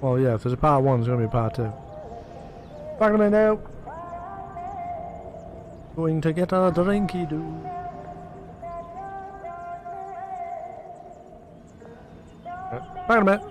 Well, yeah, if there's a part 1, there's gonna be a part 2. Back a minute now. Going to get a drinky do. Back a minute.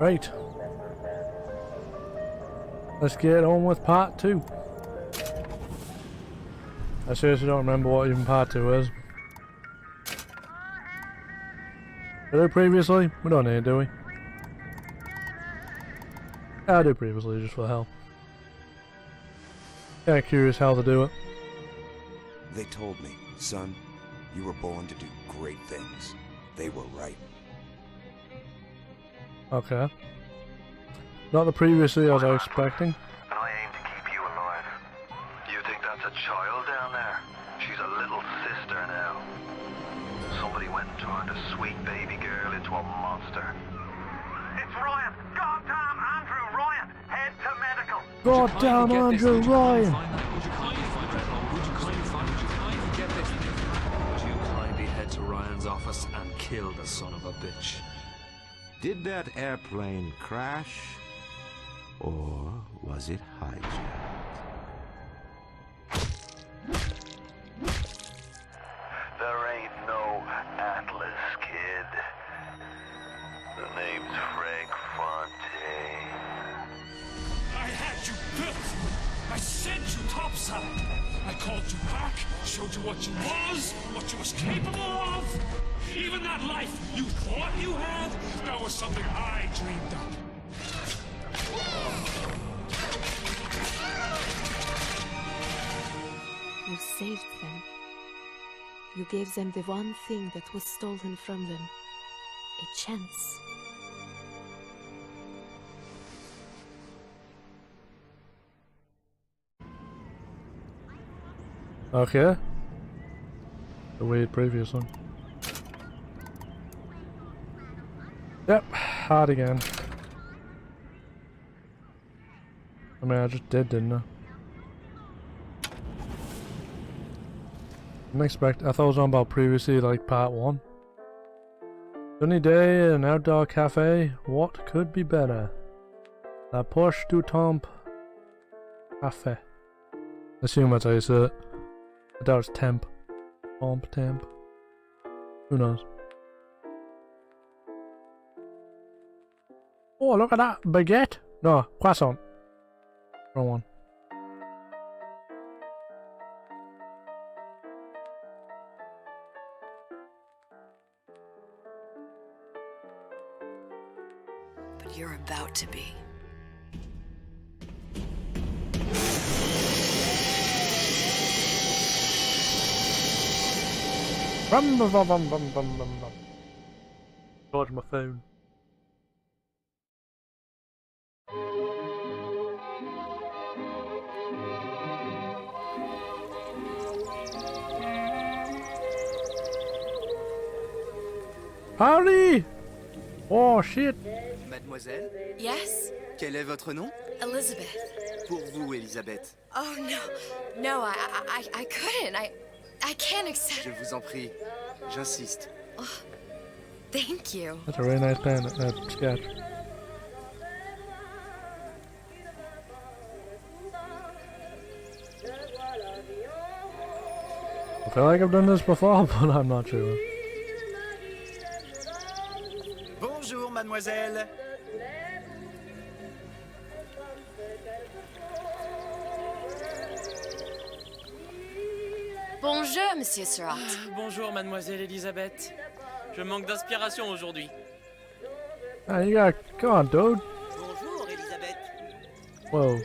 Right. Let's get on with part 2. I seriously don't remember what even part 2 is. Did I do previously? We don't need, do we? Yeah, I did previously, just for hell. Kinda curious how to do it. They told me, son, you were born to do great things. They were right. Okay. Not the previously as I was expecting. And I aim to keep you alive. You think that's a child down there? She's a little sister now. Somebody went and turned a sweet baby girl into a monster. It's Ryan! Goddamn Andrew Ryan! Head to medical! Goddamn Andrew Ryan! Would you kindly head to Ryan's office and kill the son of a bitch? Did that airplane crash? Or was it hijacked? There ain't no Atlas, kid. The name's Frank Fontaine. I had you built. I sent you topside. I called you back, showed you what you was, what you was capable of. Even that life you thought you had, that was something I dreamed up. You saved them. You gave them the one thing that was stolen from them. A chance. Okay. The weird previous one. Yep, hard again. I mean, I just did, didn't I? Didn't expect. I thought it was on about previously, like part 1. Sunny day, an outdoor cafe. What could be better? La Poche du Temple Cafe. I assume that's how you say it. I doubt it's temp. Temp. Who knows? Oh, look at that baguette. No, croissant. Wrong one. But you're about to be. Charge my phone. Howdy! Oh shit! Mademoiselle, Yes? quel est votre nom? Elizabeth. Pour vous, Elisabeth. Oh, no. No, I couldn't. I can't accept. Je vous en prie, j'insiste. Thank you. That's a really nice pen, sketch. I feel like I've done this before, but I'm not sure. Bonjour, mademoiselle. Bonjour, Monsieur Surratt. Bonjour, mademoiselle Elisabeth. Je manque d'inspiration aujourd'hui. Ah, you got... Come on, dude. Bonjour, Elisabeth. Whoa.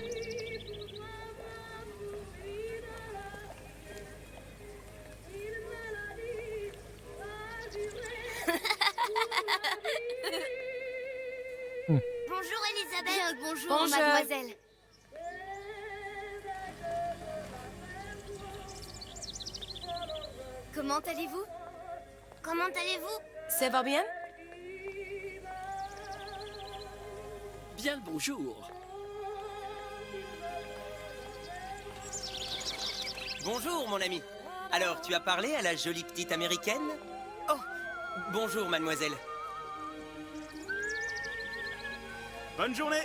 Bonjour Elisabeth. Bonjour, Bonjour. mademoiselle. Comment allez-vous? Comment allez-vous? Ça va bien? Bien le bonjour. Bonjour, mon ami. Alors, tu as parlé à la jolie petite américaine? Oh, bonjour, mademoiselle. Bonne journée.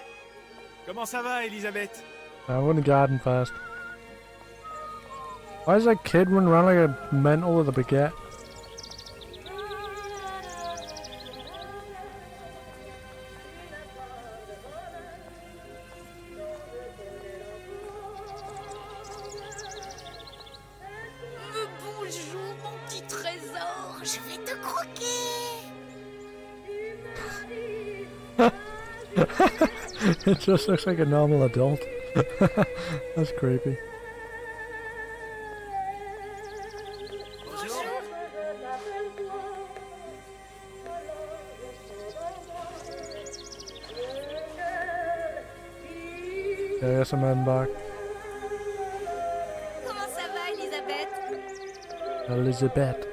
Comment ça va, Elisabeth? I went in the garden first. Why does that kid run around like a mental with a baguette? Bonjour, mon petit trésor. Je vais te croquer. It just looks like a normal adult. That's creepy. Yeah, I guess I'm heading back. Comment ça va, Elisabeth? Elizabeth.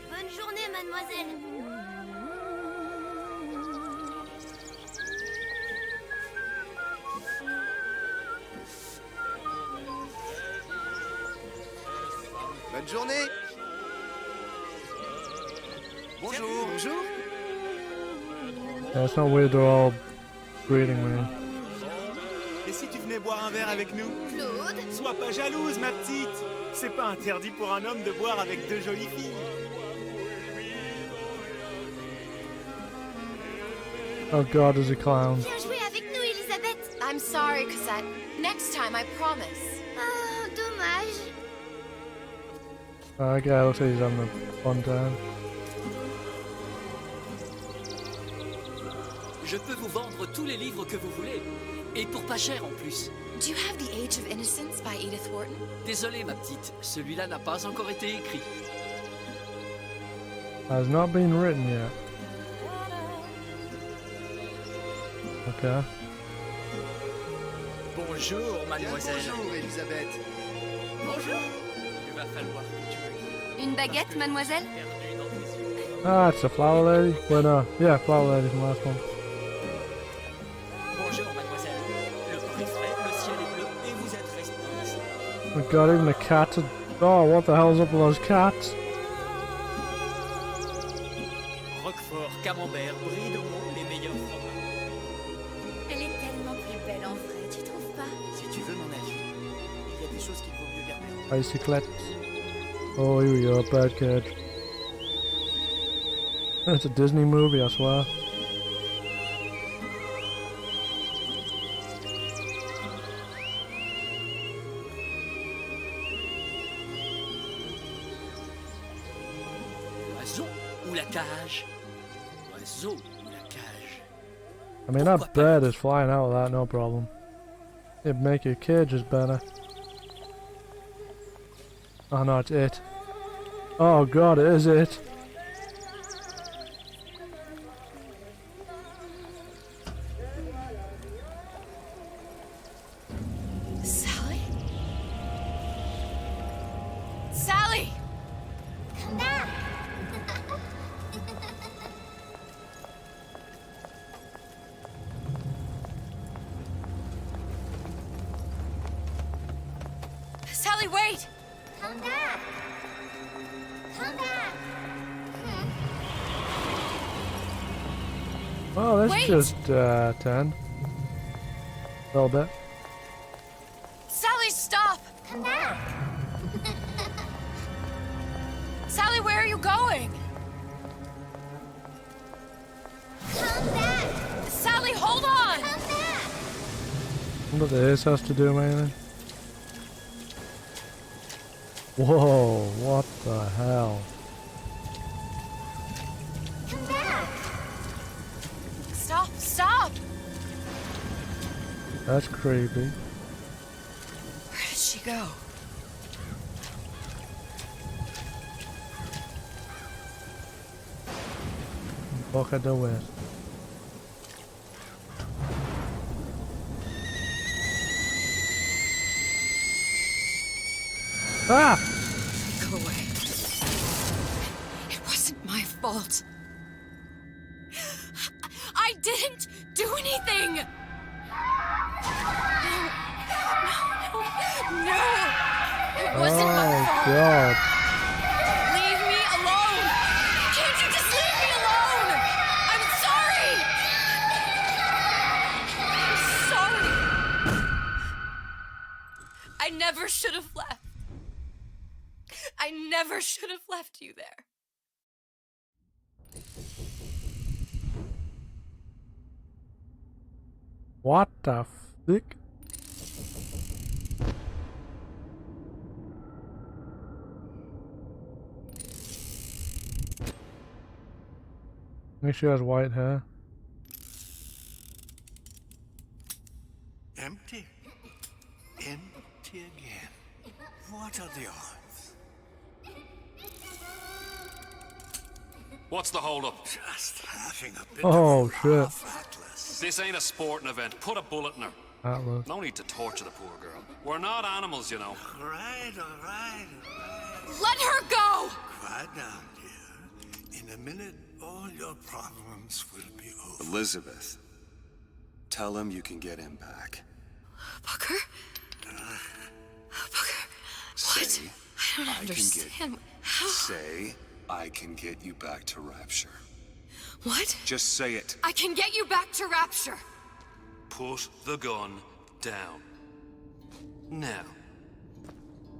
Bonne journée, mademoiselle. Bonne journée. Bonjour. Bonjour. Yeah, it's not weird they're all greeting me. Et si tu venais boire un verre avec nous? Claude? Sois pas jalouse, ma petite. C'est pas interdit pour un homme de boire avec deux jolies filles. Oh god, there's a clown. Viens jouer avec nous, Elisabeth. I'm sorry, Cosette. Next time, I promise. Oh, dommage. That guy looks like he's having a fun time. Je peux vous vendre tous les livres que vous voulez. Et pour pas cher en plus. Do you have The Age of Innocence by Edith Wharton? Désolé, ma petite. Celui-là n'a pas encore été écrit. Has not been written yet. Okay. Bonjour, mademoiselle. Bonjour, Elisabeth. Bonjour. Il va falloir que tu me guides. Une baguette, mademoiselle? Perdu dans tes yeux. Ah, it's a flower lady. Well, no. Yeah, flower lady from the last one. Bonjour, mademoiselle. Le temps est frais, le ciel est bleu et vous êtes restée ici. Oh my god, even the cats are... Oh, what the hell's up with those cats? Roquefort, camembert, brie de Meaux, les meilleurs fromages. Elle est tellement plus belle en vrai, tu trouves pas? Si tu veux mon avis, il y a des choses qu'il vaut mieux garder. Bicyclettes. Oh, here we go, bad catch. It's a Disney movie, I swear. Oiseau ou la cage? Oiseau ou la cage? I mean, that bird is flying out of that, no problem. It'd make your cages better. Oh no, it's it. Oh god, it is it. Sally, wait! Come back! Come back! Oh, that's Wait. just 10. A little bit. Sally, stop! Come back! Sally, where are you going? Come back! Sally, hold on! Come back! I wonder if this has to do with anything. Whoa, what the hell? Come back! Stop, stop! That's creepy. Where did she go? Look at the west. Ah! Go away. It wasn't my fault. I didn't do anything! No! It wasn't my fault! God. Leave me alone! Can't you just leave me alone? I'm sorry! I'm sorry! I never should have left. I never should have left you there. What the frick? I think she has white hair. Empty. Empty again. What are the odds? What's the holdup? Just having a bit Oh, of a shit. laugh, Atlas. This ain't a sporting event. Put a bullet in her. Atlas. No need to torture the poor girl. We're not animals, you know. All right, all right, all right. Let her go! Quiet down, dear. In a minute, all your problems will be over. Elizabeth, tell him you can get him back. Booker? Booker? Say, What? I don't understand. How? Say, I can get you back to Rapture. What? Just say it. I can get you back to Rapture. Put the gun down. Now,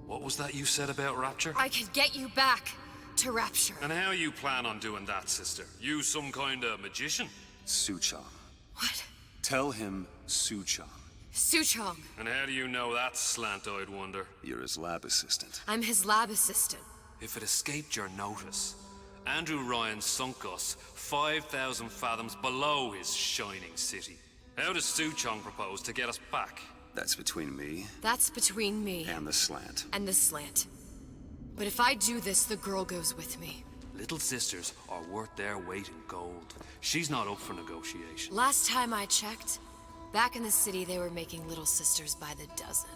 what was that you said about Rapture? I can get you back to Rapture. And how you plan on doing that, sister? You some kind of magician? Suchong. What? Tell him Suchong. Suchong. And how do you know that, slant-eyed wonder? You're his lab assistant. I'm his lab assistant. If it escaped your notice, Andrew Ryan sunk us 5,000 fathoms below his shining city. How does Suchong propose to get us back? That's between me That's between me and the slant. and the slant. But if I do this, the girl goes with me. Little sisters are worth their weight in gold. She's not up for negotiation. Last time I checked, back in the city they were making little sisters by the dozen.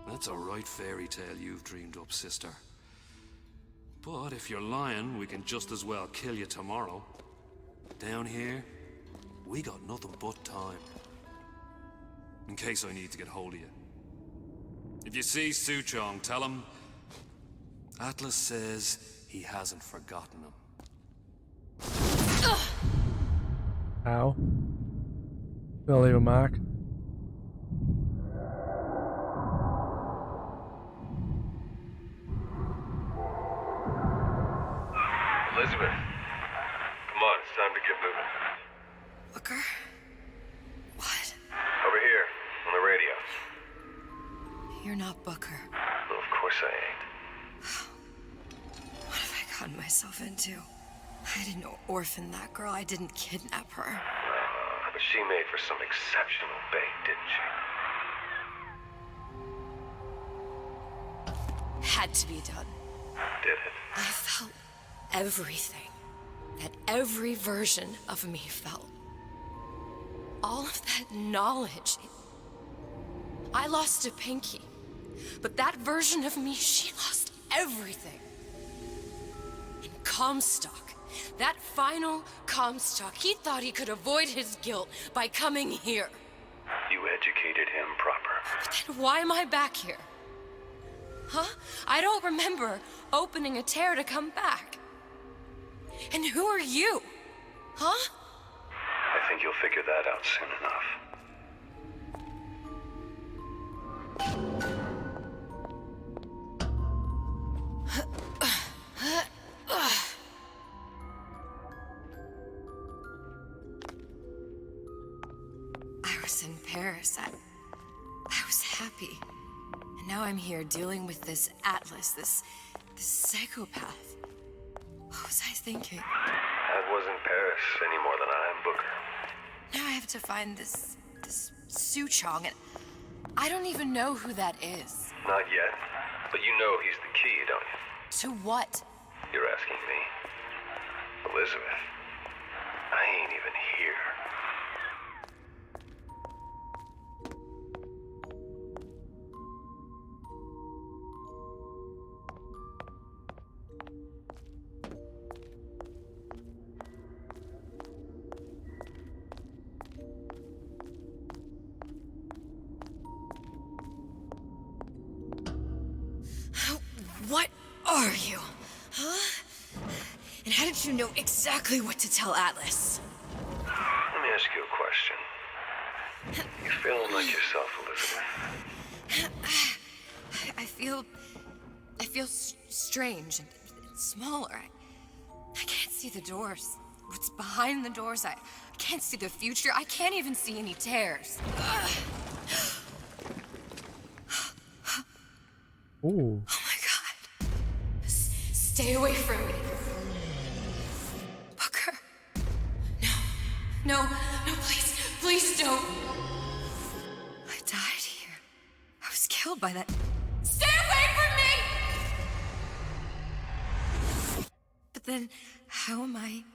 That's a right fairy tale you've dreamed up, sister. But if you're lying, we can just as well kill you tomorrow. Down here, we got nothing but time. In case I need to get hold of you. If you see Suchong, tell him Atlas says he hasn't forgotten him. Ow. Gonna leave a mark. Elizabeth, come on, it's time to get moving. Booker? What? Over here, on the radio. You're not Booker. Well, of course I ain't. What have I gotten myself into? I didn't orphan that girl. I didn't kidnap her. But she made for some exceptional bait, didn't she? Had to be done. Did it? I felt everything that every version of me felt. All of that knowledge. I lost a pinky, but that version of me, she lost everything. And Comstock, that final Comstock, he thought he could avoid his guilt by coming here. You educated him proper. But then why am I back here? Huh? I don't remember opening a tear to come back. And who are you? Huh? I think you'll figure that out soon enough. I was in Paris. I was happy. And now I'm here dealing with this Atlas, this psychopath. What was I thinking? That wasn't Paris any more than I am Booker. Now I have to find this Suchong, and I don't even know who that is. Not yet, but you know he's the key, don't you? To what? You're asking me. Elizabeth, I ain't even here. What are you? Huh? And how did you know exactly what to tell Atlas? Let me ask you a question. You feeling like yourself, Elizabeth? I feel strange and smaller. I can't see the doors. What's behind the doors? I can't see the future. I can't even see any tears. Ooh. Oh my God. Stay away from me. Booker. No, please don't. I died here. I was killed by that. Stay away from me! But then, how am I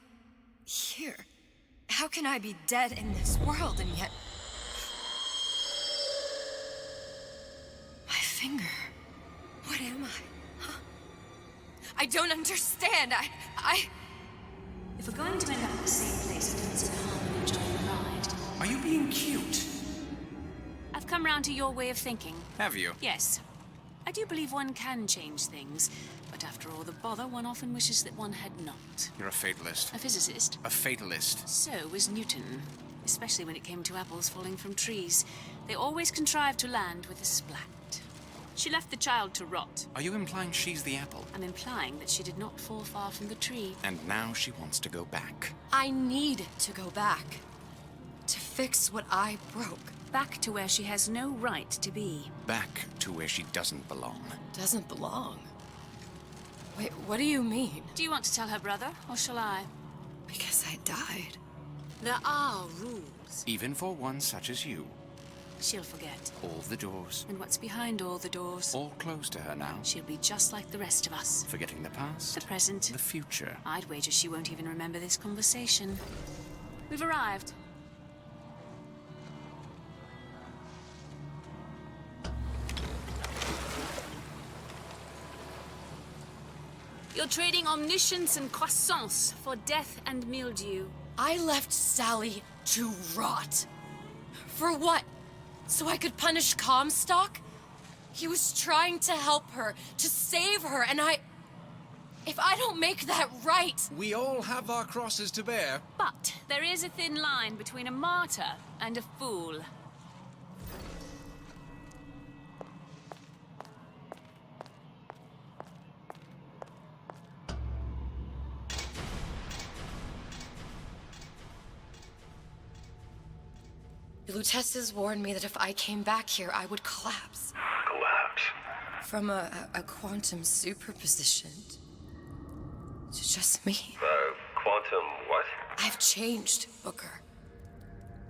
here? How can I be dead in this world and yet... My finger. What am I? Huh? I don't understand. If we're going to end up at the same place, it doesn't harm in enjoying the ride. Are you being cute? I've come round to your way of thinking. Have you? Yes. I do believe one can change things, but after all the bother, one often wishes that one had not. You're a fatalist. A physicist. A fatalist. So was Newton, especially when it came to apples falling from trees. They always contrived to land with a splat. She left the child to rot. Are you implying she's the apple? I'm implying that she did not fall far from the tree. And now she wants to go back. I need to go back. To fix what I broke. Back to where she has no right to be. Back to where she doesn't belong. Doesn't belong? Wait, what do you mean? Do you want to tell her brother, or shall I? Because I died. There are rules. Even for one such as you. She'll forget. All the doors. And what's behind all the doors? All closed to her now. She'll be just like the rest of us. Forgetting the past. The present. The future. I'd wager she won't even remember this conversation. We've arrived. You're trading omniscience and croissance for death and mildew. I left Sally to rot. For what? So I could punish Comstock? He was trying to help her, to save her, and if I don't make that right... We all have our crosses to bear. But there is a thin line between a martyr and a fool. Lutesses warned me that if I came back here, I would collapse. Collapse? From a quantum superposition to just me. Quantum what? I've changed, Booker.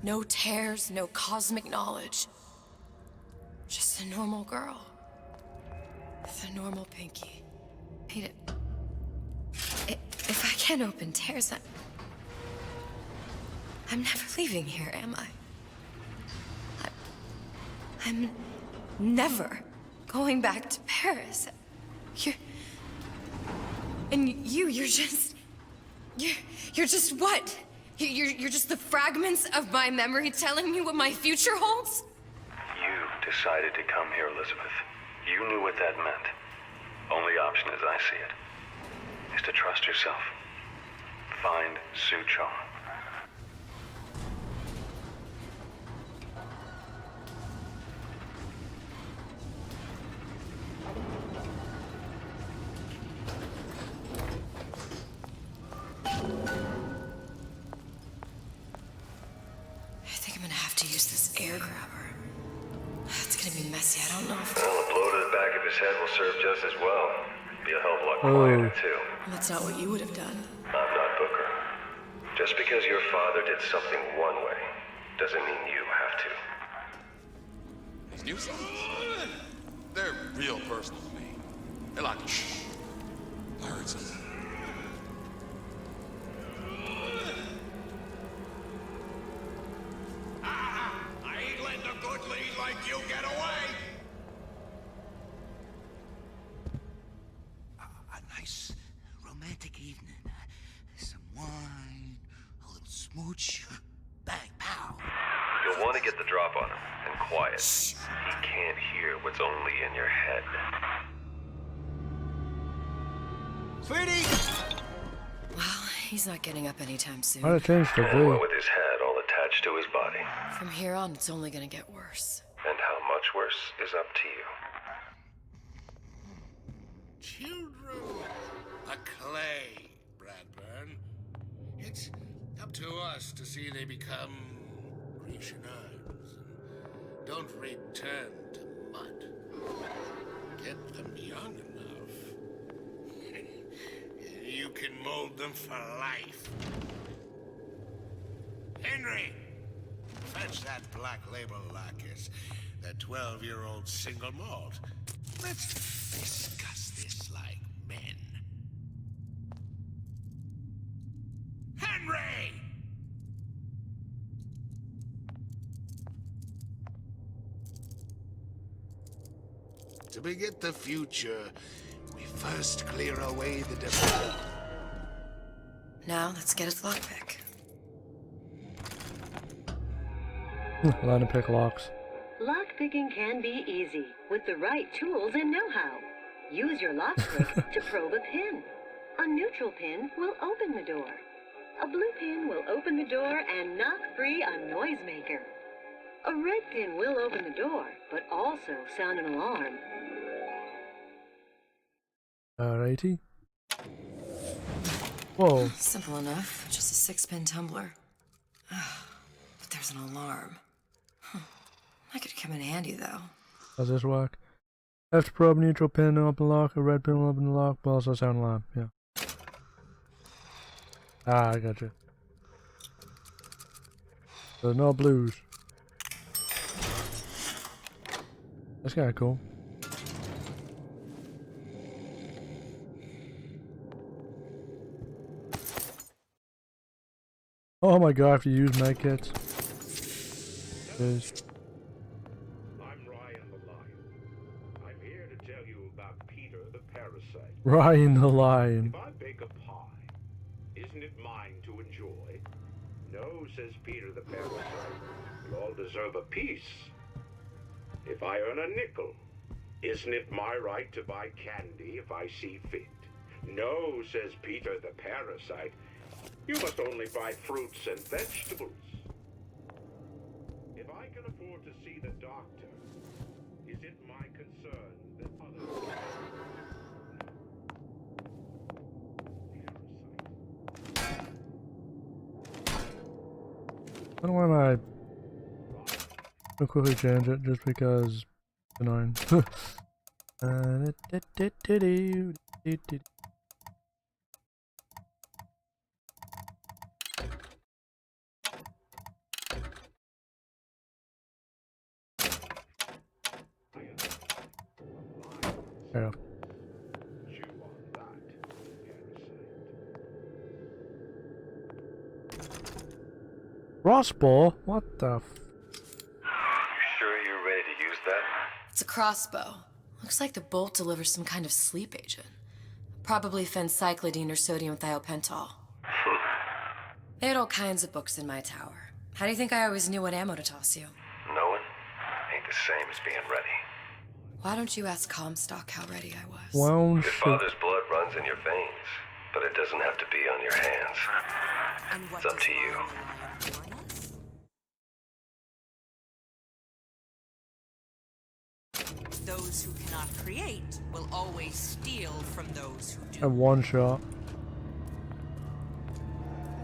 No tears, no cosmic knowledge. Just a normal girl. With a normal pinky. Hate it. If I can't open tears, I'm never leaving here, am I? I'm never going back to Paris. You're just what? You're just the fragments of my memory telling me what my future holds? You decided to come here, Elizabeth. You knew what that meant. Only option as I see it is to trust yourself. Find Suchong. I think I'm gonna have to use this air grabber. It's gonna be messy. I don't know if... Well, a blow to the back of his head will serve just as well. Be a hell of a lot Oh. quieter, too. That's not what you would have done. I'm not Booker. Just because your father did something one way, doesn't mean you have to. These new songs, they're real personal to me. They're like, I heard something. I ain't letting a good lead like you get away! A nice romantic evening. Some wine, a little smooch. Bang, pow. You'll want to get the drop on him, and quiet. He can't hear what's only in your head. Sweetie! Well, he's not getting up anytime soon. Why did I change the And view? what with his head all attached to his body. From here on, it's only gonna get worse. And how much worse is up to you. Children, a clay, Bradburn. It's up to us to see they become Grecianized and don't return to mud. Get them young enough. You can mold them for life. Henry, fetch that black label lacquers, that 12-year-old single malt. Let's discuss this like men. Henry! To beget the future, we first clear away the debris. Now, let's get his lockpick. Learn to pick locks. Lockpicking can be easy with the right tools and know-how. Use your lockpick to probe a pin. A neutral pin will open the door. A blue pin will open the door and knock free a noisemaker. A red pin will open the door, but also sound an alarm. Alrighty. Whoa. Simple enough. Just a 6-pin tumbler. But there's an alarm. That could come in handy, though. Does this work? Have to probe neutral pin to open the lock, a red pin will open the lock, but also sound alarm. Yeah. Ah, I got you. There's no blues. That's kinda cool. Oh my god, I have to use medkits. Jeez. Ryan the Lion. If I bake a pie, isn't it mine to enjoy? No, says Peter the parasite. You all deserve a piece. If I earn a nickel, isn't it my right to buy candy if I see fit? No, says Peter the parasite. You must only buy fruits and vegetables. If I can afford to see the doctor, is it my concern that others... I don't want to quickly change it just because it's annoying. Yeah. Crossbow? What the f... You sure you're ready to use that? It's a crossbow. Looks like the bolt delivers some kind of sleep agent. Probably phencyclidine or sodium thiopental. They had all kinds of books in my tower. How do you think I always knew what ammo to toss you? Knowing ain't the same as being ready. Why don't you ask Comstock how ready I was? Well, Your father's blood runs in your veins, but it doesn't have to be on your hands. It's up to you. Those who cannot create will always steal from those who do. a one shot.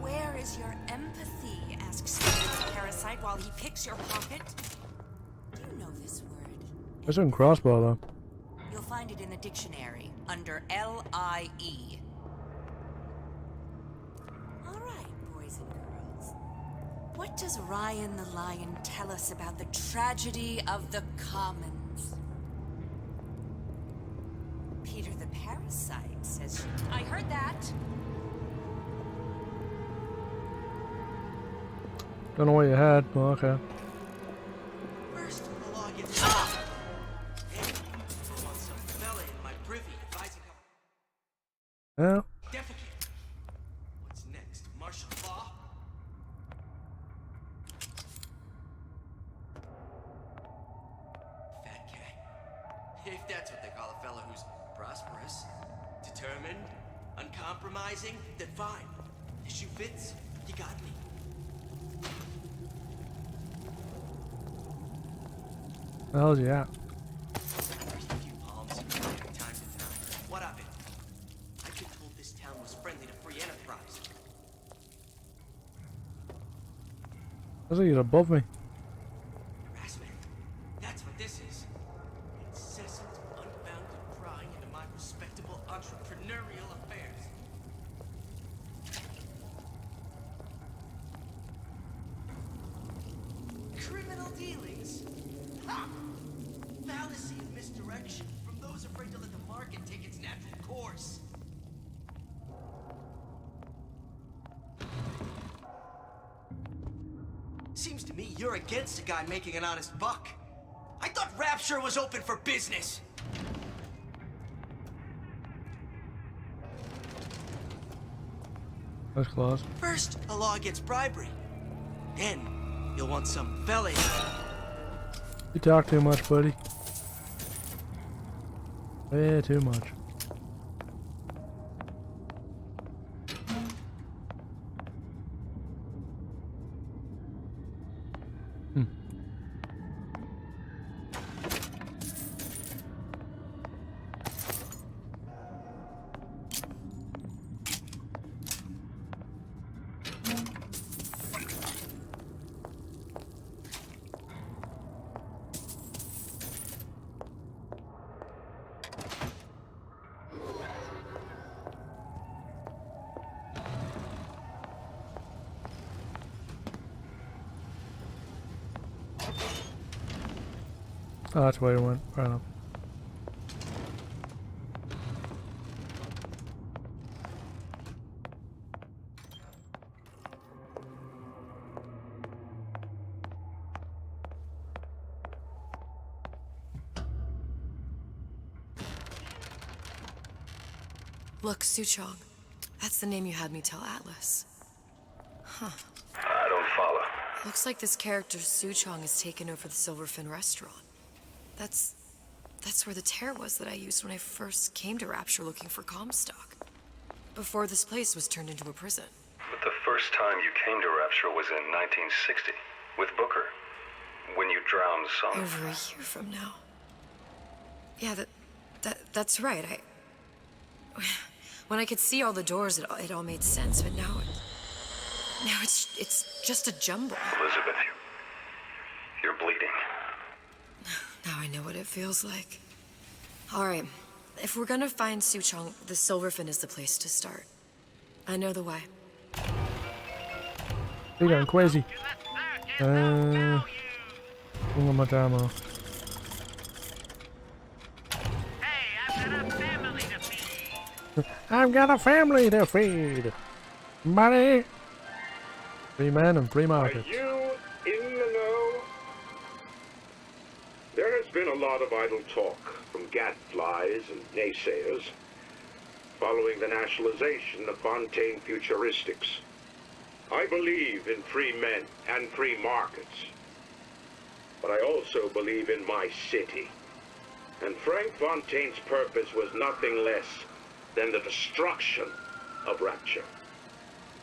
Where is your empathy? Asks the parasite while he picks your pocket. Do you know this word? It's in crossbow though. You'll find it in the dictionary under L-I-E. All right, boys and girls. What does Ryan the Lion tell us about the tragedy of the commons? Peter the parasite says... I heard that. Don't know what you had, but okay. First, the law gets... Ah! Hey, I want some fella in my privy advising how... Yeah. Defecate. What's next? Martial law? Fat cat. If that's what they call a fella who's prosperous, determined, uncompromising, then fine. The shoe fits, you got me. The hell's he at? What of it? I've been told this town was friendly to free enterprise. I think he's above me. Harassment. That's what this is. Incessant, unbounded prying into my respectable entrepreneurial affairs. Criminal dealings? Ha! Fallacy of misdirection from those afraid to let the market take its natural course. Seems to me you're against a guy making an honest buck. I thought Rapture was open for business. That's close. First, a law gets bribery. Then, you'll want some felony. You talk too much, buddy. Way too much. Oh, that's where he went. Fair enough. Look, Suchong. That's the name you had me tell Atlas. Huh. I don't follow. Looks like this character Suchong has taken over the Silverfin restaurant. That's where the tear was that I used when I first came to Rapture looking for Comstock. Before this place was turned into a prison. But the first time you came to Rapture was in 1960, with Booker, when you drowned Son. Over a year from now. Yeah, that's right. When I could see all the doors, it all made sense, but now it's just a jumble. Elizabeth, you're bleeding. Now I know what it feels like. All right, if we're gonna find Suchong, the Silverfin is the place to start. I know the way. You're going crazy. Bring on my ammo. I've got a family to feed. Buddy. 3 men and 3 markets. Are you in the know? There has been a lot of idle talk from gadflies and naysayers following the nationalization of Fontaine Futuristics. I believe in free men and free markets. But I also believe in my city. And Frank Fontaine's purpose was nothing less than the destruction of Rapture.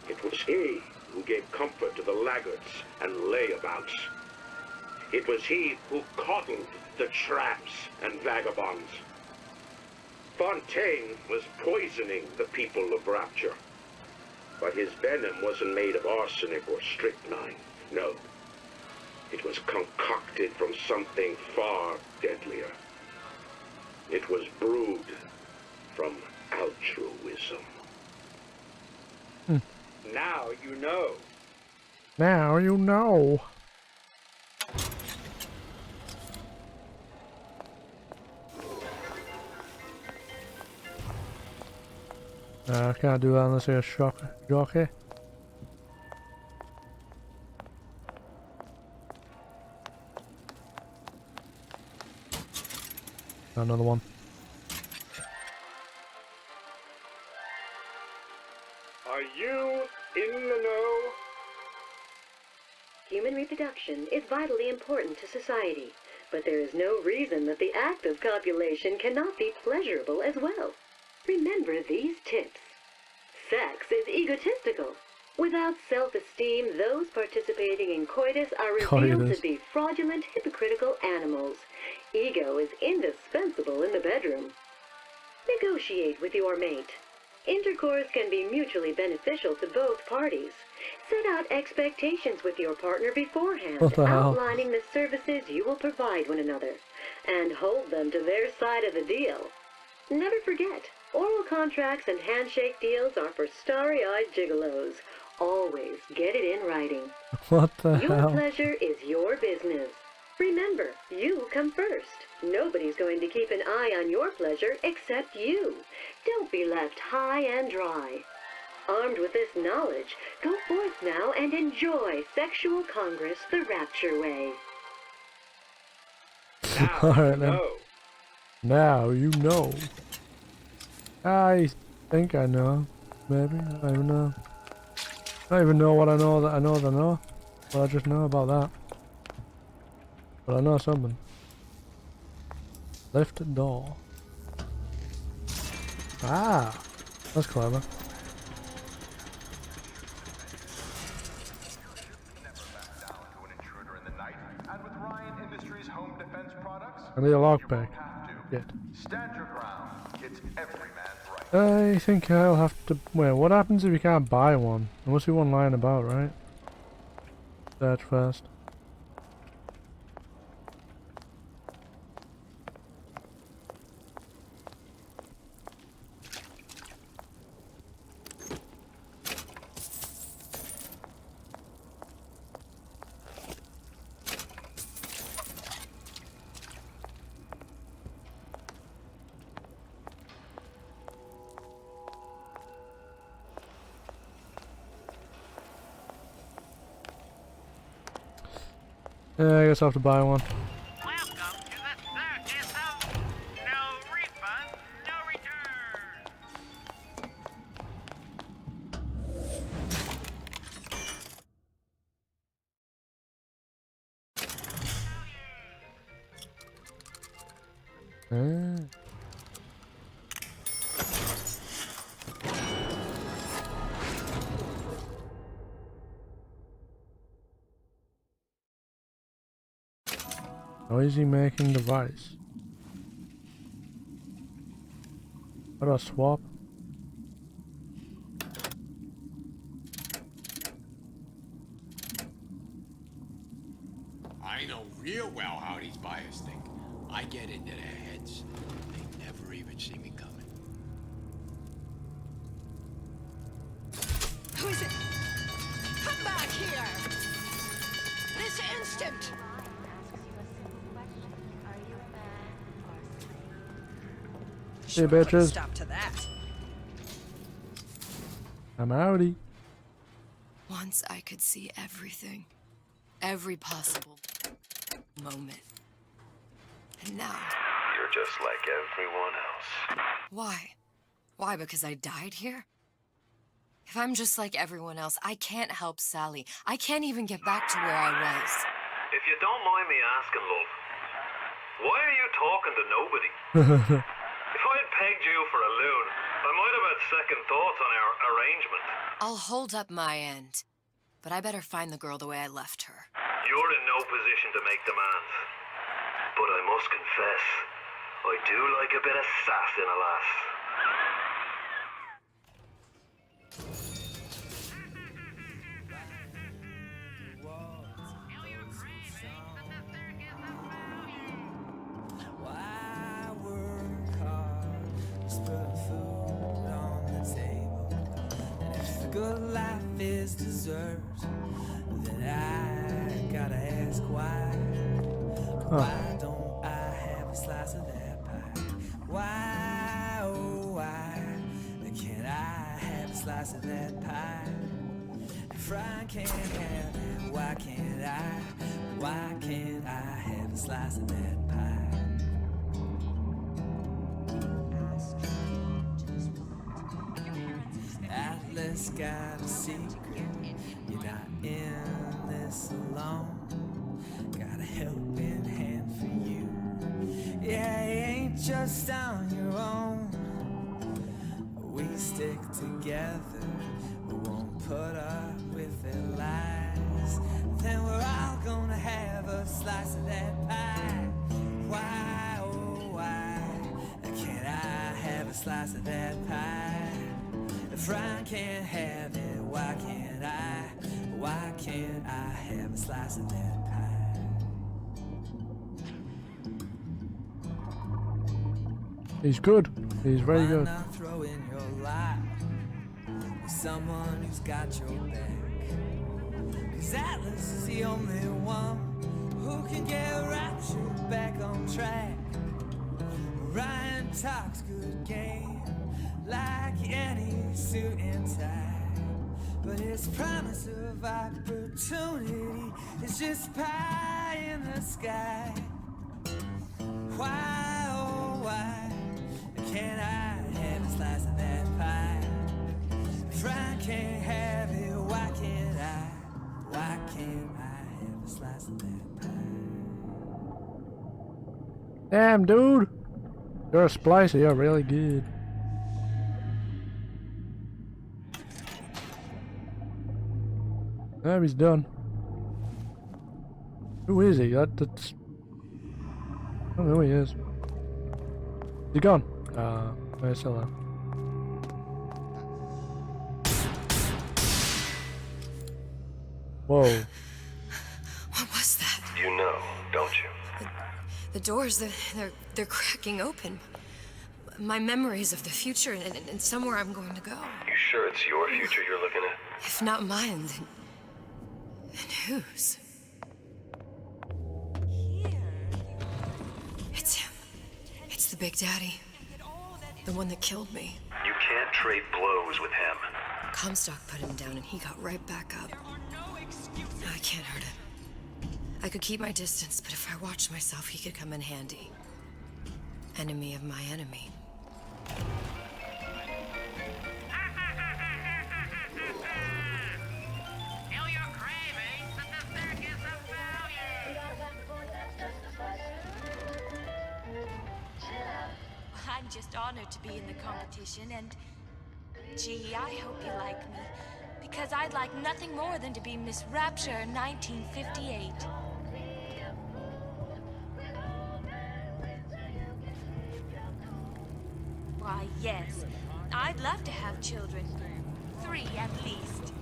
It was he who gave comfort to the laggards and layabouts. It was he who coddled the tramps and vagabonds. Fontaine was poisoning the people of Rapture. But his venom wasn't made of arsenic or strychnine. No. It was concocted from something far deadlier. It was brewed from altruism. Now you know. Now you know. I can't do that unless I get jockey. Another one. Are you in the know? Human reproduction is vitally important to society, but there is no reason that the act of copulation cannot be pleasurable as well. Remember these tips. Sex is egotistical. Without self-esteem, those participating in coitus are revealed to be fraudulent, hypocritical animals. Ego is indispensable in the bedroom. Negotiate with your mate. Intercourse can be mutually beneficial to both parties. Set out expectations with your partner beforehand, outlining the services you will provide one another, and hold them to their side of the deal. Never forget, oral contracts and handshake deals are for starry-eyed gigolos. Always get it in writing. What the hell? Your pleasure is your business. Remember, you come first. Nobody's going to keep an eye on your pleasure except you. Don't be left high and dry. Armed with this knowledge, go forth now and enjoy Sexual Congress the Rapture way. Alright then. Now you know. I think I know. Maybe. I don't even know. I don't even know what I know that I know that I know. But I just know about that. But I know something. Lift door. Ah! That's clever. I need a lockpick. Shit. Stand your ground. It's every man's right. I think I'll have to... Wait, what happens if you can't buy one? There must be one lying about, right? Search first. Yeah, I guess I'll have to buy one. Noisy making device. How do I swap? I know real well how these buyers think. I get into their heads. They never even see me coming. Who is it? Come back here! This instant! Hey bitches. Stop to that. I'm outie. Once I could see everything. Every possible moment. And now... You're just like everyone else. Why? Why, because I died here? If I'm just like everyone else, I can't help Sally. I can't even get back to where I was. If you don't mind me asking, love, Why are you talking to nobody? If I'd pegged you for a loon, I might have had second thoughts on our arrangement. I'll hold up my end, but I better find the girl the way I left her. You're in no position to make demands. But I must confess, I do like a bit of sass in a lass. Good life is dessert, then I gotta ask why. Why don't I have a slice of that pie? Why, oh why can't I have a slice of that pie? If I can't have it, why can't I? Why can't I have a slice of that pie? Atlas got a secret, you're not in this alone. Got a helping hand for you. Yeah, you ain't just on your own. We stick together, we won't put up with their lies. Then we're all gonna have a slice of that pie. Why, oh why can't I have a slice of that pie? If I can't have it, why can't I? Why can't I have a slice of that pie? He's good. He's very good. Why not throw in your life with someone who's got your back? 'Cause Atlas is the only one who can get Rapture back on track. Ryan talks good game, like any suit and tie, but his promise of opportunity is just pie in the sky. Why, oh why can't I have a slice of that pie? If I can't have it, why can't I? Why can't I have a slice of that pie? Damn, dude. You're a splicer. You're really good. There, he's done. Who is he? That's... I don't know who he is. He gone? Where's Hilla? Whoa. What was that? You know, don't you? The doors, they're cracking open. My memories of the future and somewhere I'm going to go. You sure it's your future you're looking at? If not mine, then whose? It's him. It's the Big Daddy. The one that killed me. You can't trade blows with him. Comstock put him down and he got right back up. No, I can't hurt him. I could keep my distance, but if I watched myself, he could come in handy. Enemy of my enemy. I'm just honored to be in the competition, and gee, I hope you like me, because I'd like nothing more than to be Miss Rapture 1958. Why, yes, I'd love to have children. 3 at least.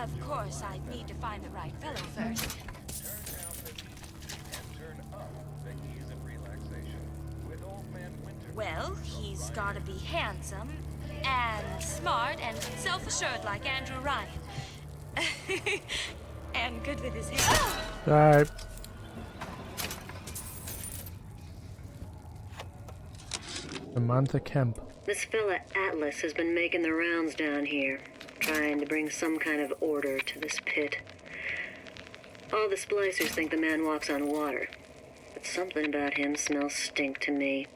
Of course, I'd need to find the right fellow first. Well, he's gotta be handsome, and smart, and self-assured like Andrew Ryan. And good with his hair. Alright. Samantha Kemp. This fella Atlas has been making the rounds down here, trying to bring some kind of order to this pit. All the splicers think the man walks on water, but something about him smells stink to me.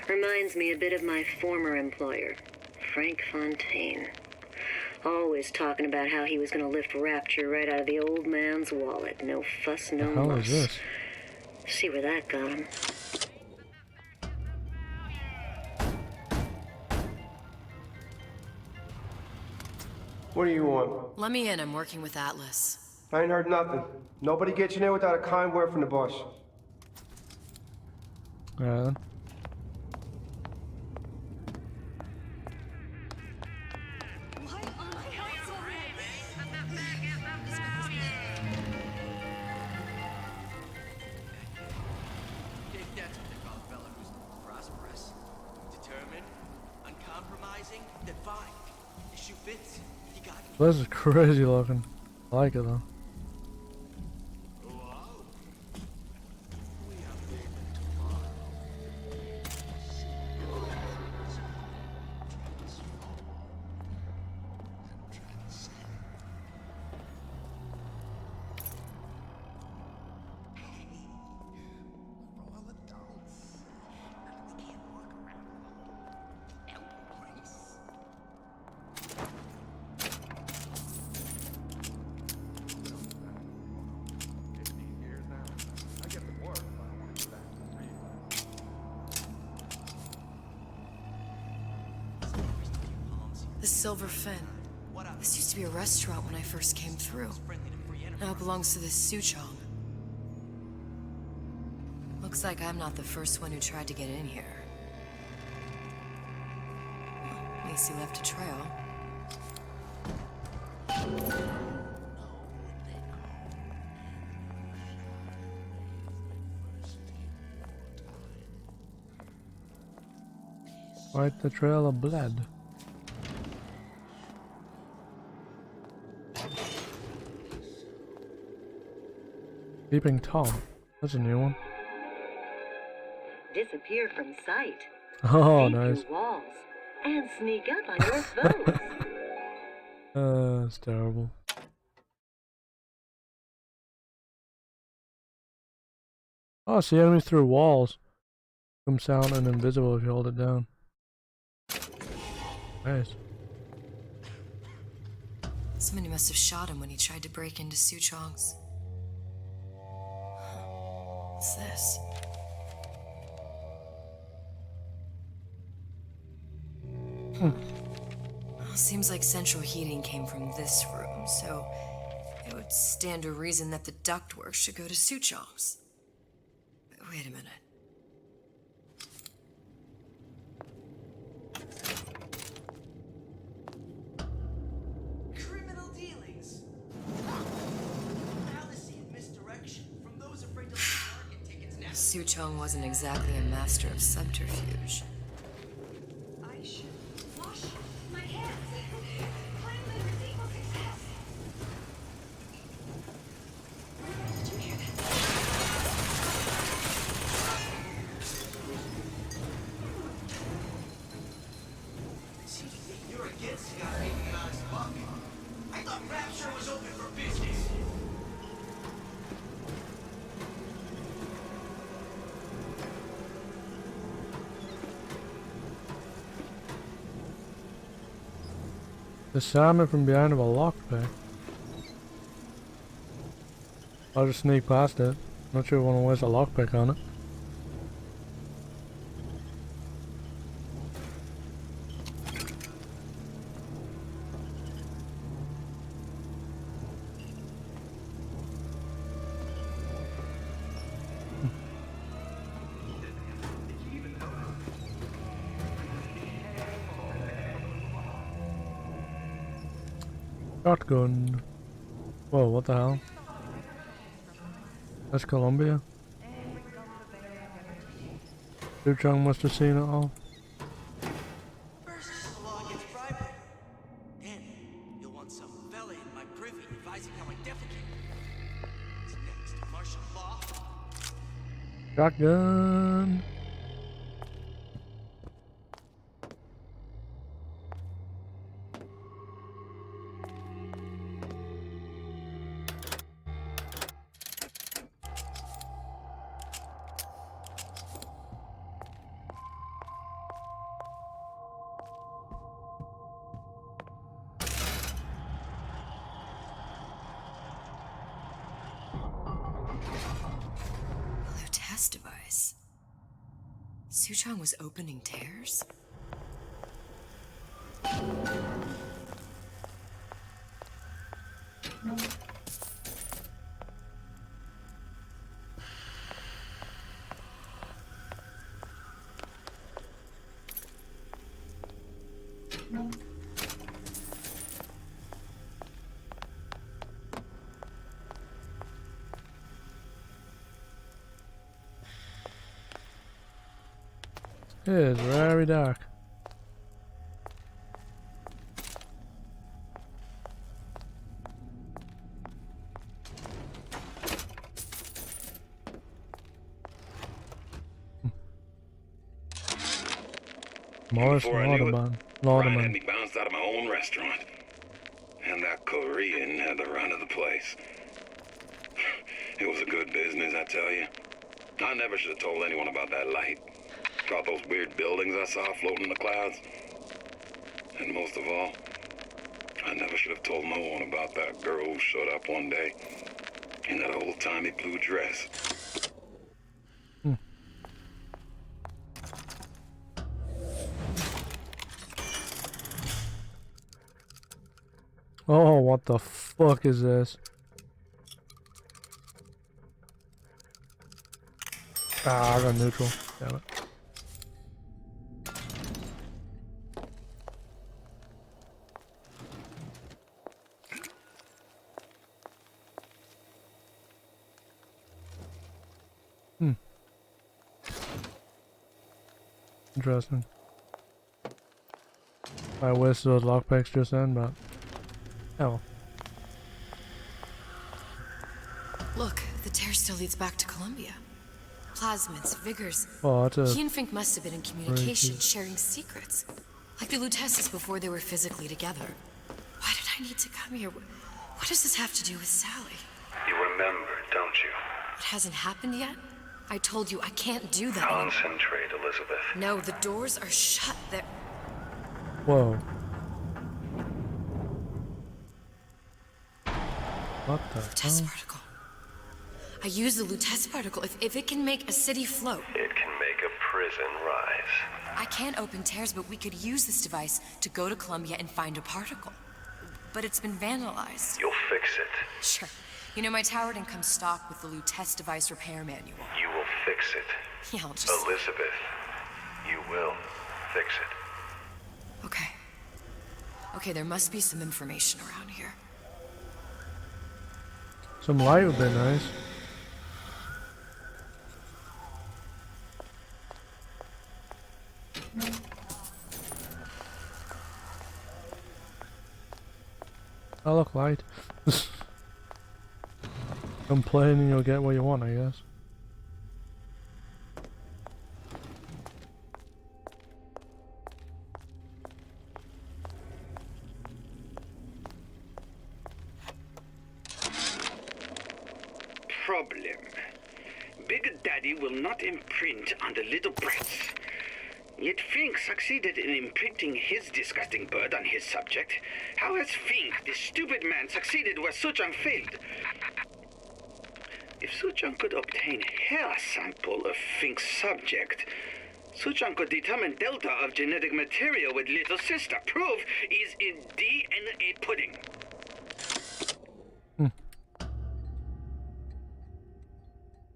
Reminds me a bit of my former employer, Frank Fontaine. Always talking about how he was going to lift Rapture right out of the old man's wallet. No fuss, no How muss. is this? See where that got him. What do you want? Let me in. I'm working with Atlas. I ain't heard nothing. Nobody gets in there without a kind word from the boss. Yeah. If that's what they call a fella who's prosperous, determined, uncompromising, then fine. The shoe fits. You got me. This is crazy looking. I like it though. The Silver Fin. This used to be a restaurant when I first came through. Now it belongs to this Suchong. Looks like I'm not the first one who tried to get in here. Well, at least he left a trail. Quite the trail of blood. Peeping Tom. That's a new one. Disappear from sight. Oh, See nice. through walls. And sneak up on your foes. That's terrible. Oh, see enemies through walls. Become silent and invisible if you hold it down. Nice. Somebody must have shot him when he tried to break into Suchong's. What's this? Well, seems like central heating came from this room, so it would stand to reason that the ductwork should go to Suchong's. But wait a minute. Criminal dealings. Fallacy and misdirection from those afraid to leave market tickets now. Suchong wasn't exactly a master of subterfuge. I should wash my hands. Claim the receipt for success. Did you hear that? See, you're against the guy making an honest buck. I thought Rapture was open for business. The salmon from behind of a lockpick. I'll just sneak past it. Not sure I want to waste a lockpick on it. Shotgun. Whoa, what the hell? That's Columbia. Suchong must have seen it all. First, the law gets bribery. Then, you'll want some fella in my privy advising how I defecate. What's next? Martial law? Shotgun. test device. Suchong was opening tears? It is very dark. Morris Before I knew it, Lauderman. Ryan had me bounced out of my own restaurant. And that Korean had the run of the place. It was a good business, I tell you. I never should have told anyone about that light. About those weird buildings I saw floating in the clouds. And most of all, I never should have told no one about that girl who showed up one day in that old-timey blue dress. Oh, what the fuck is this? Ah, I got neutral. Damn it. Interesting. I wasted those lockpicks just then, but hell. Look, the tear still leads back to Columbia. Plasmids, vigors. Oh, that's a He and Fink must have been in communication, sharing secrets. Like the Luteces before they were physically together. Why did I need to come here? What does this have to do with Sally? You remember, don't you? It hasn't happened yet? I told you I can't do that. Concentrate, Elizabeth. No, the doors are shut. They're... Whoa. What the Lutece hell? particle. I use the Lutece particle. If it can make a city float. It can make a prison rise. I can't open tears, but we could use this device to go to Columbia and find a particle. But it's been vandalized. You'll fix it. Sure. You know, my tower didn't come stock with the Lutece device repair manual. You will fix it. Yeah, I'll just... Elizabeth, you will fix it. Okay. Okay, there must be some information around here. Some light would be nice. I look light. Complain and you'll get what you want, I guess. Problem. Big Daddy will not imprint on the little brats. Yet Fink succeeded in imprinting his disgusting bird on his subject. How has Fink, this stupid man, succeeded where Suchong failed? If Suchong could obtain hair sample of Fink's subject, Suchong could determine delta of genetic material with little sister. Proof is in DNA pudding.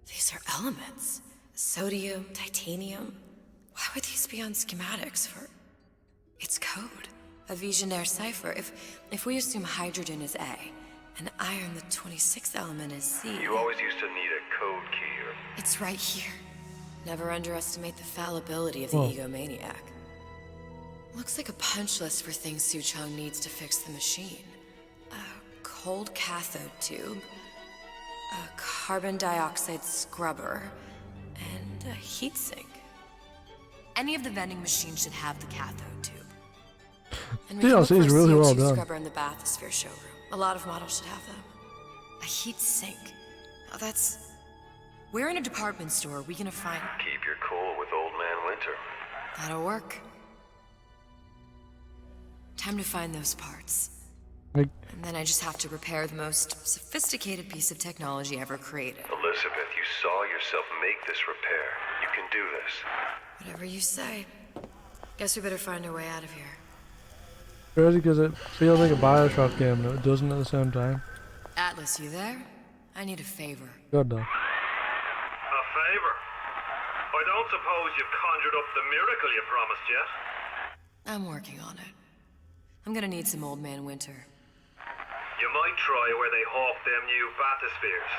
These are elements. Sodium, titanium. Why would these be on schematics for... It's code. A Visionaire cipher. If we assume hydrogen is A, and iron, the 26th element, is C... You always used to need a code key or... It's right here. Never underestimate the fallibility of the Whoa. egomaniac. Looks like a punch list for things Suchong needs to fix the machine. A cold cathode tube, a carbon dioxide scrubber, and a heatsink. Any of the vending machines should have the cathode tube. And we can look DLC is for a really well CO2 done. scrubber in the bathysphere showroom. A lot of models should have them. A heat sink. Oh, that's... Where in a department store are we gonna find... Keep your cool with Old Man Winter. That'll work. Time to find those parts. Like, And then I just have to repair the most sophisticated piece of technology ever created. Elizabeth, you saw yourself make this repair. You can do this. Whatever you say. Guess we better find our way out of here. Crazy because it feels like a Bioshock game, but it doesn't at the same time. Atlas, you there? I need a favor. Good though. A favor? I don't suppose you've conjured up the miracle you promised yet? I'm working on it. I'm gonna need some Old Man Winter. You might try where they hawk them new bathyspheres.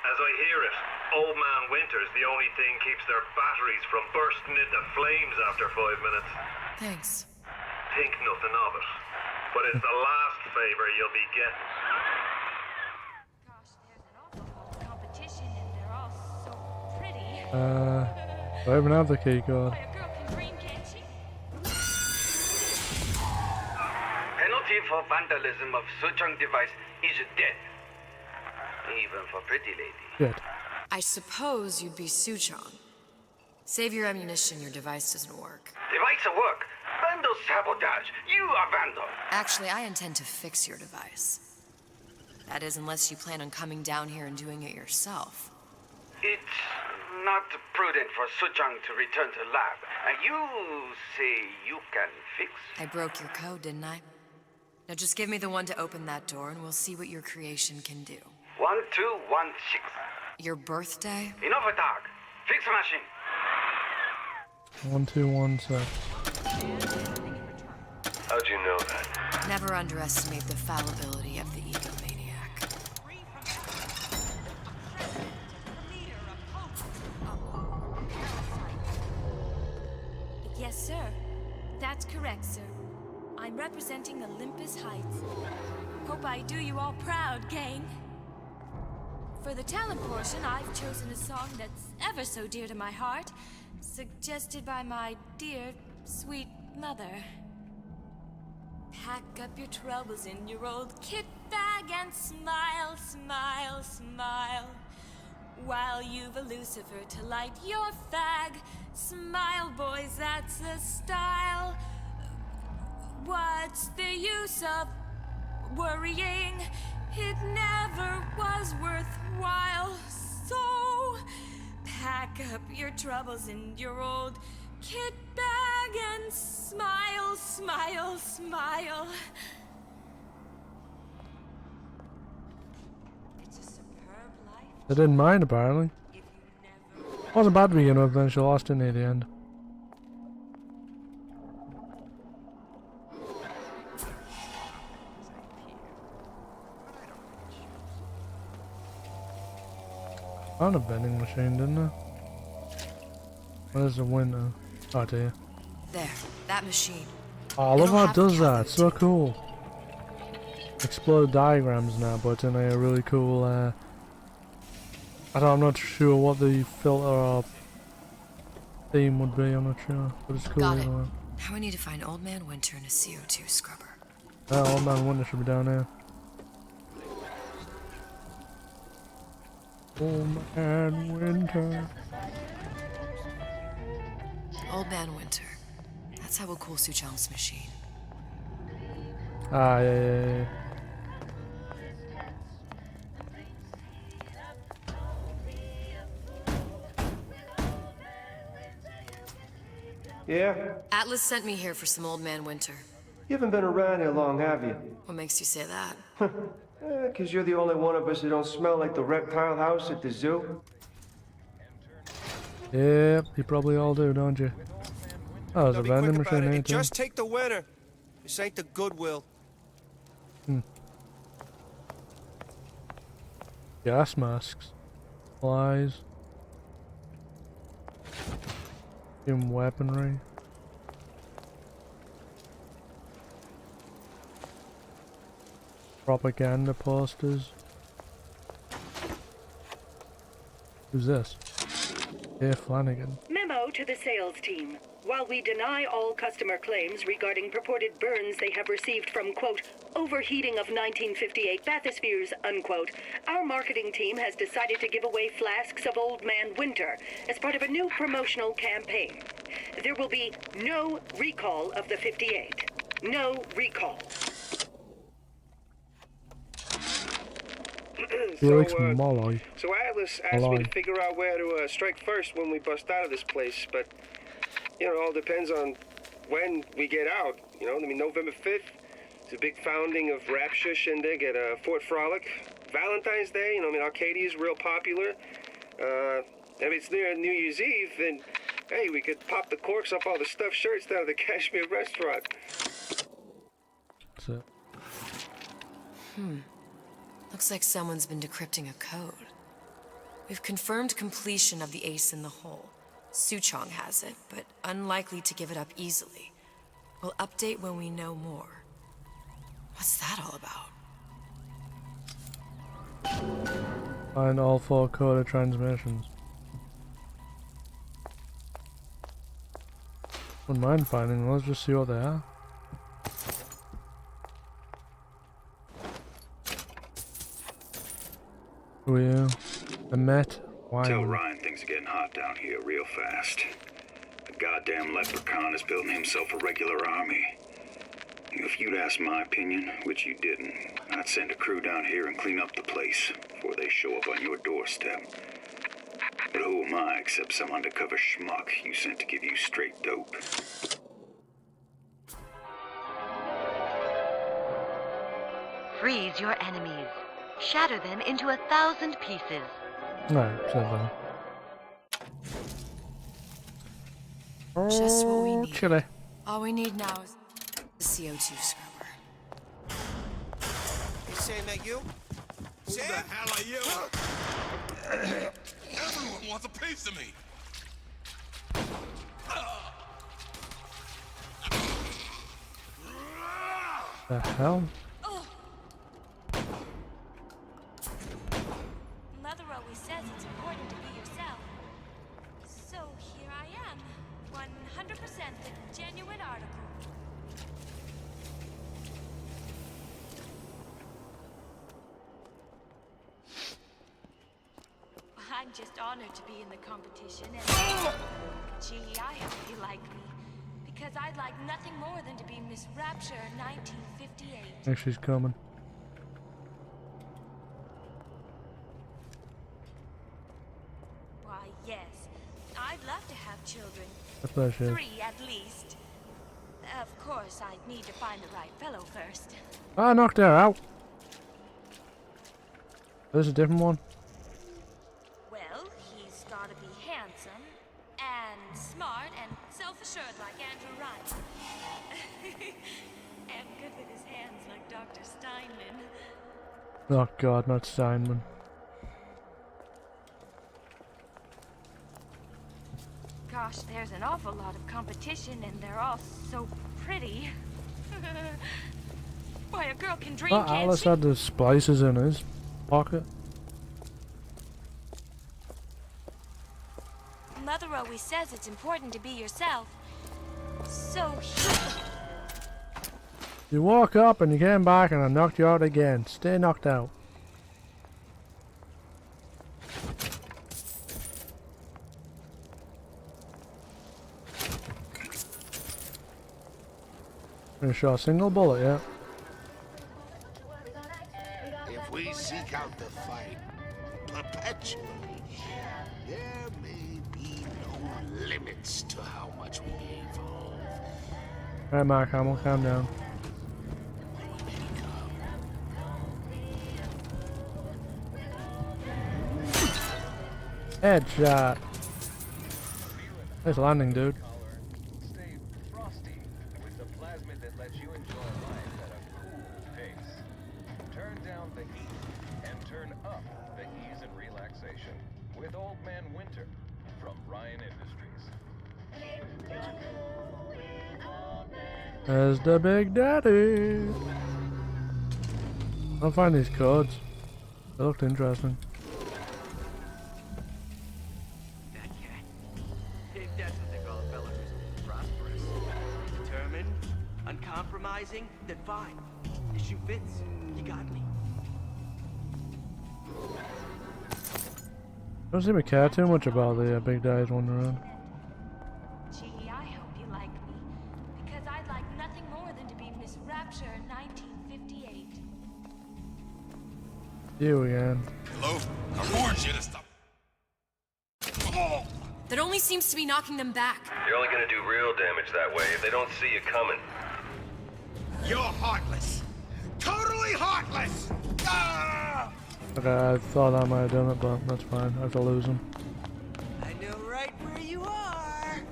As I hear it, Old Man Winter's the only thing keeps their batteries from bursting into flames after 5 minutes. Thanks. Think nothing of it. But it's the last favor you'll be getting. Gosh, there's an awful lot of competition and they're all so pretty. I don't even have the key card. Boy, a girl can dream, can't she? Penalty for vandalism of Suchong device is death. Even for pretty lady. Good. I suppose you'd be Suchong. Save your ammunition, your device doesn't work. Device will work. Vandal sabotage. You are vandal. Actually, I intend to fix your device. That is, unless you plan on coming down here and doing it yourself. It's not prudent for Suchong to return to lab. You say you can fix? I broke your code, didn't I? Now just give me the one to open that door and we'll see what your creation can do. 1216. Your birthday? Enough attack. Fix the machine. 1216. How'd you know that? Never underestimate the fallibility of the egomaniac. Yes, sir. That's correct, sir. I'm representing Olympus Heights. Hope I do you all proud, gang. For the talent portion, I've chosen a song that's ever so dear to my heart, suggested by my dear, sweet mother. Pack up your troubles in your old kit bag and smile, smile, smile. While you've a Lucifer to light your fag. Smile, boys, that's the style. What's the use of worrying? It never was worthwhile. So pack up your troubles in your old kit bag and smile, smile, smile. It's a superb life. I didn't mind apparently. Wasn't bad to begin with, then she lost it near the end. Found a vending machine, didn't I? Where's the window? Oh, dear. There, that machine. Oh, I love how it does that. So cool. Exploded diagrams now, but it's in a really cool. I'm not sure what the filter or theme would be. I'm not sure, but it's cool. Got it. Now we need to find Old Man Winter and a CO2 scrubber. Old Man Winter should be down there. Old Man Winter. Old Man Winter. That's how we'll cool Suchong's machine. Ah, yeah. Yeah? Atlas sent me here for some Old Man Winter. You haven't been around here long, have you? What makes you say that? 'Cause you're the only one of us that don't smell like the reptile house at the zoo. Yep, you probably all do, don't you? Oh, there's a vending machine here too. Just take the winner. This ain't the Goodwill. Gas masks. Supplies. Human weaponry. Propaganda posters. Who's this? Dave Flanagan. Memo to the sales team. While we deny all customer claims regarding purported burns they have received from, quote, overheating of 1958 bathyspheres, unquote, our marketing team has decided to give away flasks of Old Man Winter as part of a new promotional campaign. There will be no recall of the 58. No recall. Felix Molloy. So Atlas asked me to figure out where to strike first when we bust out of this place, but, you know, it all depends on when we get out. You know, I mean, November 5th, it's a big founding of Rapture shindig at Fort Frolic. Valentine's Day, you know, I mean, Arcadia's real popular. If it's near New Year's Eve, then, hey, we could pop the corks off all the stuffed shirts down at the Kashmir restaurant. That's it. Looks like someone's been decrypting a code. We've confirmed completion of the ace in the hole. Suchong has it, but unlikely to give it up easily. We'll update when we know more. What's that all about? Find all 4 coded transmissions. Wouldn't mind finding them, let's just see what they are. Who are you? Met? Why? Tell Ryan things are getting hot down here real fast. The goddamn leprechaun is building himself a regular army. If you'd asked my opinion, which you didn't, I'd send a crew down here and clean up the place before they show up on your doorstep. But who am I except some undercover schmuck you sent to give you straight dope? Freeze your enemies. Shatter them into 1,000 pieces. No, said that. Just what we need. Chile. All we need now is the CO2 scrubber. You saying that you? Who the hell are you? Everyone wants a piece of me. The hell? Mother always says it's important to be yourself. So here I am. 100% the genuine article. I'm just honored to be in the competition and gee, I hope you like me. Because I'd like nothing more than to be Miss Rapture 1958. I think she's coming. Why, yes. I'd love to have children. That's where she is. 3 at least. Of course, I'd need to find the right fellow first. I knocked her out. There's a different one. Well, he's gotta be handsome, and smart, and self-assured like Andrew Ryan. And good with his hands like Dr. Steinman. Oh god, not Steinman. Gosh, there's an awful lot of competition, and they're all so pretty. Why, a girl can dream, can't Alice she? had the splices in his pocket. Mother always says it's important to be yourself. So You walk up and you came back and I knocked you out again. Stay knocked out. Didn't shot a single bullet yet. If we seek out the fight perpetually, there may be no limits to how much we evolve. Alright, Mark Hamill, calm down. Headshot. Nice landing, dude. Stay frosty with the plasmid that lets you enjoy life at a cool pace. Turn down the heat and turn up the ease and relaxation with Old Man Winter from Ryan Industries. There's the Big Daddy. I'll find these codes. They looked interesting. If that's what they call a fella who's prosperous, determined, uncompromising, then fine. The shoe fits. You got me. Don't seem to care too much about the Big Daddies wandering around. gee, I hope you like me. Because I'd like nothing more than to be Miss Rapture 1958. You again. Hello? I warned you to stop. Oh. That only seems to be knocking them back. You're only gonna do real damage that way if they don't see you coming. You're heartless. Totally heartless! Ah! Okay, I thought I might have done it, but that's fine. I have to lose him. I know right where you are.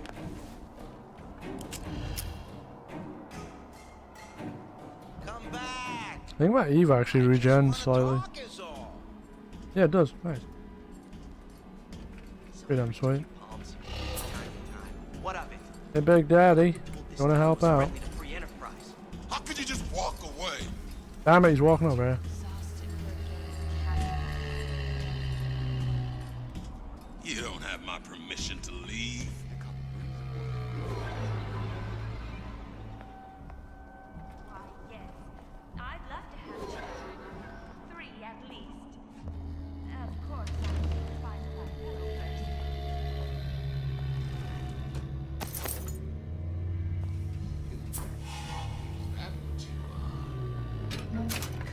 Come back. I think my Eve actually regens slightly. Yeah, it does. Nice. Pretty damn sweet. What of it? Hey, Big Daddy. You wanna help out? How could you just walk away? Damn it, he's walking over here. You don't have my permission to leave. I'd love to have children. 3 at least. Of course, I need to find my fellow first.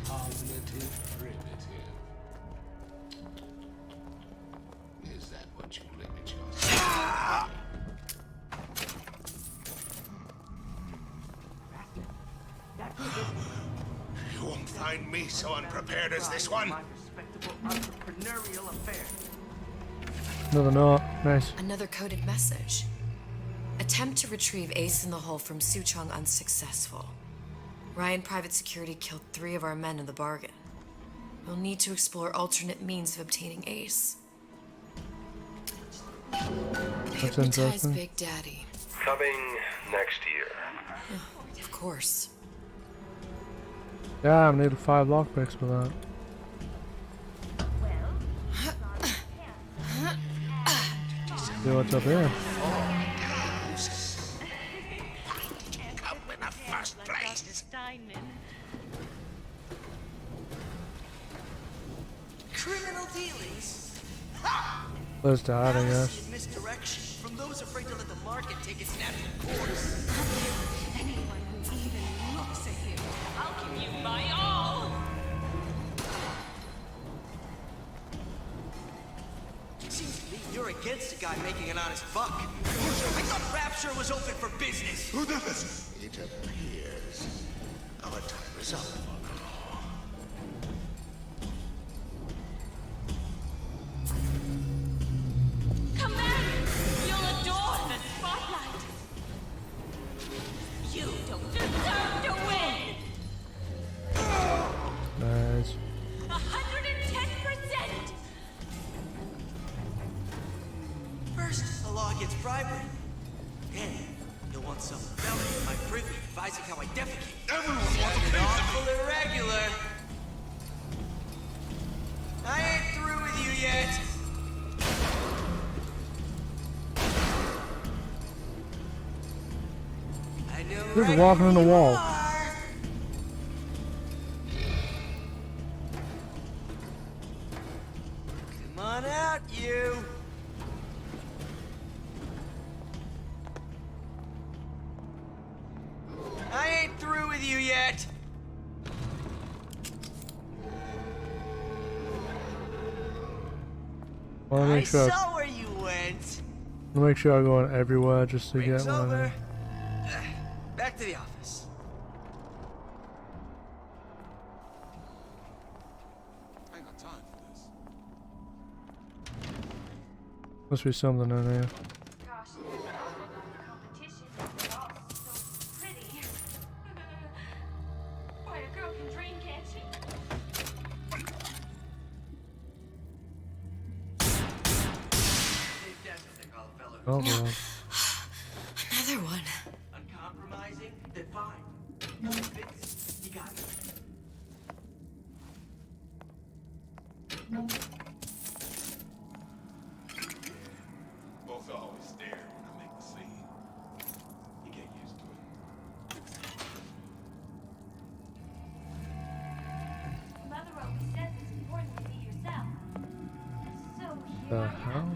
Cognitive primitive. Is that what you limit yourself? You won't find me so unprepared as this one. Entrepreneurial affair. Another knot. Nice. Another coded message. Attempt to retrieve Ace in the Hole from Suchong unsuccessful. Ryan Private Security killed 3 of our men in the bargain. We'll need to explore alternate means of obtaining Ace. That's Hypnotize interesting. Big Daddy. Coming next year. Of course. Yeah, I need 5 lockpicks for that. See what's up here. Come in the first place. Criminal dealings. Let's die, I guess. And misdirection from those afraid to let the market take its natural course. Anyone who even looks at him, I'll give you my all. Seems to me you're against a guy making an honest buck. I thought Rapture was open for business. Who did this? It appears our time is up. Come back! You'll adore the spotlight. You don't deserve to win. Nice. 110%. First, the law against bribery. Then, you'll want some felon in my privy advising how I defecate. Everyone wants a piece of Awful irregular. I ain't through with you yet. I know Just right walking in the where you wall. are. Come on out, you. I ain't through with you yet. I wanna I make sure. saw where you went. Make sure I go in everywhere just to Break's get one. over. Back to the office. I ain't got time for this. Must be something in here. Gosh, there's an awful lot of competition. They're all so pretty. Boy, a girl can dream, can't she? Oh boy. Another one. Uncompromising? Then fine. No fits. You got it. Both always stare when I make the scene. You get used to it. Mother always says it's important to be yourself. So here The I hell? am.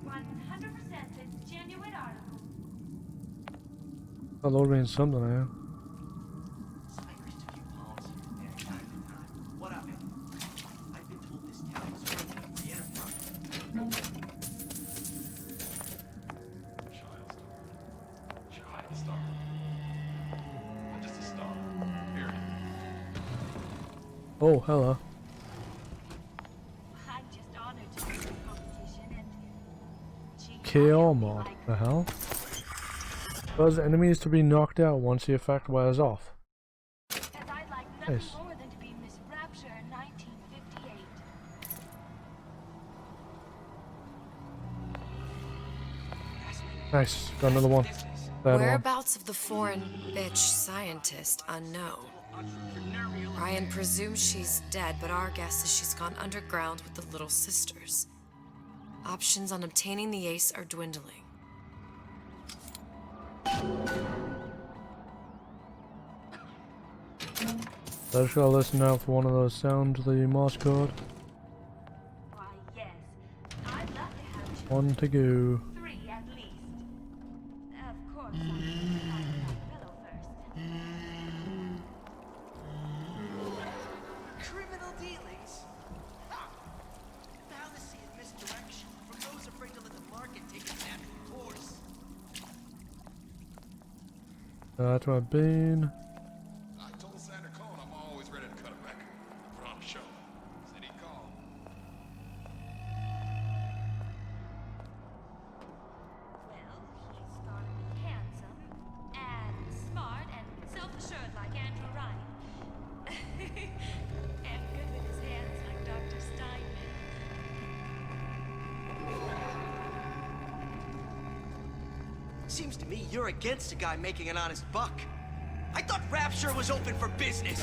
100% it's genuine article. That Lord means something here. What of it? I've been Oh, hello. I'm just honored to do the competition and... Gee, KO mod. The hell? Cause enemies to be knocked out once the effect wears off. as I'd like nothing Nice. more than to be Miss Rapture in 1958. Nice. Got another one. Third one. Whereabouts of the foreign bitch scientist unknown. Ryan presumes she's dead, but our guess is she's gone underground with the Little Sisters. Options on obtaining the ace are dwindling. So I just gotta listen out for one of those sounds, the Morse code. Why, yes. I'd love to have you. One to go. 3 at least. Of course, I'll find that pillow first. Criminal dealings? Ha! Fallacy and misdirection from those afraid to let the market take its natural course. That's my bean. I told Sandra Cohen I'm always ready to cut a record. Put on a show. Said he'd call. Well, he's thought to be handsome, and smart, and self-assured like Andrew Ryan. And good with his hands like Dr. Steinman. Seems to me you're against a guy making an honest buck. I thought Rapture was open for business.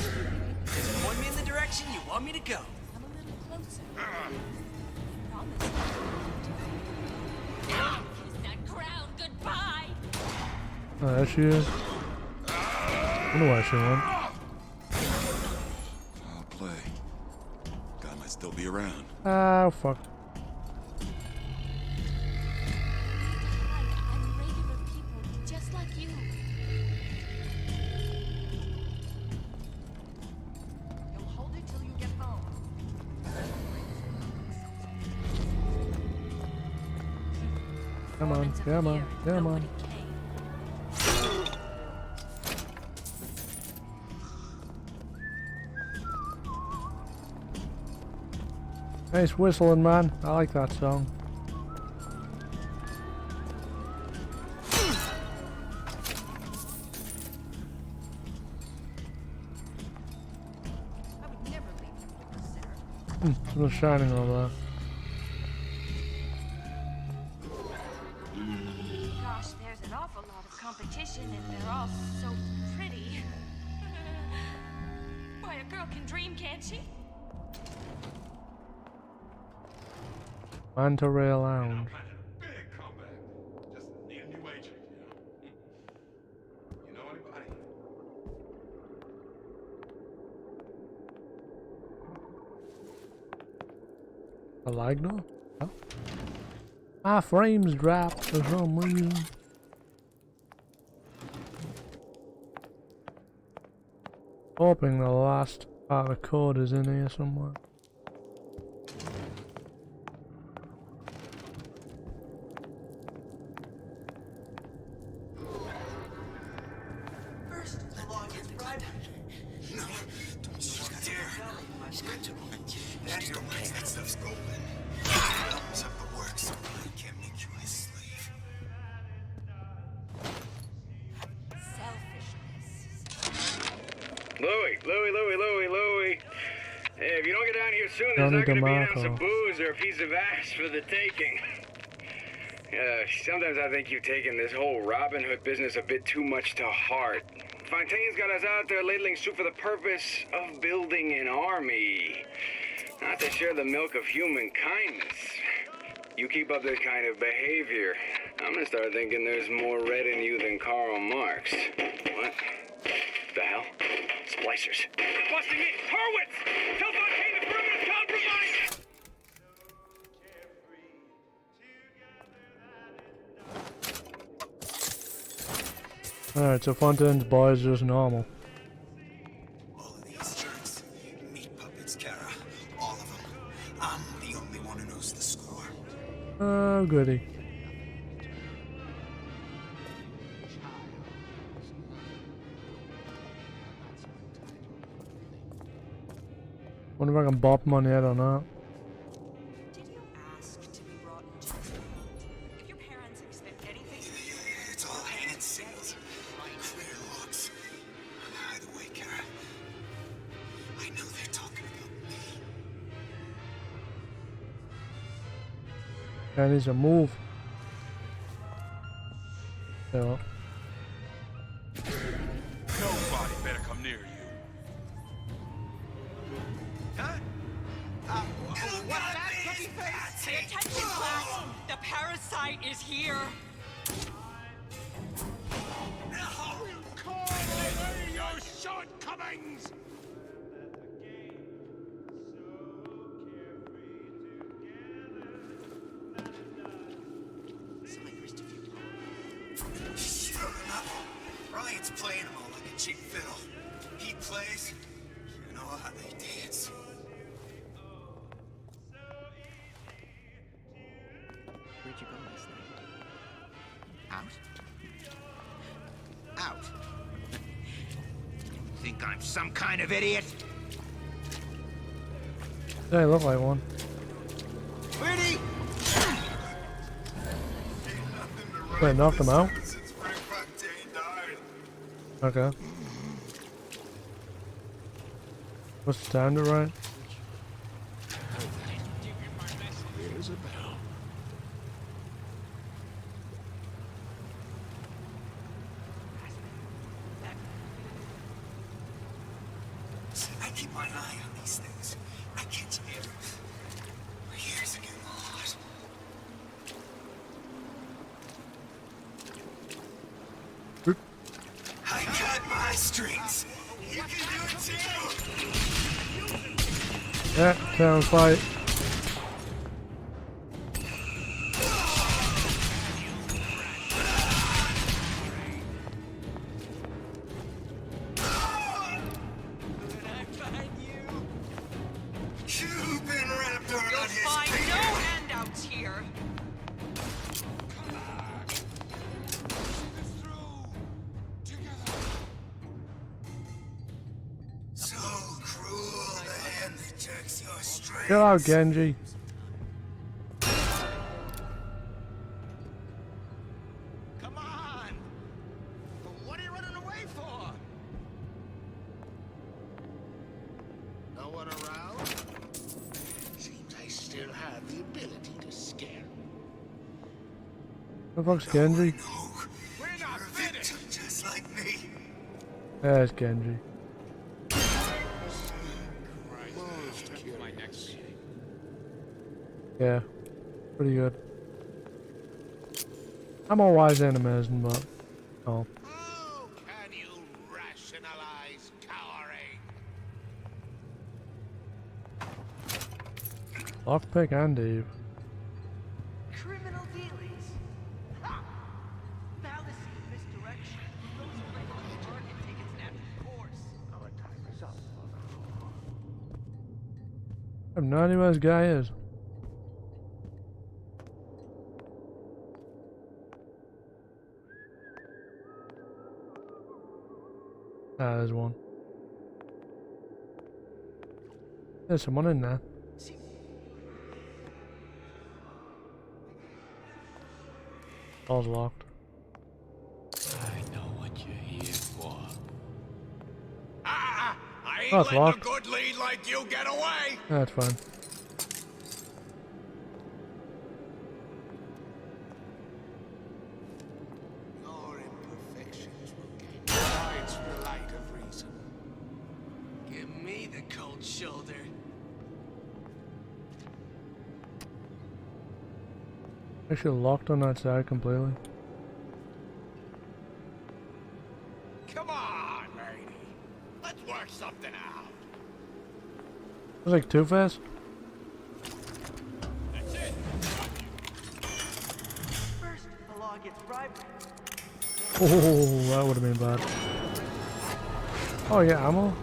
Just point me in the direction you want me to go. Come a little closer. Promise. Kiss that ground goodbye. Oh, there she is. Wonder why she went. I'll play. Guy might still be around. Ah, fuck. I'm regular people, just like you. You'll hold it till you get home. Come on, come on, come on. Nice whistling, man. I like that song. I would never leave him with the Sarah. Still shining over there. Gosh, there's an awful lot of competition, and they're all so pretty. Why, a girl can dream, can't she? Manta Ray Lounge. Big comeback. Just need a new agent, you know? You know anybody? I like that. Huh? My frames dropped for some reason. Hoping the last part of the code is in here somewhere. First, the law gets bribery. No, don't you dare. She's got to. Daddy don't like that stuff's golden. Helps up the work so I can't make you his slave. Louie. Hey, if you don't get down here soon, there's not going to be an ounce of booze or a piece of ass for the taking. Sometimes I think you've taken this whole Robin Hood business a bit too much to heart. Fontaine's got us out there ladling soup for the purpose of building an army, not to share the milk of human kindness. You keep up this kind of behavior, I'm gonna start thinking there's more red in you than Karl Marx. What the hell? Splicers. Busting in! Horwitz! Tell Fontaine the perimeter's compromised! Alright, so Fontaine's boys just normal. All of these jerks. Meat puppets, Kara. All of them. I'm the only one who knows the score. Oh, goody. Wonder if I can bop him on the head or not. Did you ask to be brought into this world? If your parents expect anything, It's all hand signals. Clear looks. By the way, Kara, I know they're talking about me. Guy needs to move. Yeah. Nobody better come near you. Huh? What's that, puppy face? Pay attention, class. The parasite is here. Now we'll call away your shortcomings! Sure enough, Ryan's playing them all like a cheap fiddle. He plays, you know how they dance. Where'd you go last night? Out? Out? Think I'm some kind of idiot? Yeah, I look like one. Pretty! Wait, knocked him out? Okay. What's the time to write? Here's a bell. I keep my eye on these things. I catch errors. My ears are getting hot. I cut my strings. You can do it too. Yeah, town fight. You've been wrapped around You'll his find finger. no handouts here. So cruel, the hand that jerks your strings. Chill out, Genji. Come on! What are you running away for? No one around? Seems I still have the ability to scare. Who the fuck's Genji? We're not finished! Just like me. Yeah, it's Genji. My next. Yeah, pretty good. I'm all wise and amazing, but oh. How can you rationalize cowering? Lockpick and Eve. Criminal dealings. Ha! Fallacy of misdirection. Those who break the law can take its natural course. Our time is up. I have no idea where this guy is. Ah, there's one. There's someone in there. Door's locked. I know what you're here for. I ain't Oh, it's letting a locked. good lead like you get away! That's fine. Your imperfections will gain sides for the light of reason. Give me the cold shoulder. Actually locked on that side completely. Come on, lady. Let's work something out. It's like Two-Face. First, the law gets bribery. Oh, that would have been bad. Oh, yeah, ammo.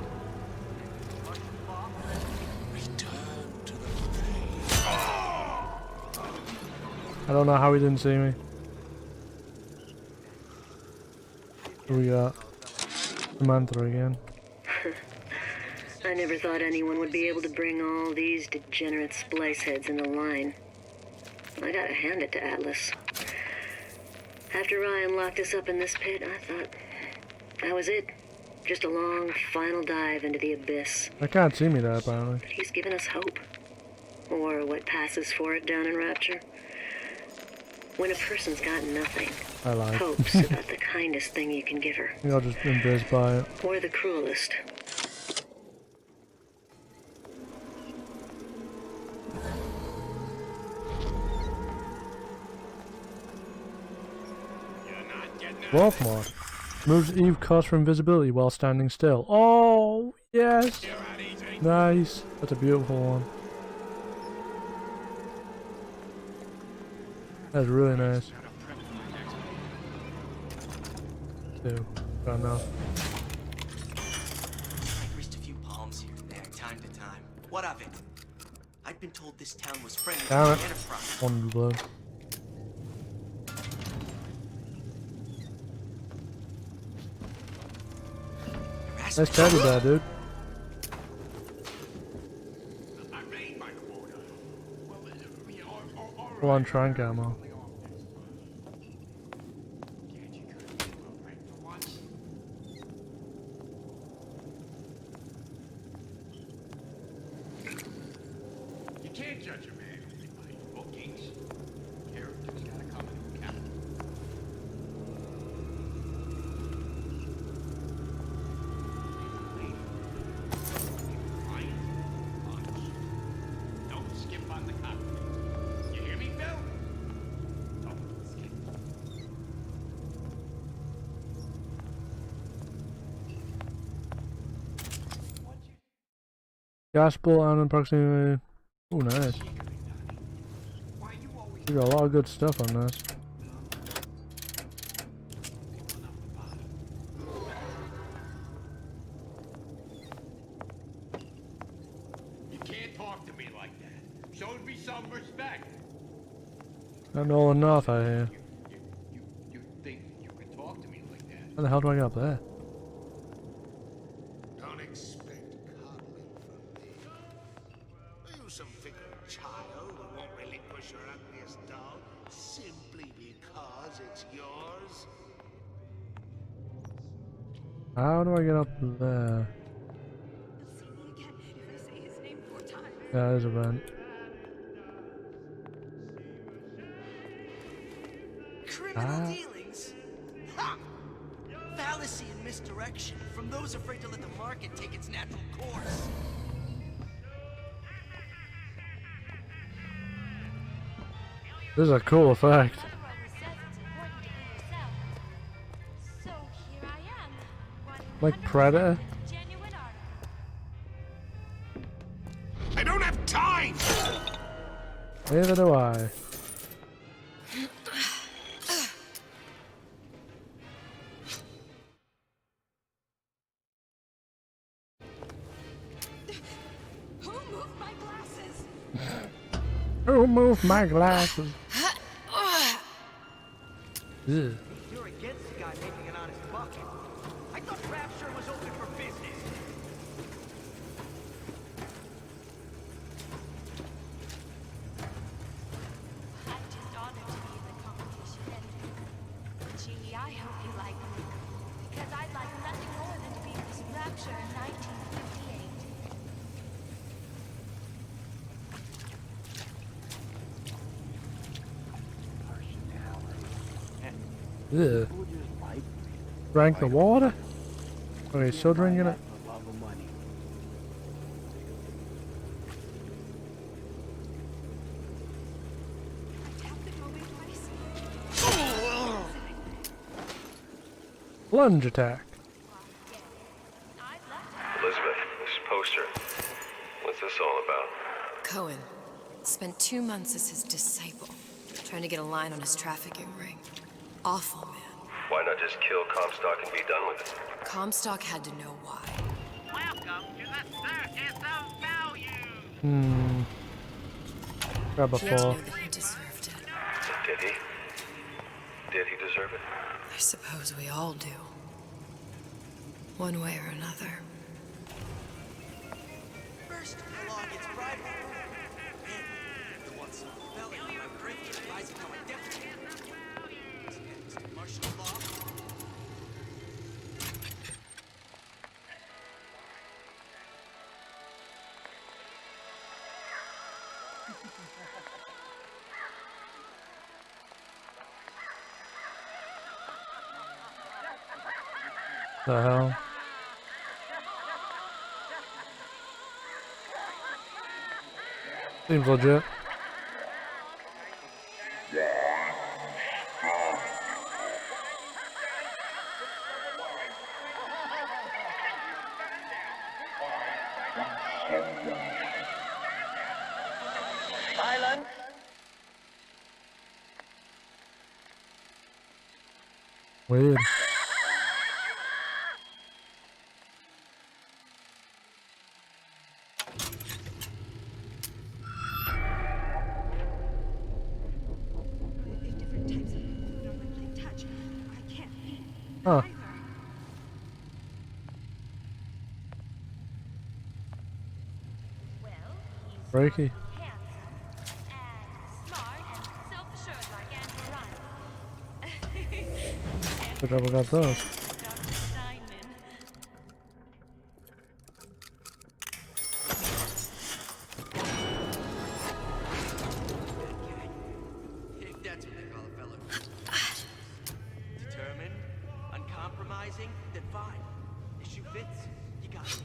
I don't know how he didn't see me. Here we got Samantha again. I never thought anyone would be able to bring all these degenerate splice heads into line. I gotta hand it to Atlas. After Ryan locked us up in this pit, I thought that was it. Just a long, final dive into the abyss. I can't see me there, apparently. But he's given us hope. Or what passes for it down in Rapture. When a person's got nothing, I lied. hope's about the kindest thing you can give her. I think I'll just embrace by it. Or the cruelest. Wolf mod. Moves Eve cost for invisibility while standing still. Oh, yes! Nice. That's a beautiful one. That's really nice. Two. Got enough. I grist a few palms here and there, time to time. What of it? I'd been told this town was friendly to Damn the it. Enterprise. One blow. Nice teddy bear, dude. Full on shrine ammo. You can't judge a man only by his bookings. Character's gotta come into account. Don't skip on the cockpit. You hear me, Bill? Don't skip. Gospel and approximately. Oh, nice. You got a lot of good stuff on this. You can't talk to me like that. Show me some respect. And all enough, I hear. You think you can talk to me like that? How the hell do I get up there? Don't expect coddling from me. Are you some fickle child who won't relinquish your ugliest doll simply because it's yours? How do I get up there? Yeah, there's a vent. Criminal dealings? Ha! Fallacy and misdirection from those afraid to let the market take its natural course. This is a cool effect. Like Predator? I don't have time! Neither do I. Who moved my glasses? Who moved my glasses? Ugh. You're against the guy making an honest buck. I thought Rapture was open for business. I'm just honored to be in the competition, and gee, I hope you like me, because I'd like nothing more than to be Miss Rapture in 1958. Ugh. Drank the water? Okay, still drinking it? Lunge attack. Elizabeth, this poster. What's this all about? Cohen spent 2 months as his disciple, trying to get a line on his trafficking ring. Awful man. Why not just kill Comstock and be done with it? Comstock had to know why. Welcome to the circus of value. Grab a He had to fall. know that he deserved it. Did he? Did he deserve it? I suppose we all do. One way or another. First, the law gets bribery. Then, you'll want some felon in my privy advising how I defecate. What's next? Martial law? The hell? Seems legit. Silence. Weird. Huh. Breaky. Good job we got those. If that's what they call a fellow. Determined, uncompromising, then fine. If shoe fits, you got it.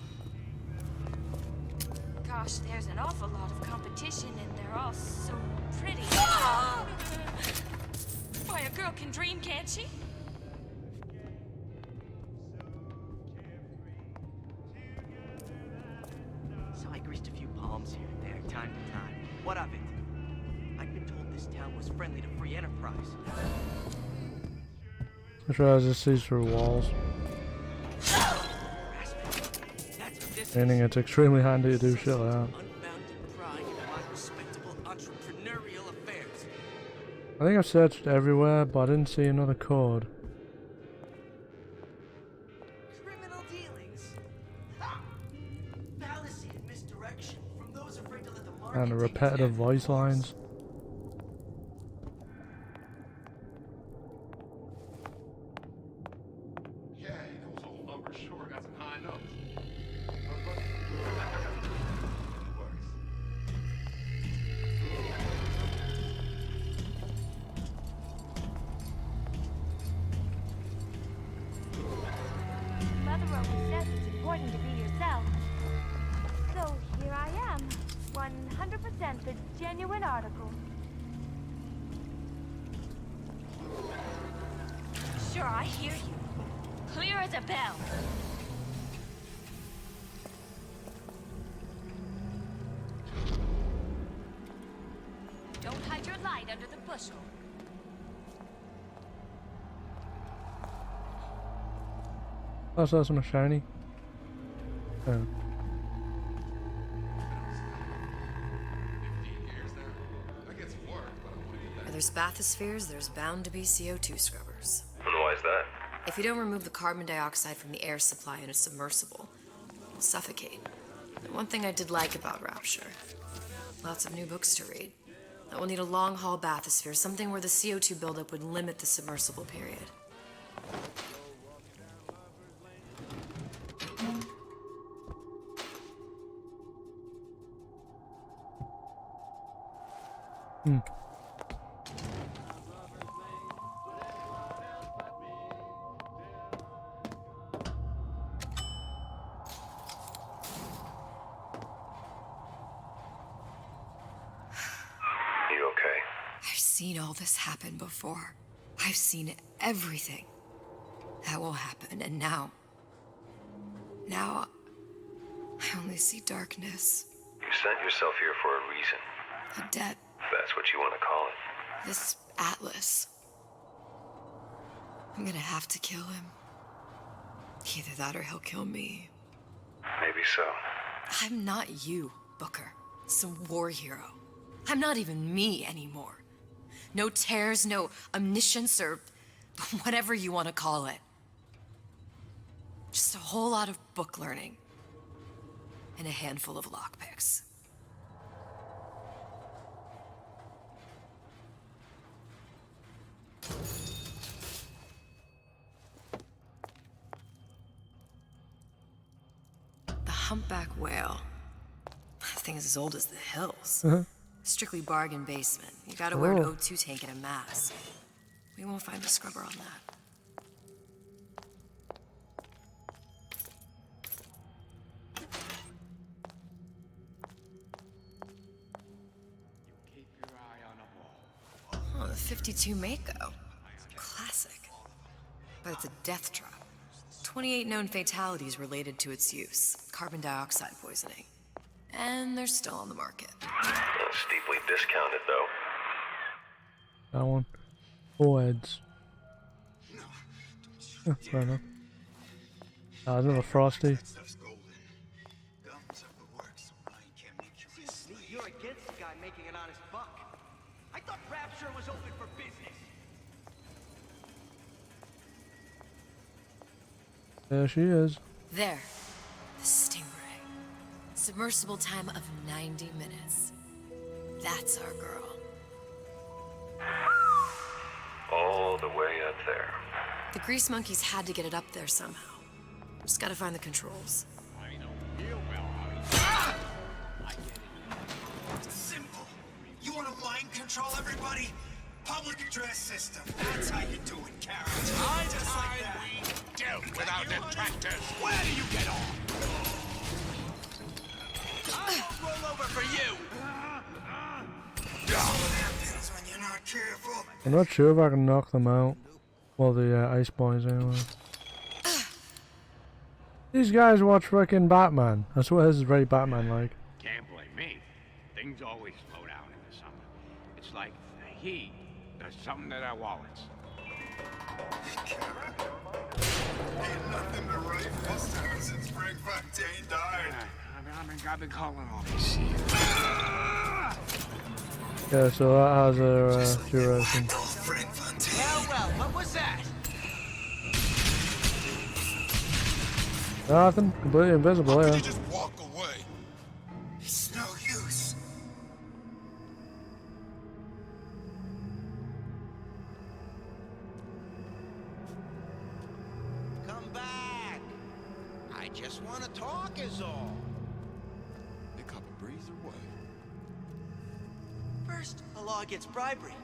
Gosh, there's an awful lot of competition and they're all so pretty. Boy, a girl can dream, can't she? So I greased a few palms here and there, time to time. What of it? I've been told this town was friendly to free enterprise. I try to see through walls. Meaning it's extremely handy to do shit like that. Entrepreneurial affairs. I think I've searched everywhere, but I didn't see another code. Criminal dealings. Ha! Fallacy and misdirection from those afraid to let the market And the take its repetitive natural voice course. lines. Yeah, that was a whole number. Sure, got some high notes. Mother always says it's important to be yourself. So here I am, 100% the genuine article. Sure, I hear you. Clear as a bell. Don't hide your light under the bushel. Oh, so that's something shiny. Oh. Where there's bathyspheres, there's bound to be CO2 scrubbers. And why is that? If you don't remove the carbon dioxide from the air supply in a submersible, you'll suffocate. The one thing I did like about Rapture, lots of new books to read. That will need a long-haul bathysphere, something where the CO2 buildup would limit the submersible period. Hmm. You okay? I've seen all this happen before. I've seen everything that will happen, and now I only see darkness. You sent yourself here for a reason. A debt. If that's what you want to call it. This Atlas. I'm gonna have to kill him. Either that or he'll kill me. Maybe so. I'm not you, Booker. Some war hero. I'm not even me anymore. No tears, no omniscience, or whatever you want to call it. Just a whole lot of book learning. and a handful of lockpicks. The humpback whale. That thing is as old as the hills. Strictly bargain basement. You gotta wear an O2 tank and a mask. We won't find a scrubber on that. Keep your eye on a wall. Oh, the 52 Mako. Classic. But it's a death trap. 28 known fatalities related to its use. Carbon dioxide poisoning. And they're still on the market. Steeply discounted, though. That one. 4 heads. Fair enough. There's another Frosty. You're against the guy making an honest buck. I thought Rapture was open for business. There she is. There. The Stingray. Submersible time of 90 minutes. That's our girl. All the way up there. The Grease Monkeys had to get it up there somehow. Just gotta find the controls. I don't feel well, honey. It's simple. You want to mind control everybody? Public address system. That's how you do it, Karen. Just like that. We do without detractors. Where do you get off? I won't roll over for you. All what happens when you're not careful. I'm not sure if I can knock them out. Well, the Ice Boys anyway. These guys watch freaking Batman. I swear this is very Batman-like. Can't blame me. Things always slow down in the summer. It's like the heat does something to their wallets. Ain't nothing to write this ever since Frank Fontaine died. I've been calling all these. Yeah, so that has a duration. Well, what was that? Nothing. Completely invisible, yeah. Just walk away. It's no use. Come back. I just want to talk is all. Pick up a breeze or what? First, the law against bribery.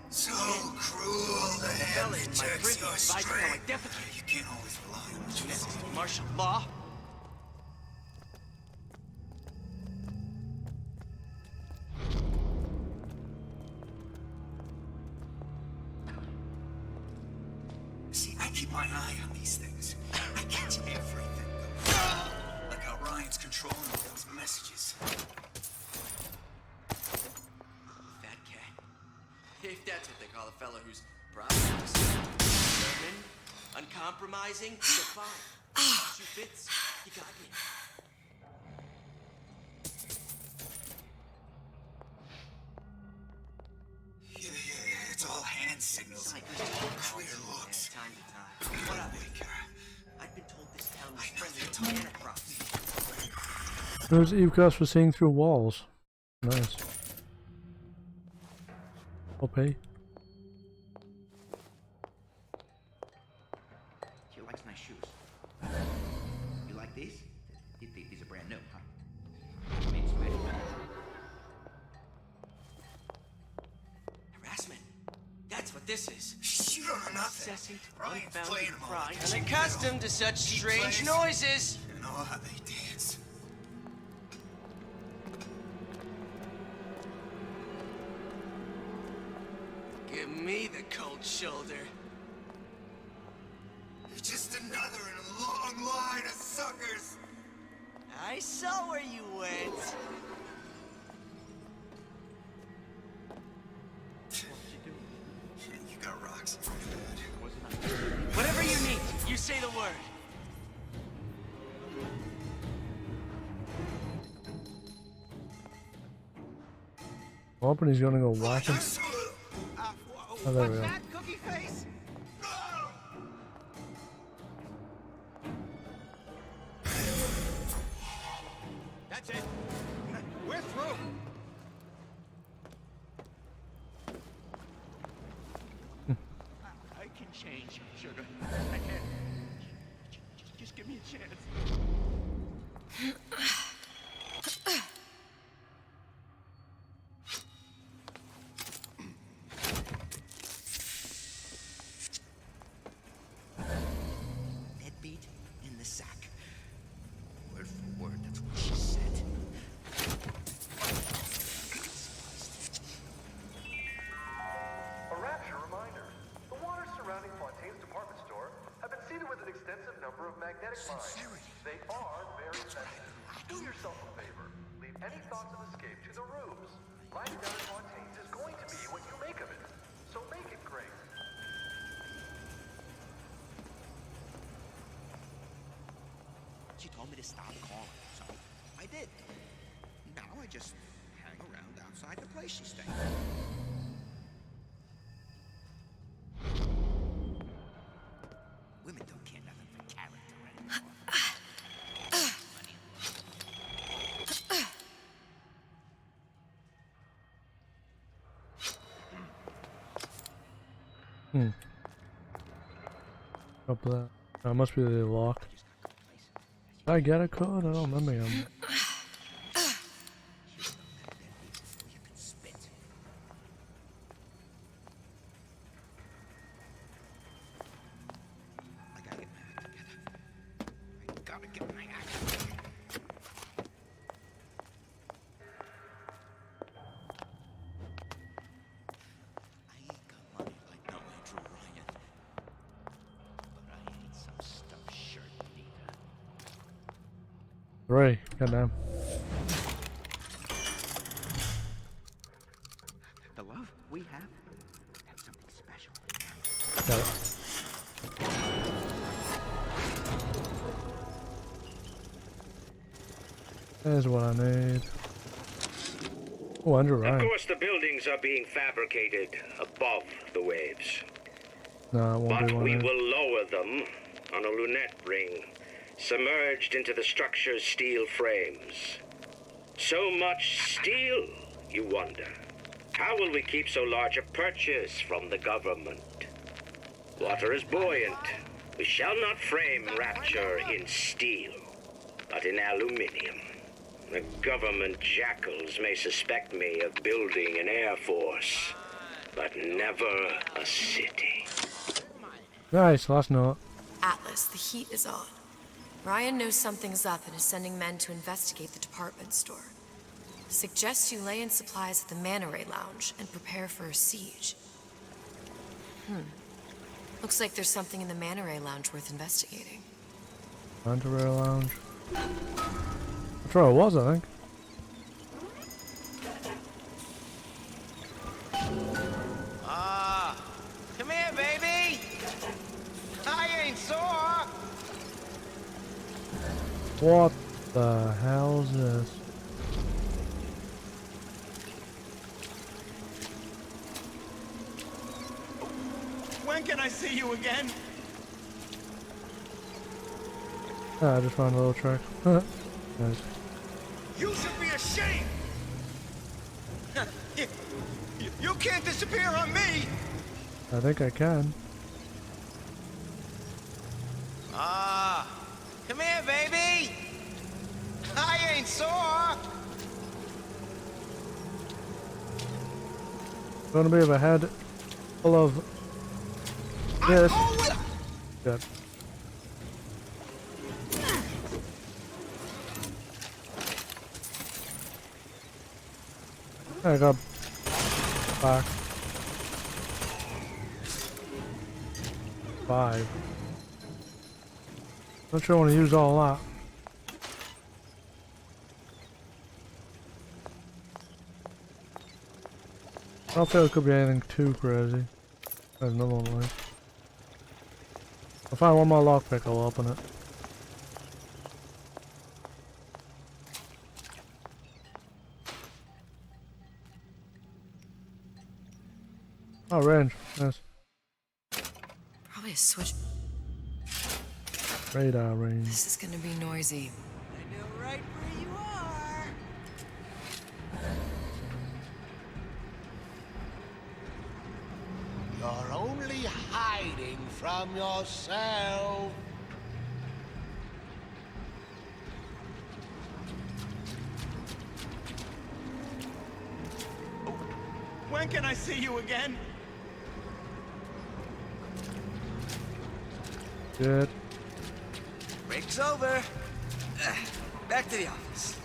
So cruel the hand that checks your strength. You can't always rely on what you see. Martial law. See, I keep my eye on these things. I catch everything. Like how Ryan's controlling all those messages. Fat cat. If that's what they call a fella who's prosperous, determined, uncompromising, defiant. Two bits, you got me. Yeah, it's all hand signals. Clear looks. Time to time. What up? I've been told this town was friendly to Anacross. Those Eve-Casts for seeing through walls. Nice. Okay. She likes nice shoes. You like these? These are brand new, huh? Made sweaty. Harassment. That's what this is. You don't know nothing. Incessant, Ryan's unfounded playing them all. pride, unaccustomed to such strange noises. You know how they dance. Give me the cold shoulder. You're just another in a long line of suckers. I saw where you went. You got rocks. Whatever you need, you say the word. I'm hoping he's gonna go whack him. Oh, there we go. That cookie face? That's it. We're through. I can change, sugar. I can. Just give me a chance. Deadbeat in the sack. Word for word, that's what she said. A Rapture reminder. The waters surrounding Fontaine's department store have been seeded with an extensive number of magnetic mines. They are very sensitive. Do yourself a favor. Leave any thoughts of escape to the rubes. Life down at Fontaine's is going to be what you make of it. So make it great. She told me to stop calling, so I did. Now I just hang around outside the place she's staying. Women don't care nothing for character anymore. Up that. That must be the lock. Did I get a code? I don't remember him. Three. Goddamn. The love we have something special. Got it. There's what I need. Oh, Andrew Ryan. Of course, the buildings are being fabricated above the waves. No, it won't But be one we of will lower them on a lunette ring, submerged into the structure's steel frames. So much steel, you wonder. How will we keep so large a purchase from the government? Water is buoyant. We shall not frame Rapture in steel, but in aluminium. The government jackals may suspect me of building an air force, but never a city. Nice, last note. Atlas, the heat is on. Ryan knows something's up and is sending men to investigate the department store. Suggests you lay in supplies at the Manta Ray Lounge and prepare for a siege. Looks like there's something in the Manta Ray Lounge worth investigating. Manta Ray Lounge. That's where I was, I think. Come here, baby. I ain't sore. What the hell is this? When can I see you again? Ah, I just found a little trick. Nice. You should be ashamed. You can't disappear on me. I think I can. Come here, baby. I ain't sore. Gonna be a head full of this. Good. I got back 5. Not sure I want to use all that. I don't feel it could be anything too crazy. There's another one like. I'll find one more lockpick, I'll open it. Oh, range. Nice. Probably a switch. Radar range. This is gonna be noisy. I know right where you are. from yourself. When can I see you again? Good. Break's over. Back to the office.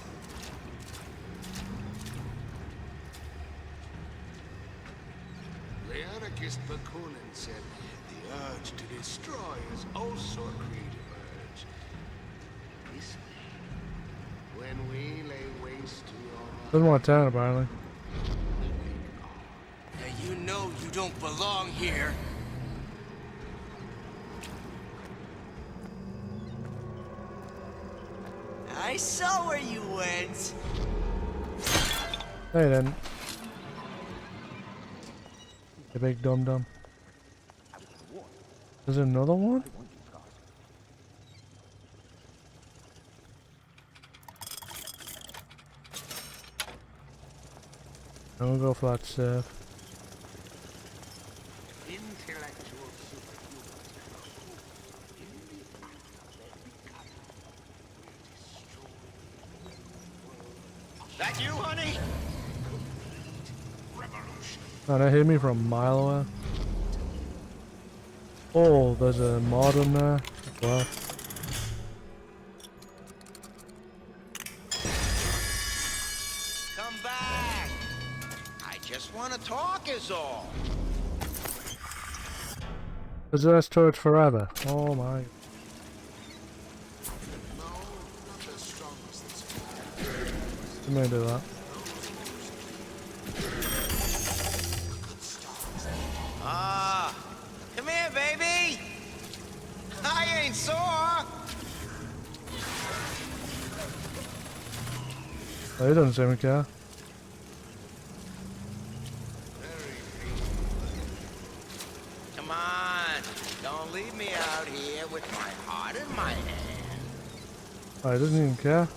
The anarchist Bakunin said the urge to destroy is also a creative urge. This way, when we lay waste to your Doesn't want town apparently. Now you know you don't belong here. I saw where you went. Hey then. The big dum dum. There's another one? I'm gonna go for that stuff. intellectual superhumans That you, honey? Oh, that hit me from a mile away. Oh, there's a mod in there. Wow. Come back. I just want to talk is all. Possess torch forever. Oh my. I'm gonna do that. Ah, come here, baby. I ain't sore. Oh, he doesn't seem to care. Come on, don't leave me out here with my heart in my hand. Oh, he doesn't even care.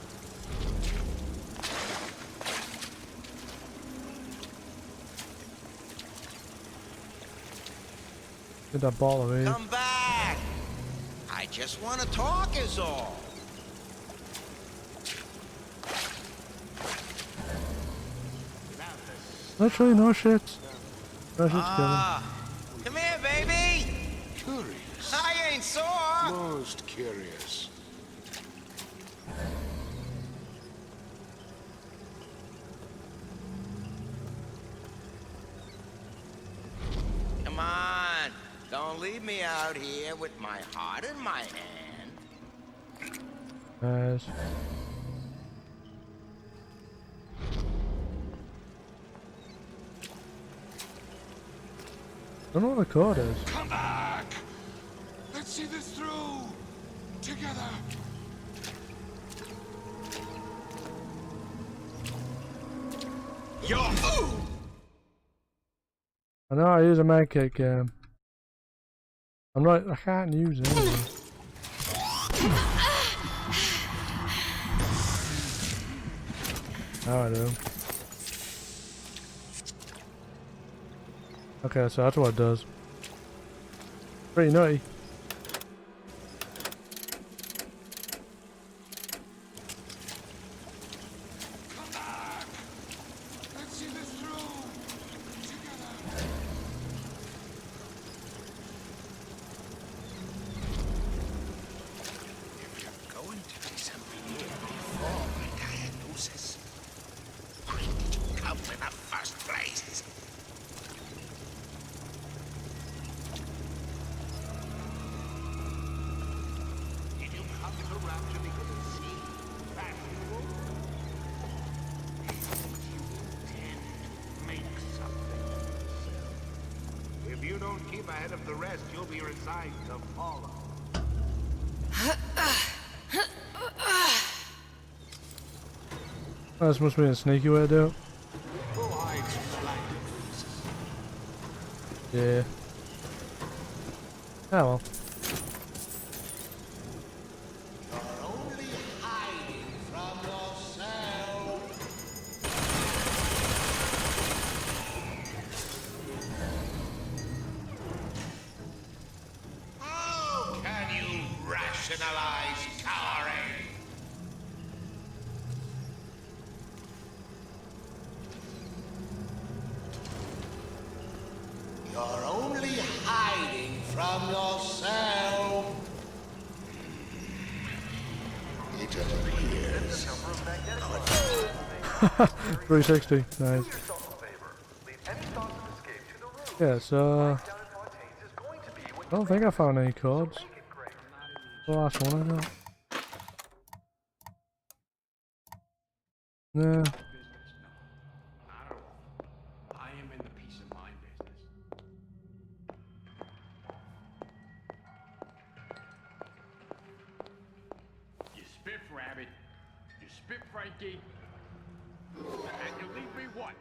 Get that ball away. Come back. I just want to talk is all. Literally no shit. No shit's Come here, baby. Curious. I ain't sore. Most curious. Come on, don't leave me out here with my heart in my hand. Nice. I don't know what the code is. Come back! Let's see this through! Together! Yo! I know I use a medkit game. I'm not. I can't use it anyway. Now I do. Okay, so that's what it does. Pretty nutty. Come back! Let's see this through! Together! If you're going to be something here before my diagnosis, why did you come in the first place? Did you come to Rapture because it seemed fashionable? Make something of yourself. If you don't keep ahead of the rest, you'll be resigned to follow. Oh, this must be a sneaky way to do it. Who hides blinded faces? Yeah. Oh well. You're only hiding from yourself. rationalize cowering. You're only hiding from yourself. It appears. 360, nice. Yeah, so I don't think I found any codes. The last one I got. Yeah. I am in the peace of mind business. You spit, Rabbit. You spit, Frankie. And you leave me what?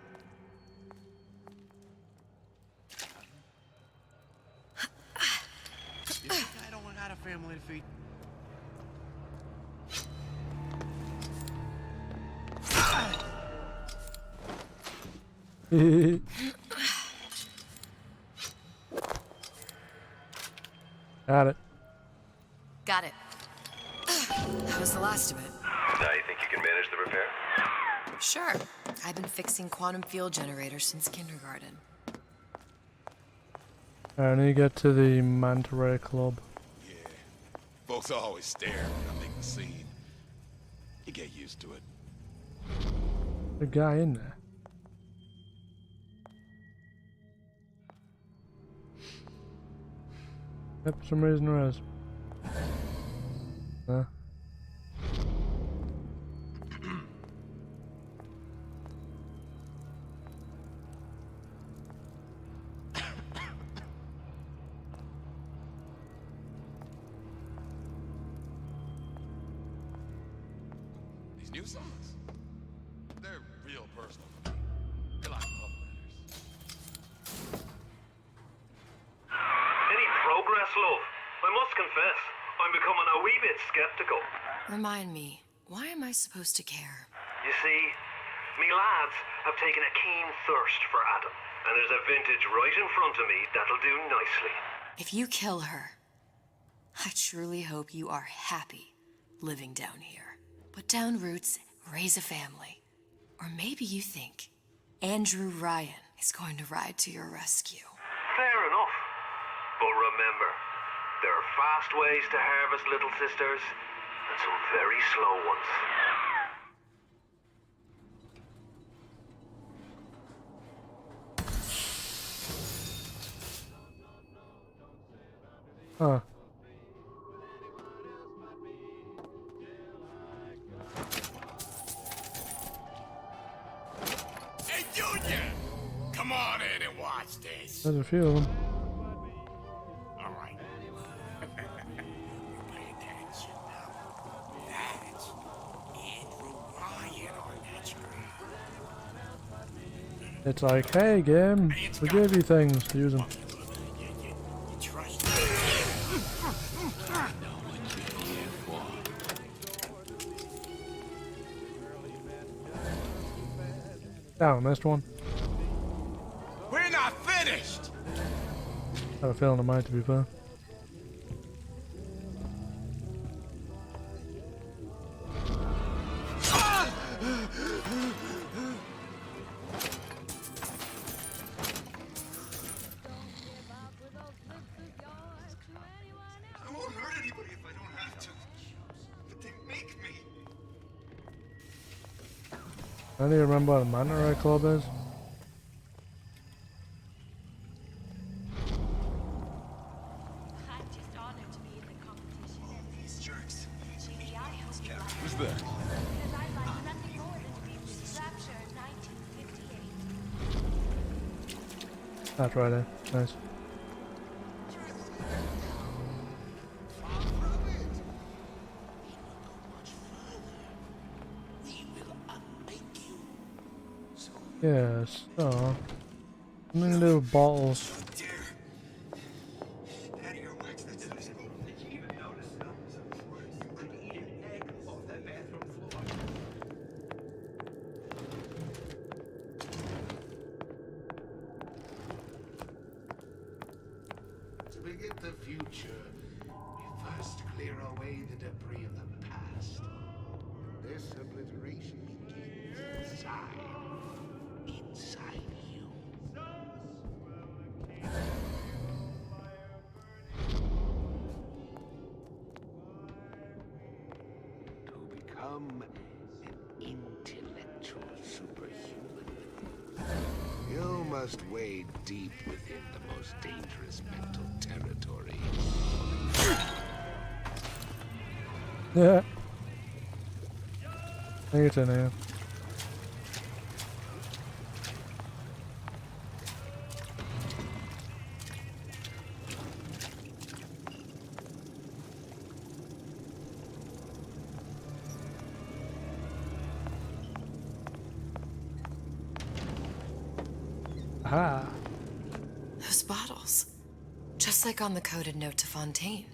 You think I don't got a family to feed? Got it. Got it. That was the last of it. Now you think you can manage the repair? Sure. I've been fixing quantum field generators since kindergarten. Alright, I need to get to the Manta Ray Club. Yeah. Folks always stare when I make the scene. You get used to it. The guy in there. Yep, for some reason there is. Huh? These new songs, they're real personal to me. They're like love letters. Any progress, love? I must confess, I'm becoming a wee bit skeptical. Remind me, why am I supposed to care? You see, me lads have taken a keen thirst for Adam, and there's a vintage right in front of me that'll do nicely. If you kill her, I truly hope you are happy living down here. Put down roots, raise a family. Or maybe you think Andrew Ryan is going to ride to your rescue. Fair enough. But remember, there are fast ways to harvest little sisters, and some very slow ones. Huh. Hey, Junior! Come on in and watch this. There's a few of them. All right. Pay attention now. That's Andrew Ryan on that screen. It's like, hey game, we give you things to use them. You trust Oh, missed one. We're not finished! I have a feeling it might, to be fair. I won't hurt anybody if I don't have to. But they make me. I need to remember what a Manta Ray Club is. I'm just honored to be in the competition. These jerks. Gee, I hope you like it. Who's that? Because I'd like nothing more than to be with Rapture in 1958. That's right there. Nice. Yes, so I'm gonna do bottles. To begin the future, we first clear away the debris of the past. This obliteration begins inside you. To become an intellectual superhuman, you must wade deep within the most dangerous mental territory. Yeah. I think it's in here. Aha. Those bottles. Just like on the coded note to Fontaine.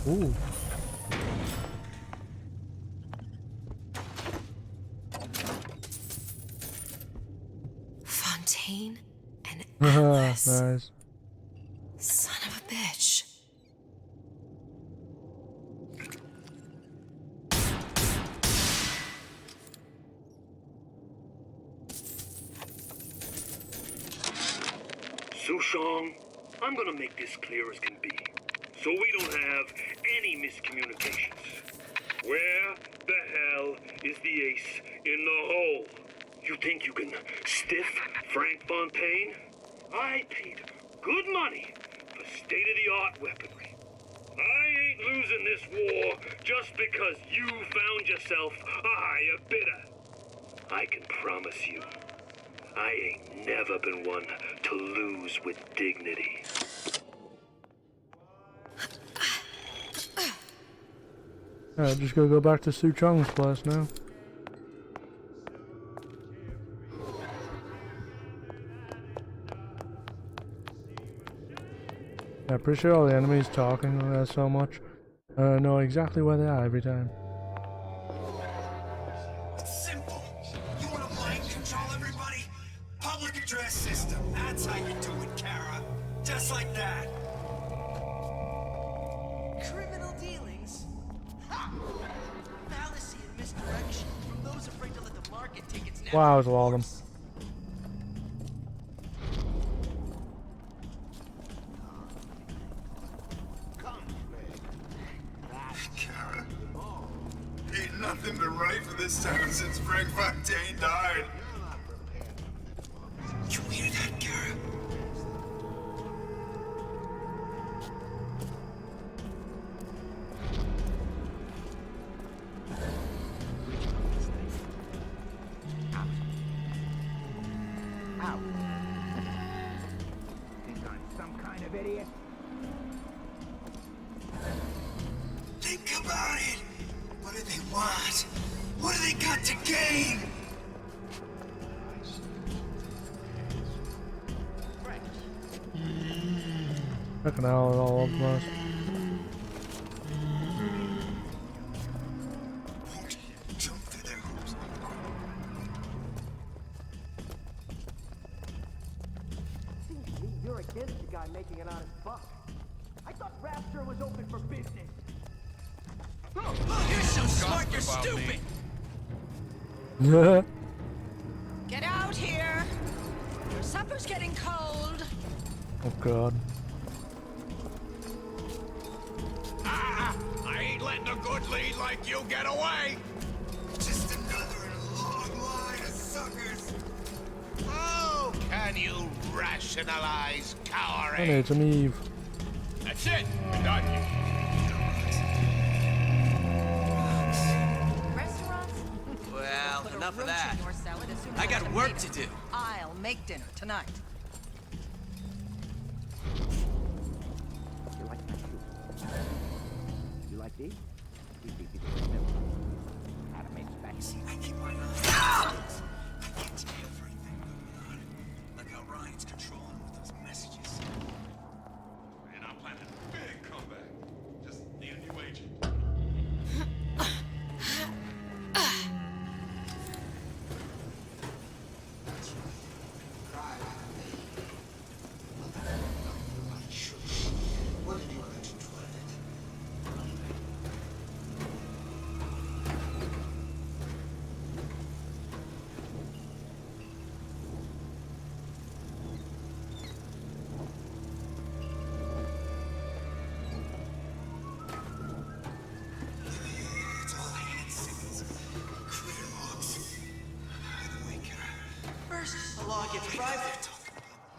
Ooh. Fontaine and Atlas. Nice. Son of a bitch. Sushong, I'm gonna make this clear as can be, so we don't have any miscommunications. Where the hell is the ace in the hole? You think you can stiff Frank Fontaine? I paid good money for state-of-the-art weaponry. I ain't losing this war just because you found yourself a higher bidder. I can promise you, I ain't never been one to lose with dignity. Alright, just gotta go back to Su Chong's place now. Yeah, pretty sure all the enemies talking so much. I know exactly where they are every time. It's simple. You want to mind control everybody? Public address system. That's how you do it, Kara. Just like that. Criminal dealings? Ha! Fallacy and misdirection from those afraid to let the market take its natural Wow, there's a lot of them. Kara. Ain't nothing been right for this town since Frank Fontaine died. You hear that, Kara? Out. Think I'm some kind of idiot? Think about it. What do they want? What do they got to gain? Fucking hell, it's all over the place. Jump through their hoops. You're against the guy making an honest buck. I thought Rapture was open for business. You're so smart, you're stupid! Yeah. Get out here! Your supper's getting cold. Oh god. I ain't letting a good lead like you get away! Just another in a long line of suckers. How can you rationalize I cowering? need some Eve. That's it! We're done. Restaurants? Well, Put a enough of roach that. in your salad as soon as I got have work made to it. do. I'll make dinner tonight. You like my shoes? You like these? Adam made specs. I keep my eyes out. It's everything going on. Like how Ryan's controlling with those messages. And I'm planning a big comeback. Just need a new agent. gets private.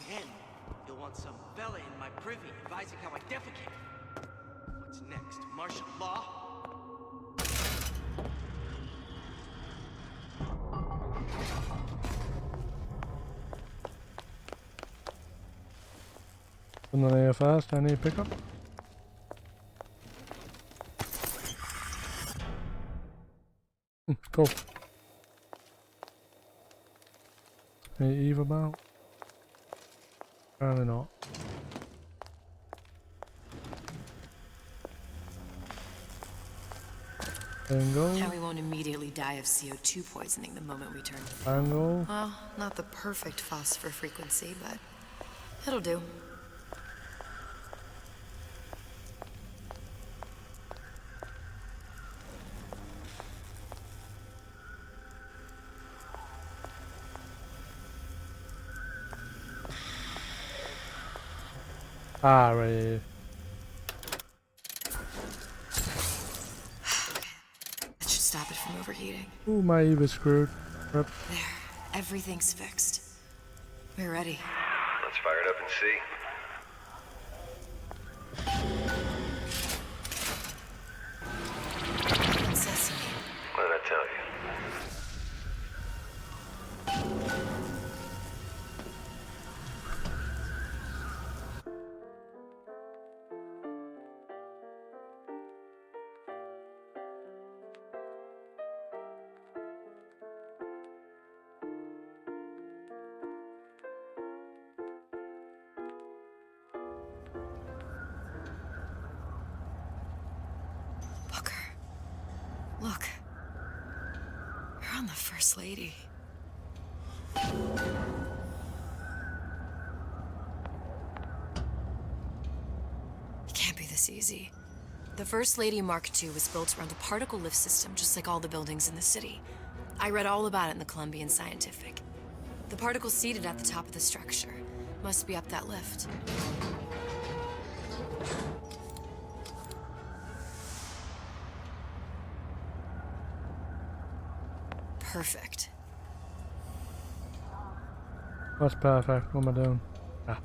Then you'll want some fella in my privy advising how I defecate. What's next? Martial law? Something there fast, I need to pick up. Cool. Any Eve about? Apparently not. Bingo. Now we won't immediately die of CO2 poisoning the moment we turn. Bango. Well, not the perfect phosphor frequency, but it'll do. Ah, right here. That should stop it from overheating. Ooh, my Eve is screwed. Rip. There. Everything's fixed. We're ready. Let's fire it up and see. Sesame. What did I tell you? Look. We're on the First Lady. It can't be this easy. The First Lady Mark II was built around a particle lift system just like all the buildings in the city. I read all about it in the Columbian Scientific. The particles seated at the top of the structure must be up that lift. Perfect. That's perfect. What am I doing? Ah.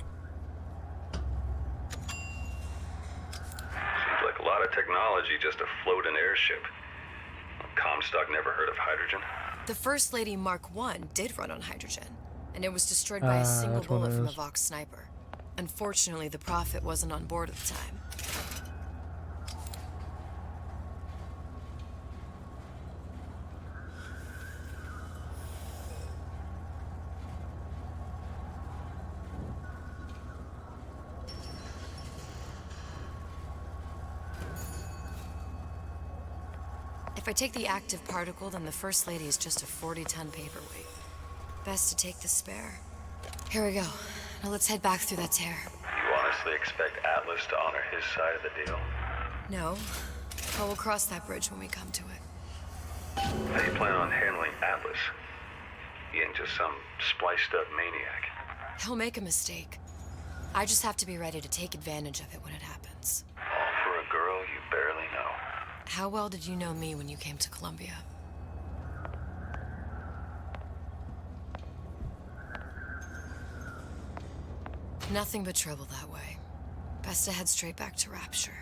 Seems like a lot of technology just to float an airship. Comstock never heard of hydrogen. The First Lady Mark I did run on hydrogen, and it was destroyed by a single bullet from a Vox sniper. Unfortunately, the Prophet wasn't on board at the time. If I take the active particle, then the First Lady is just a 40-ton paperweight. Best to take the spare. Here we go. Now let's head back through that tear. You honestly expect Atlas to honor his side of the deal? No, but we'll cross that bridge when we come to it. How do you plan on handling Atlas? He ain't just some spliced-up maniac. He'll make a mistake. I just have to be ready to take advantage of it when it happens. All for a girl you barely know. How well did you know me when you came to Columbia? Nothing but trouble that way. Best to head straight back to Rapture.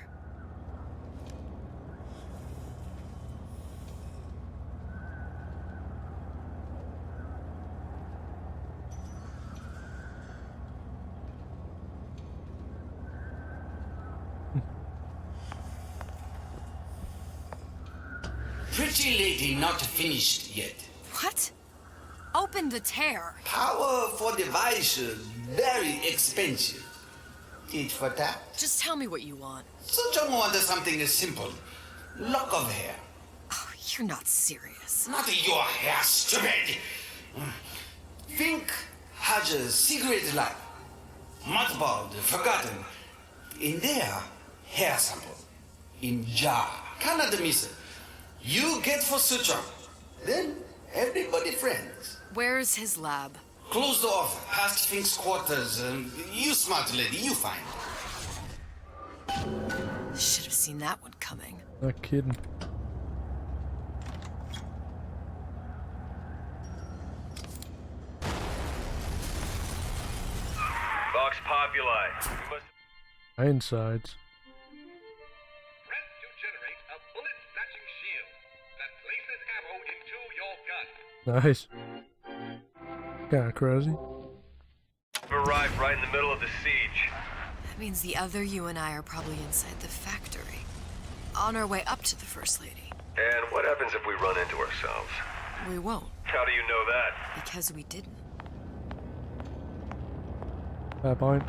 Pretty lady not finished yet. What? Open the tear. Power for device very expensive. Tit for tat. Just tell me what you want. Such a want something simple. Lock of hair. Oh, you're not serious. Not your hair, stupid. Think has a cigarette light. Mothballed, forgotten. In there, hair sample. In jar. Cannot miss it. You get for suture. Then everybody friends. Where's his lab? Closed off, past Fink's quarters. You smart lady, you find. Should have seen that one coming. Not kidding. Insides. Press to generate a bullet-snatching shield that places ammo into your gun. Nice. Kinda crazy. We've arrived right in the middle of the siege. That means the other you and I are probably inside the factory. On our way up to the First Lady. And what happens if we run into ourselves? We won't. How do you know that? Because we didn't. Fair point.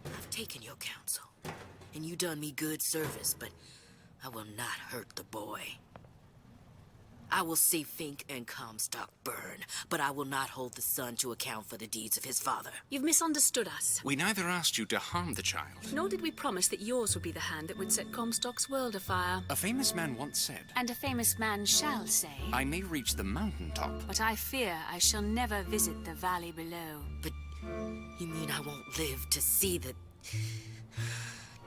I've taken your counsel, and you done me good service, but I will not hurt the boy. I will see Fink and Comstock burn, but I will not hold the son to account for the deeds of his father. You've misunderstood us. We neither asked you to harm the child. Nor did we promise that yours would be the hand that would set Comstock's world afire. A famous man once said, And a famous man shall say, I may reach the mountaintop, but I fear I shall never visit the valley below. But you mean I won't live to see the...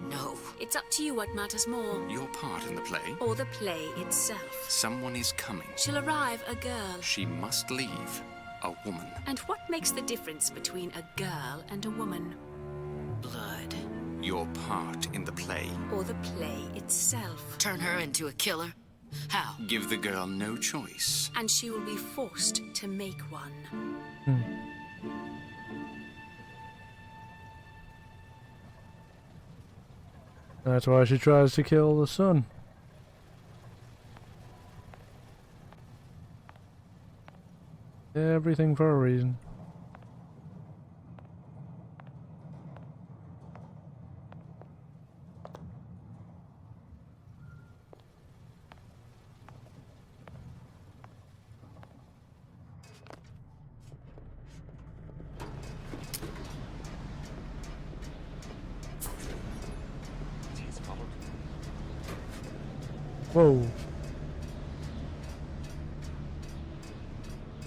No. It's up to you what matters more. Your part in the play? Or the play itself. Someone is coming. She'll arrive a girl. She must leave. A woman. And what makes the difference between a girl and a woman? Blood. Your part in the play. Or the play itself. Turn her into a killer? How? Give the girl no choice. And she will be forced to make one. That's why she tries to kill the son. Everything for a reason. Whoa.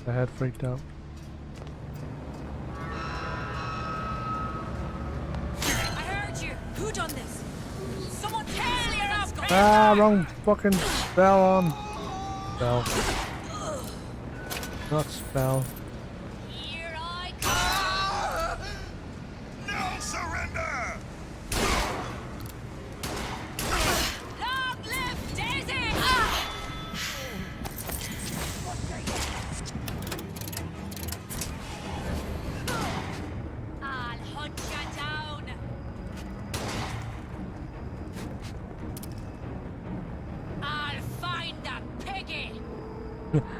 I had freaked out. I heard you. Who done this? Someone tell your ass. Ah, wrong fucking spell on. Spell. Not spell. Here I come. No surrender! Long live Daisy! I'll hunt you down. I'll find the piggy.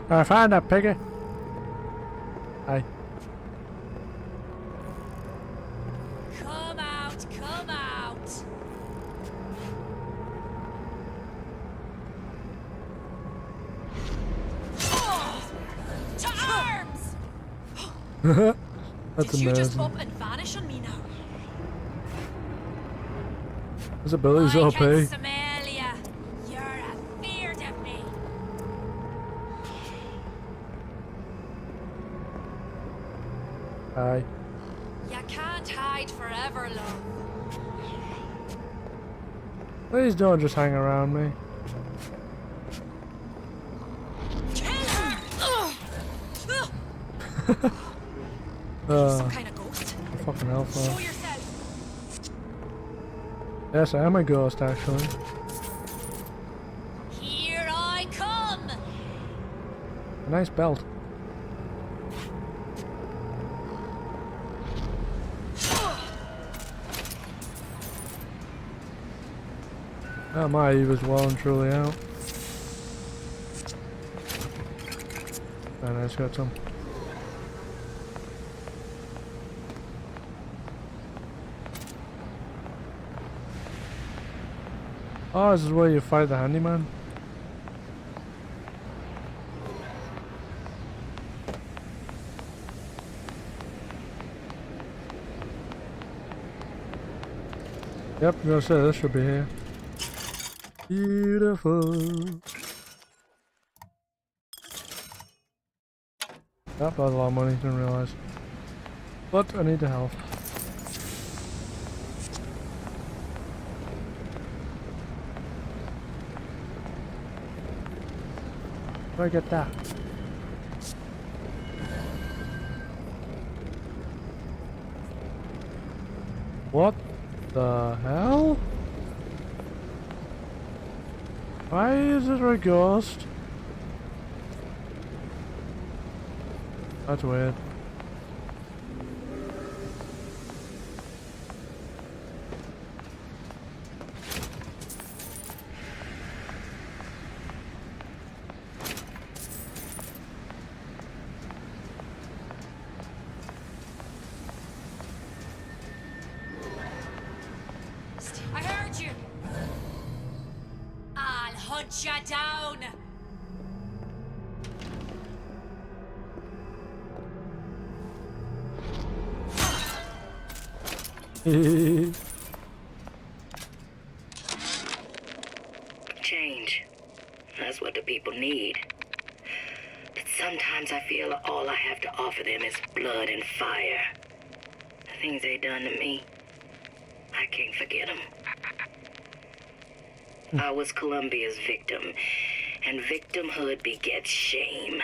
I found that piggy. Hi. Come out, come out. To arms! That's Did you just amazing. up and vanish on me now? His ability's OP. Somalia, you're afeard of me. Hi. You can't hide forever, love. Please don't just hang around me. Some kind of ghost. Fucking hell, Show man. yourself. Yes, I am a ghost, actually. Here I come. A nice belt. Oh, my Eve is well and truly out. And I just got some. Oh, this is where you fight the handyman? Yep, I'm gonna say this should be here. Beautiful. That was a lot of money, didn't realize. But I need the health. Where do I get that? What the hell? Why is it a ghost? That's weird. I heard you. I'll hunt you down. Change. That's what the people need. But sometimes I feel all I have to offer them is blood and fire. The things they done to me, I can't forget them. I was Columbia's victim, and victimhood begets shame.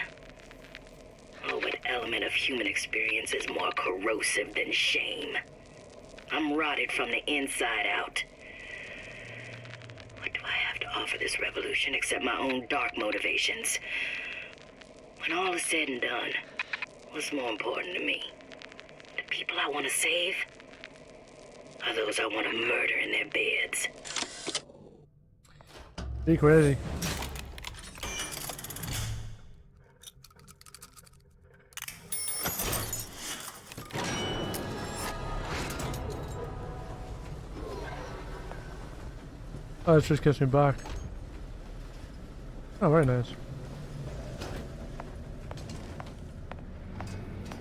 Oh, what element of human experience is more corrosive than shame? I'm rotted from the inside out. What do I have to offer this revolution except my own dark motivations? When all is said and done, what's more important to me? The people I want to save? Or those I want to murder in their beds? Be crazy. Oh, it just gets me back. Oh, very nice.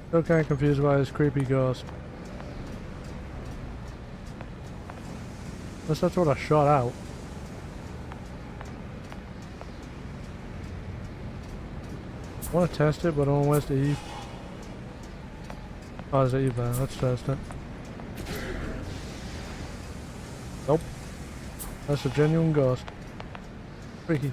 Still kind of confused by this creepy ghost. Unless that's what I shot out. I want to test it, but I don't know where's the Eve. Oh, there's the Eve there. Let's test it. Nope. That's a genuine ghost. Freaky.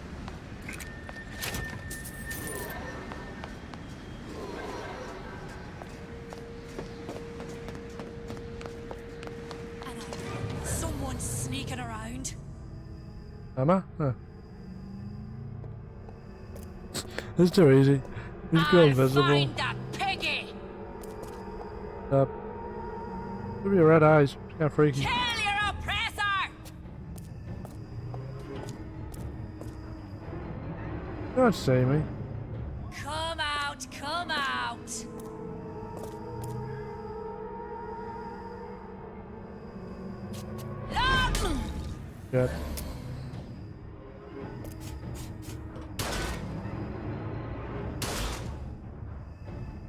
Someone's sneaking around. Am I? Huh. It's too easy. Just go invisible. Find that piggy. Give me your red eyes. It's kind of freaky. Kill your oppressor. You don't see me. Come out, come out. Good.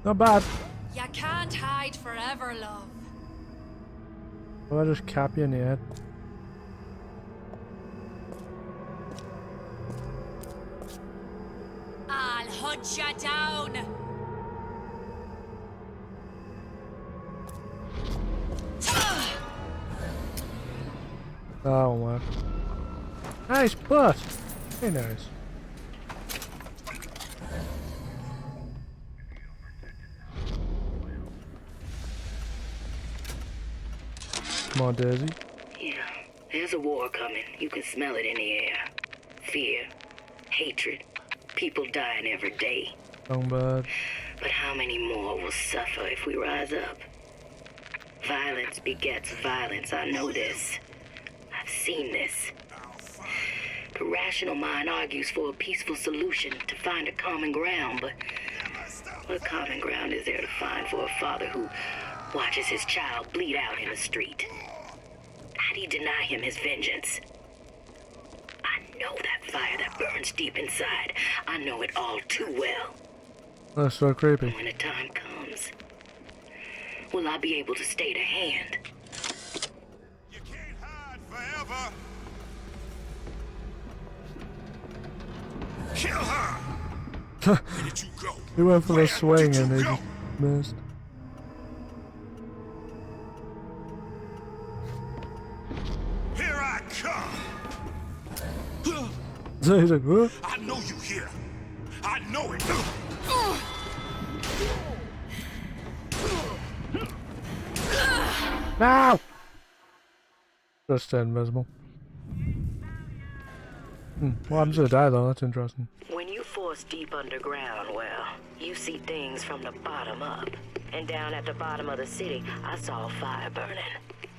Not bad. You can't hide forever, love. Will I just cap you in the head? I'll hunt you down. Oh my. Nice butt! Very nice. Come on, Daisy. Yeah, there's a war coming. You can smell it in the air. Fear, hatred, people dying every day. Songbird. But how many more will suffer if we rise up? Violence begets violence, I know this. I've seen this. The rational mind argues for a peaceful solution to find a common ground, but what common ground is there to find for a father who watches his child bleed out in the street? How do you deny him his vengeance? I know that fire that burns deep inside. I know it all too well. That's so creepy. When the time comes, will I be able to stay the hand? You can't hide forever. Kill her. Where did you go? He went for the swing and he just missed. come! So he's like, huh? I know you here. I know it. No! Just invisible. What happens to the die though? That's interesting. When you force deep underground, well, you see things from the bottom up. And down at the bottom of the city, I saw a fire burning.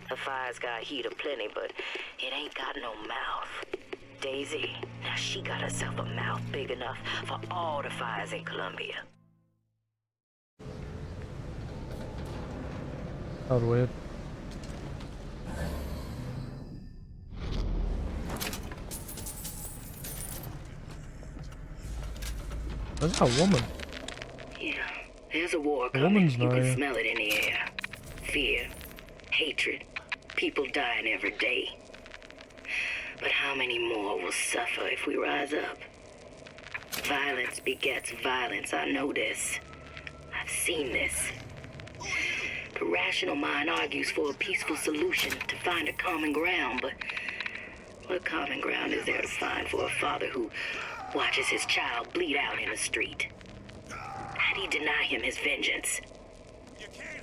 The fire's got heat aplenty, but it ain't got no mouth. Daisy, now she got herself a mouth big enough for all the fires in Columbia. That was weird. That's a woman. Yeah, there's a war A coming. woman's You not can here. smell it in the air. Fear, hatred, people dying every day. But how many more will suffer if we rise up? Violence begets violence, I know this. I've seen this. The rational mind argues for a peaceful solution to find a common ground, but what common ground is there to find for a father who watches his child bleed out in the street? How do you deny him his vengeance?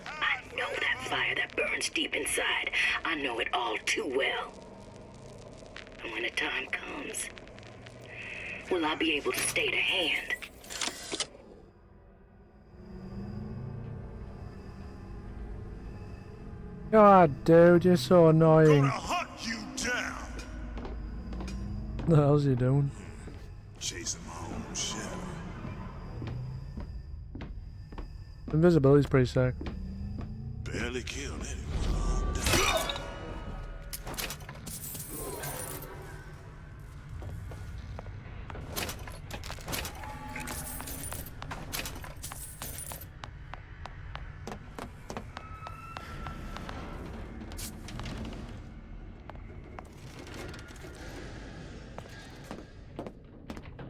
I know that fire that burns deep inside. I know it all too well. And when the time comes, will I be able to stay the hand? God, dude, you're so annoying. Hunt you down. What the hell's he doing? Chasing my own shadow. Invisibility's pretty sick. Barely killed anyone.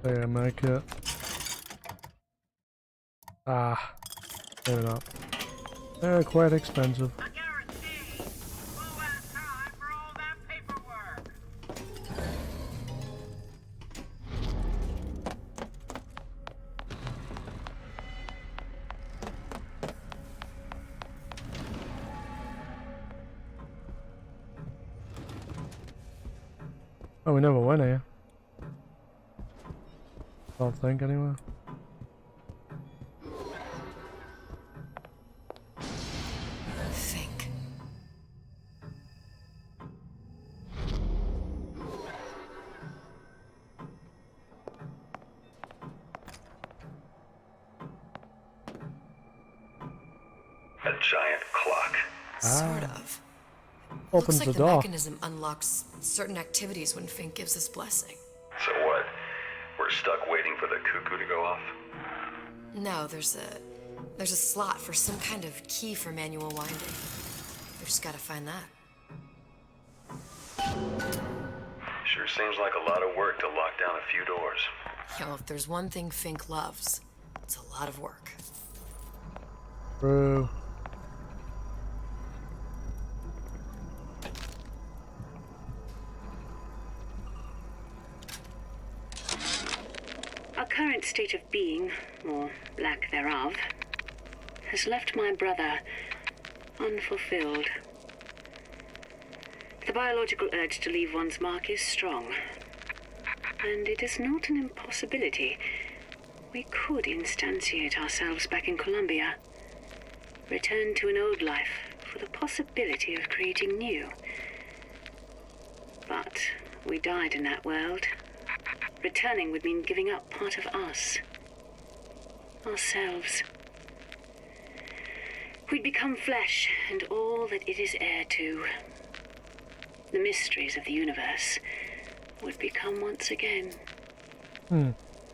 There, make it. Ah, maybe not. They're quite expensive. Oh, we never went here. Don't think anyway. Think. A giant clock. Sort of. Opens Looks like the the door. mechanism unlocks certain activities when Fink gives his blessing. So what? We're stuck waiting for the cuckoo to go off? No, there's a slot for some kind of key for manual winding. We just gotta find that. Sure seems like a lot of work to lock down a few doors. Yo, if there's one thing Fink loves, it's a lot of work. Bro. Our current state of being, or lack thereof, has left my brother unfulfilled. The biological urge to leave one's mark is strong, and it is not an impossibility. We could instantiate ourselves back in Columbia, return to an old life for the possibility of creating new. But we died in that world. Returning would mean giving up part of us. Ourselves. We'd become flesh and all that it is heir to. The mysteries of the universe would become once again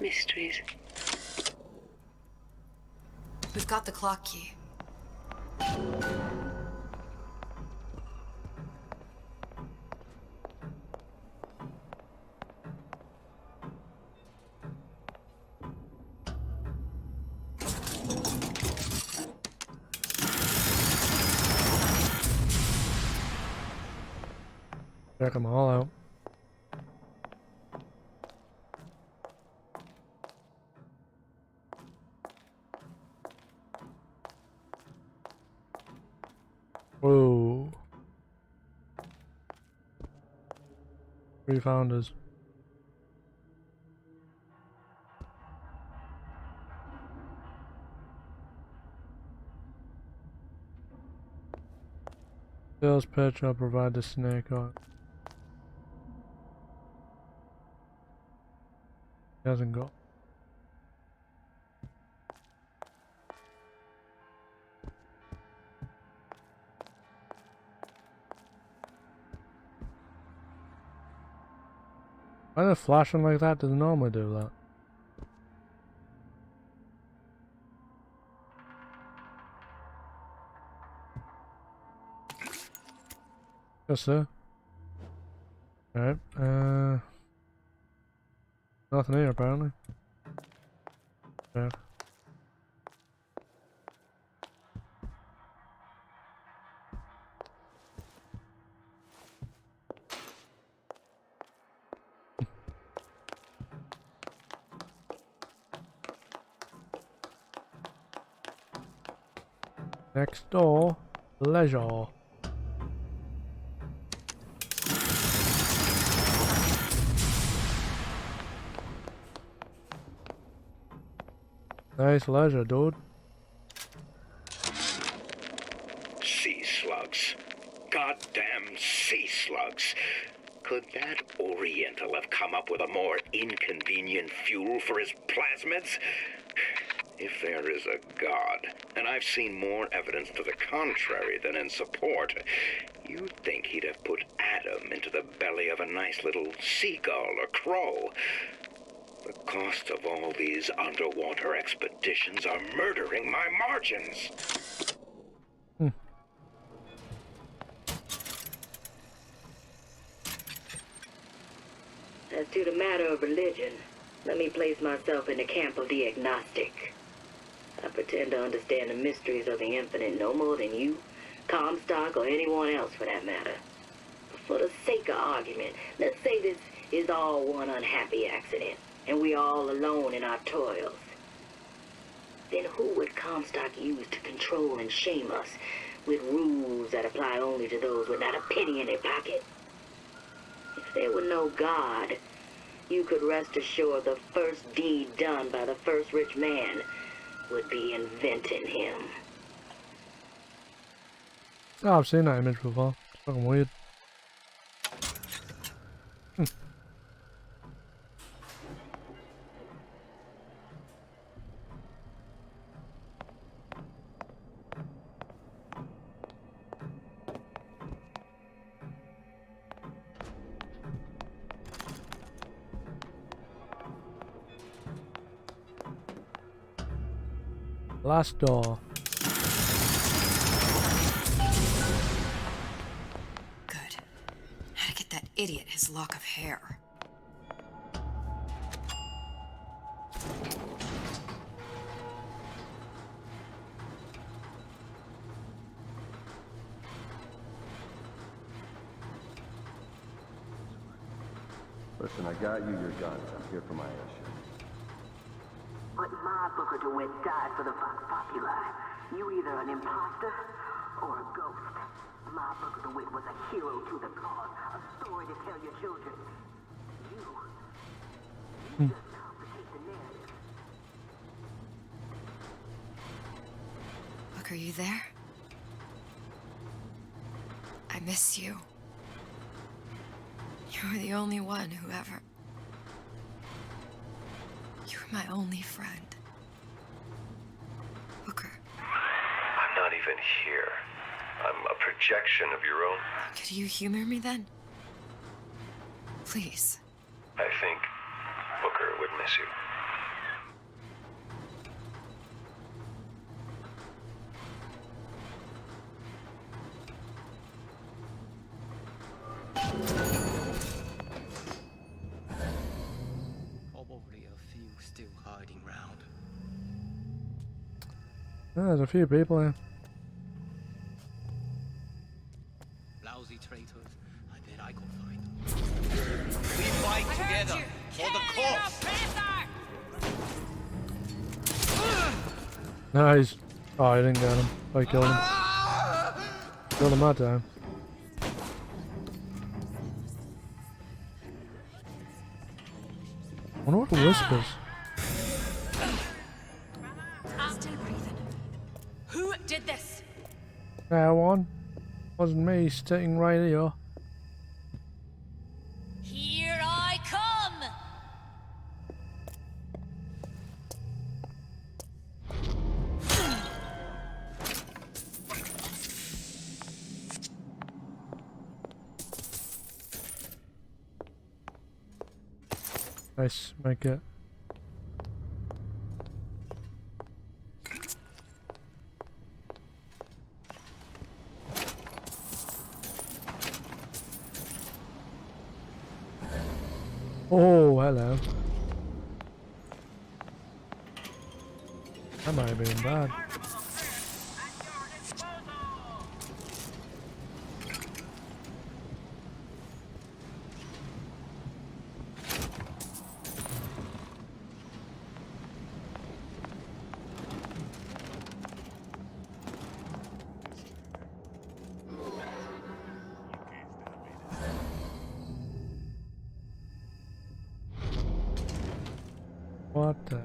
mysteries. We've got the clock key. Check them all out. Whoa. 3 founders. Sales pitch, I'll provide the snake on. He hasn't got. Why is it flashing like that? Doesn't normally do that. Yes, sir. Alright, nothing here apparently. Yeah. Next door, leisure. Nice leisure, dude. Sea slugs. Goddamn sea slugs. Could that Oriental have come up with a more inconvenient fuel for his plasmids? If there is a God, and I've seen more evidence to the contrary than in support, you'd think he'd have put Adam into the belly of a nice little seagull or crow. The cost of all these underwater expeditions are murdering my margins. As to the matter of religion, let me place myself in the camp of the agnostic. I pretend to understand the mysteries of the infinite no more than you, Comstock, or anyone else for that matter. For the sake of argument, let's say this is all one unhappy accident, and we are all alone in our toils. Then who would Comstock use to control and shame us with rules that apply only to those with not a penny in their pocket? If there were no God, you could rest assured the first deed done by the first rich man would be inventing him. Oh, I've seen that image before. It's fucking weird. Last door. Good. How to get that idiot his lock of hair. Listen, I got you your guns. I'm here for my issue. But my Booker DeWitt died for the Vox Populi. You either an imposter or a ghost. My Booker DeWitt was a hero to the cause, a story to tell your children. You just complicate the narrative. Look, are you there? I miss you. You were the only one who ever... You were my only friend. Booker. I'm not even here. I'm a projection of your own. Could you humor me then? Please. I think Booker would miss you. Probably a few still hiding round. Yeah, there's a few people here. Lousy traitors, I bet I could find together for the cause. Nice. Oh, I didn't get him. I killed him. Killed him that time. I wonder what the whispers. Still breathing. Who did this? That one. Wasn't me sitting right here. Here I come! Nice, make it. Oh, hello. That might have been bad. What the?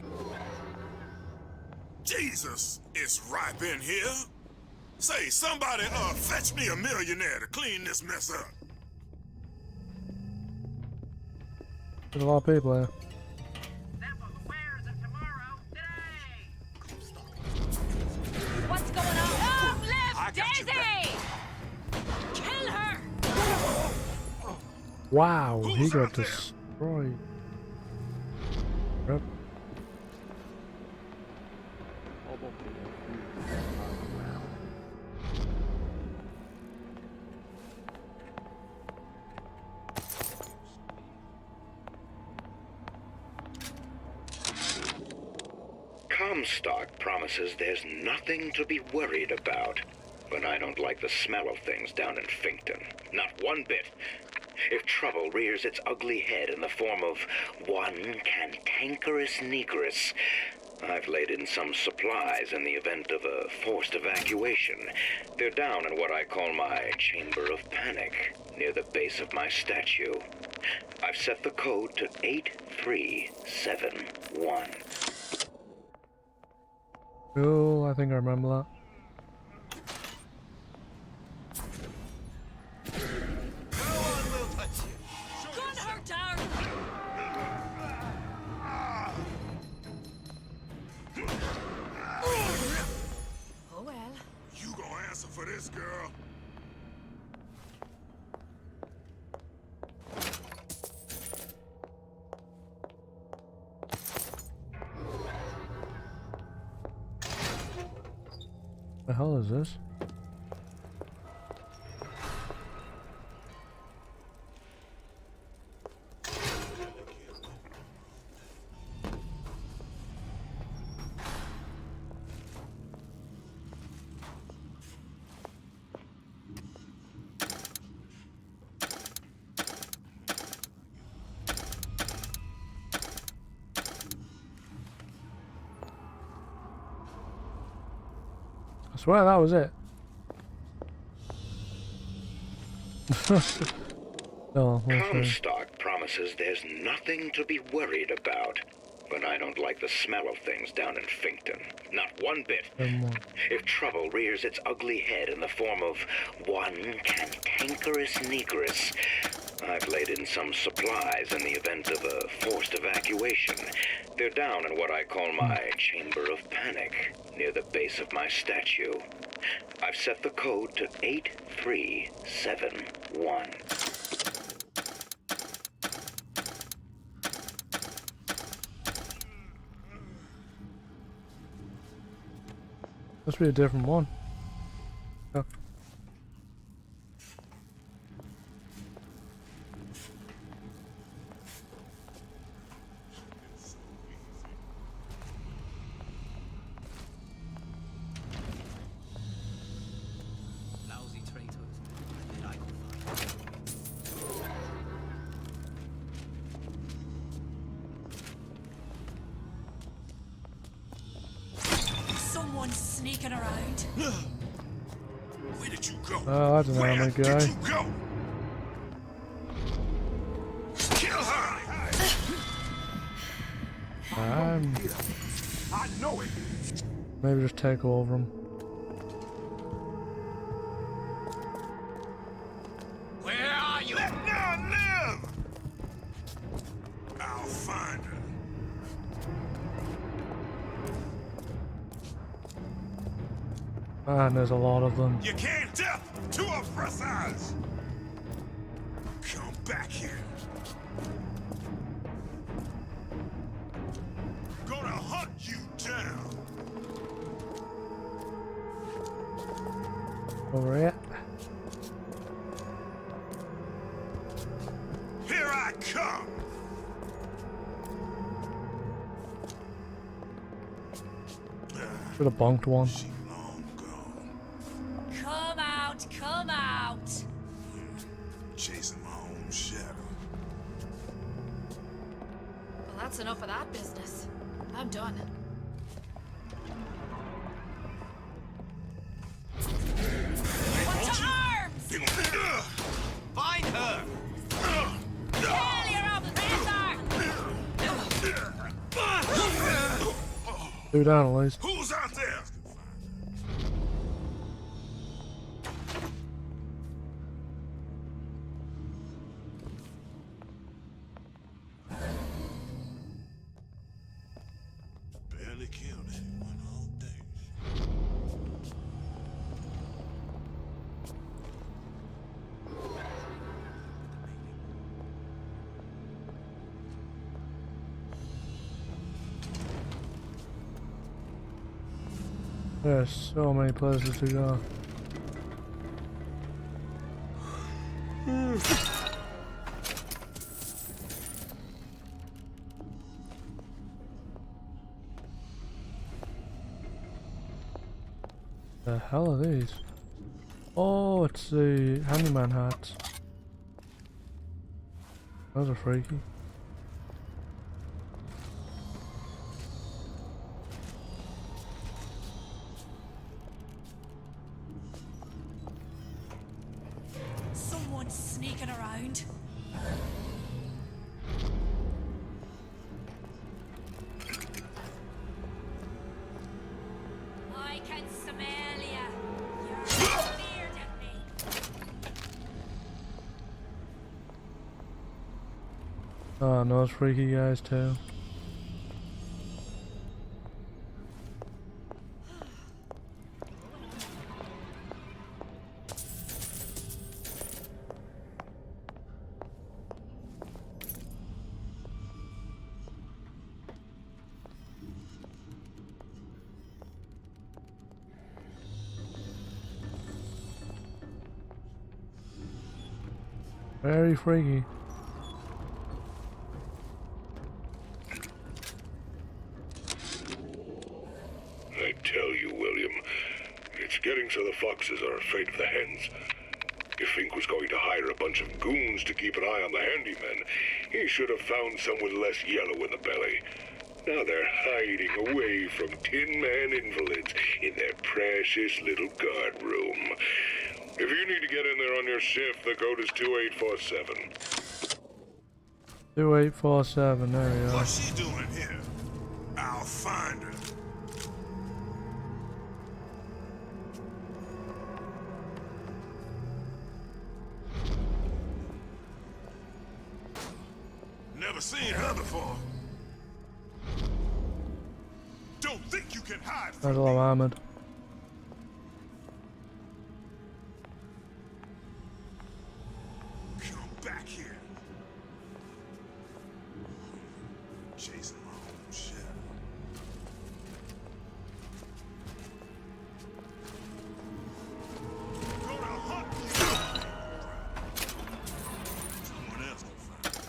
Jesus, it's ripe in here. Say, somebody, fetch me a millionaire to clean this mess up. There's a lot of people here. What's going on? Long live Daisy! Kill her! Wow, he got destroyed. Yep. Comstock promises there's nothing to be worried about. But I don't like the smell of things down in Finkton. Not one bit. If trouble rears its ugly head in the form of one cantankerous negress, I've laid in some supplies in the event of a forced evacuation. They're down in what I call my chamber of panic, near the base of my statue. I've set the code to 8371. Cool, I think I remember that. Gun her down! Oh well. You gonna answer for this, girl? The hell is this? I swear that was it. Oh, Comstock promises there's nothing to be worried about. But I don't like the smell of things down in Finkton. Not one bit. If trouble rears its ugly head in the form of one cantankerous negress, I've laid in some supplies in the event of a forced evacuation. They're down in what I call my chamber of panic, near the base of my statue. I've set the code to 8371. Must be a different one. Oh. Lousy traitors. I bet I could find. sneaking around. Where did you go? Oh, I don't know, my guy. Where did you go? Kill her! I know it. Maybe just take over him. Where are you? Let me live! I'll find her. And there's a lot of them. You can't tell. Two oppressors. Come back here. Gonna hunt you down. Over it. Here I come. Should have bonked one. Come out, come out. Chasing my own shadow. Well, that's enough of that business. I'm done. What's your arms? Find her! Failure of razor! Two down at least. Who's out there? Barely killed anyone all day. There's so many places to go. The hell are these? Oh, it's the handyman hats. Those are freaky. Someone's sneaking around. I can smell ya. You're feared of me. Oh, and those freaky guys too. Very freaky. I tell you, William, it's getting so the foxes are afraid of the hens. If Fink was going to hire a bunch of goons to keep an eye on the handymen, he should have found some with less yellow in the belly. Now they're hiding away from Tin Man invalids in their precious little guard room. If you need to get in there on your shift, the code is 2847. 2847, there we are. What's she doing here? I'll find her. Never seen her before. Don't think you can hide from There's a lot of armored. Come back here. Chasing my own shadow. Gonna hunt you. Someone else will find you.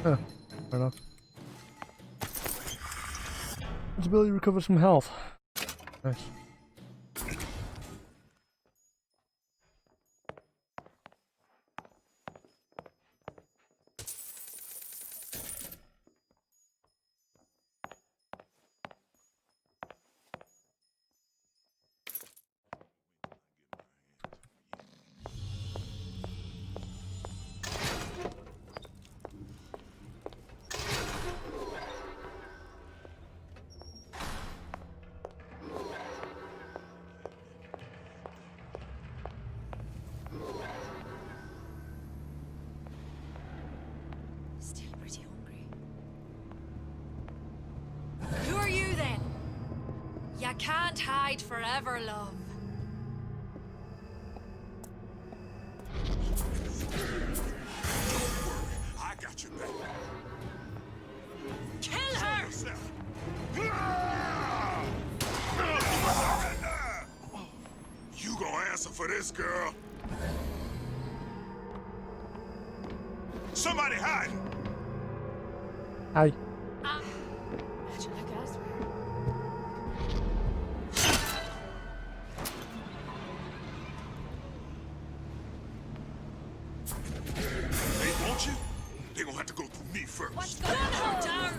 Huh, fair enough. His ability to recover some health. Nice. Still pretty hungry. Who are you then? You can't hide forever, love. I got your back. Kill her! You gonna answer for this, girl? Somebody hiding! Hi. Better look elsewhere. They want you? They gonna have to go through me first. What's going on? Down!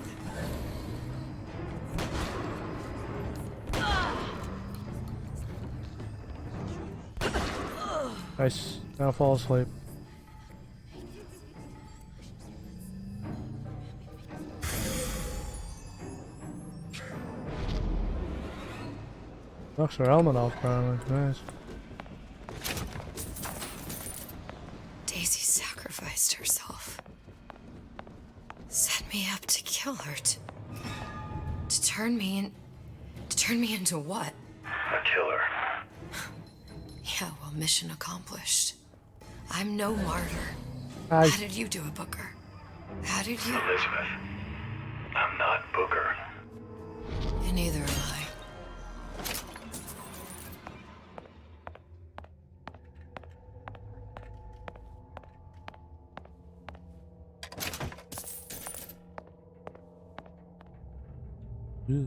Nice. Now fall asleep. Knocks her helmet off, apparently. Nice. Daisy sacrificed herself. Set me up to kill her. To turn me into what? A killer. Yeah, well, mission accomplished. I'm no martyr. Hi. How did you do it, Booker? How did you? Elizabeth, I'm not Booker. And neither am I. Yeah.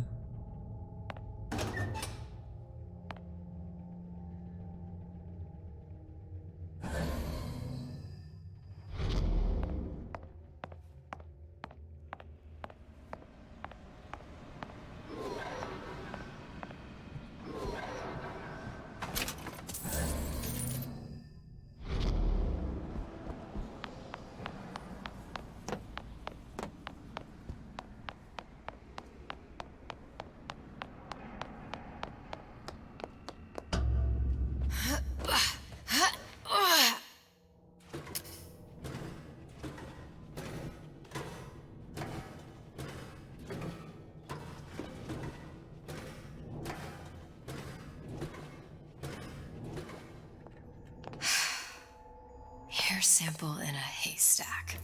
Hair sample in a haystack.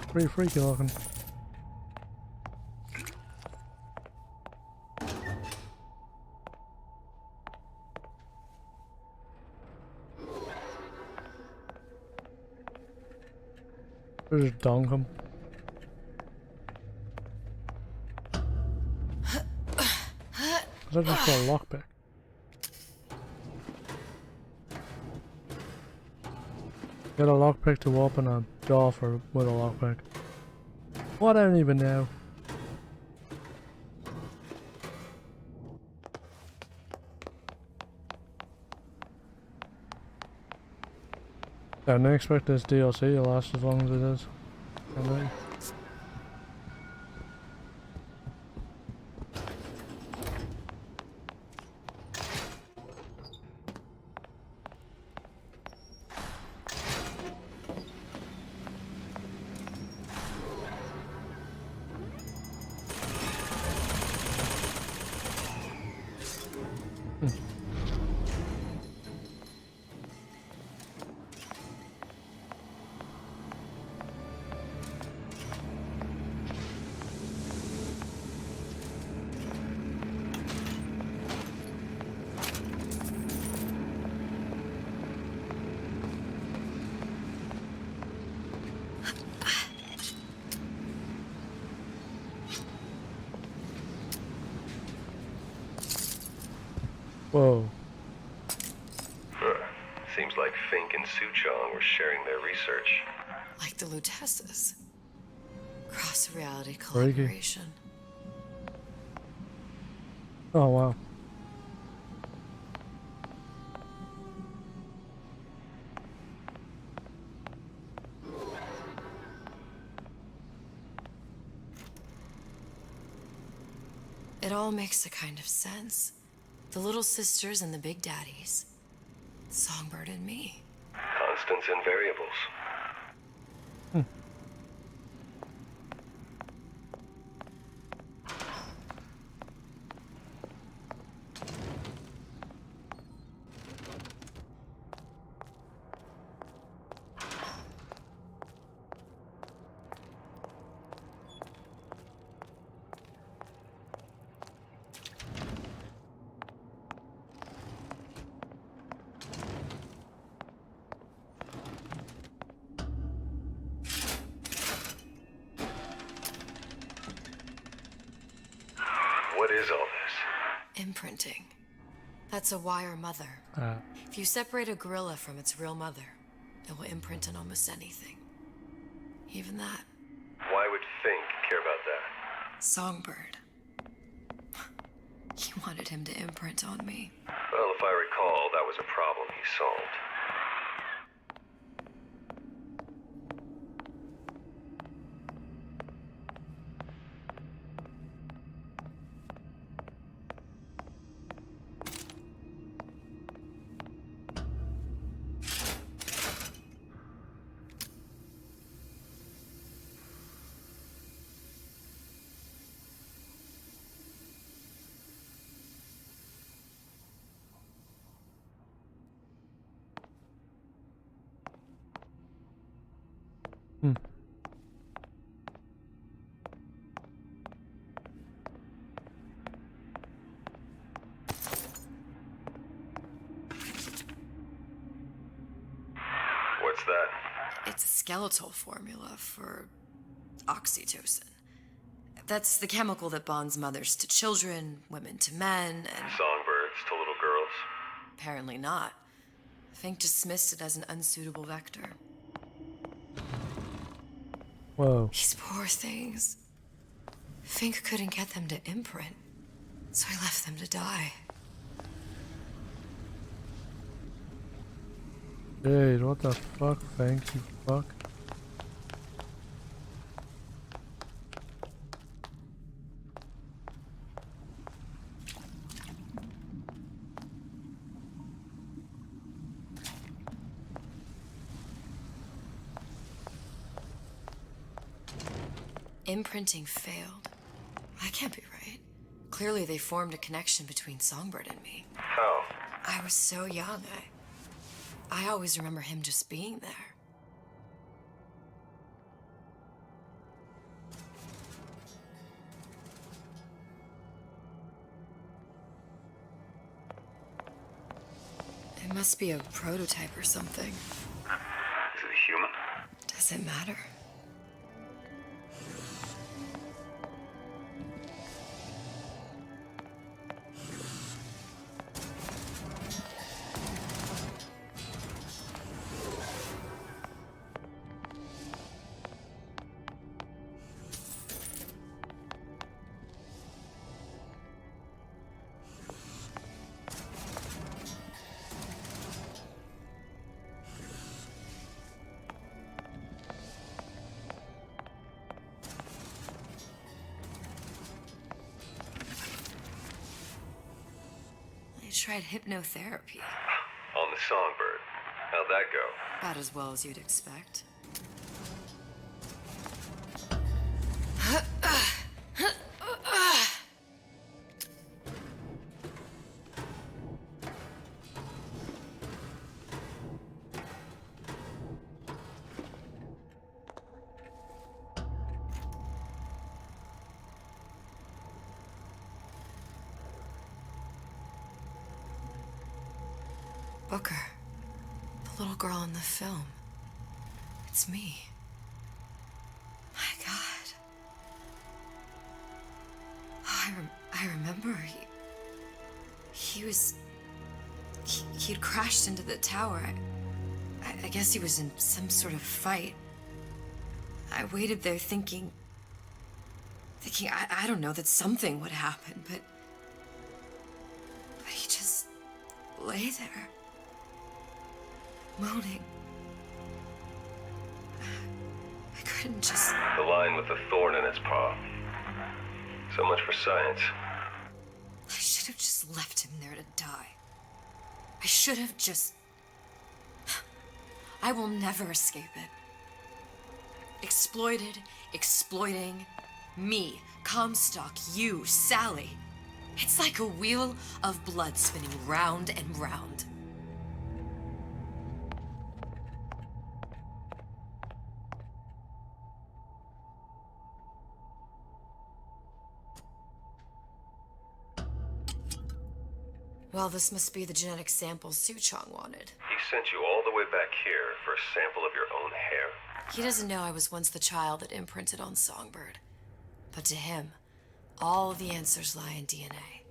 Pretty freaky looking. Just dunk him. Is that just for a lockpick? Get a lockpick to open a door for with a lockpick. What? I don't even know. I didn't expect this DLC to last as long as it is. Alright. Whoa. Seems like Fink and Suchong were sharing their research. Like the Lutesses. Cross-reality Freaky. collaboration. Oh wow. It all makes a kind of sense. The little sisters and the big daddies. Songbird and me. Constants and variables. What is all this? Imprinting. That's a wire mother. If you separate a gorilla from its real mother, it will imprint on almost anything. Even that. Why would Fink care about that? Songbird. He wanted him to imprint on me. Well, if I recall, that was a problem he solved. What's that? It's a skeletal formula for oxytocin. That's the chemical that bonds mothers to children, women to men, and... Songbirds to little girls? Apparently not. Fink dismissed it as an unsuitable vector. Whoa. These poor things. Fink couldn't get them to imprint, so he left them to die. Dude, what the fuck, Fink, you fuck? Imprinting failed. That can't be right. Clearly they formed a connection between Songbird and me. How? I was so young, I always remember him just being there. It must be a prototype or something. Is it a human? Does it matter? Tried hypnotherapy. On the Songbird. How'd that go? About as well as you'd expect. Booker, the little girl in the film. It's me. My God. I remember he was He'd crashed into the tower. I guess he was in some sort of fight. I waited there thinking I don't know, that something would happen, but he just lay there, moaning. I couldn't just... The lion with the thorn in its paw. So much for science. I should have just left him there to die. I should have just... I will never escape it. Exploited, exploiting, me, Comstock, you, Sally. It's like a wheel of blood spinning round and round. Well, this must be the genetic sample Suchong wanted. He sent you all the way back here for a sample of your own hair? He doesn't know I was once the child that imprinted on Songbird. But to him, all the answers lie in DNA.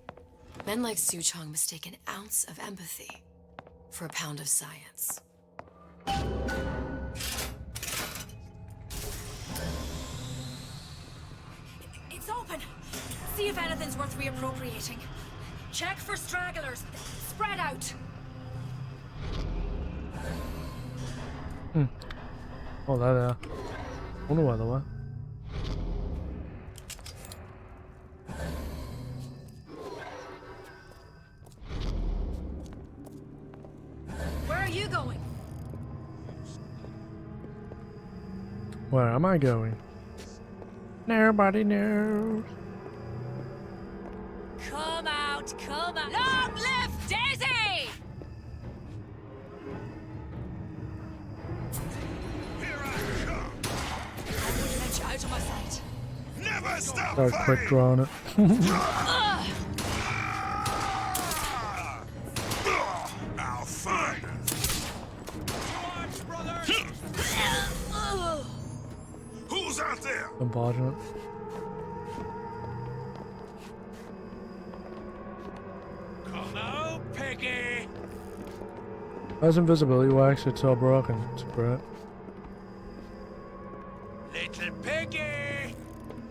Men like Suchong mistake an ounce of empathy for a pound of science. It's open! See if anything's worth reappropriating. Check for stragglers. Spread out. Oh, there. Wonder where they were. Where are you going? Where am I going? Nobody knows. Come out, come out. Long live Daisy! Here I come. I wouldn't let you out of my sight. Never stop Got a quick draw on it. I'll find her. Who's out there? I'm barging it. Come out, Peggy. As invisibility works, it's all broken. It's great. Little Peggy.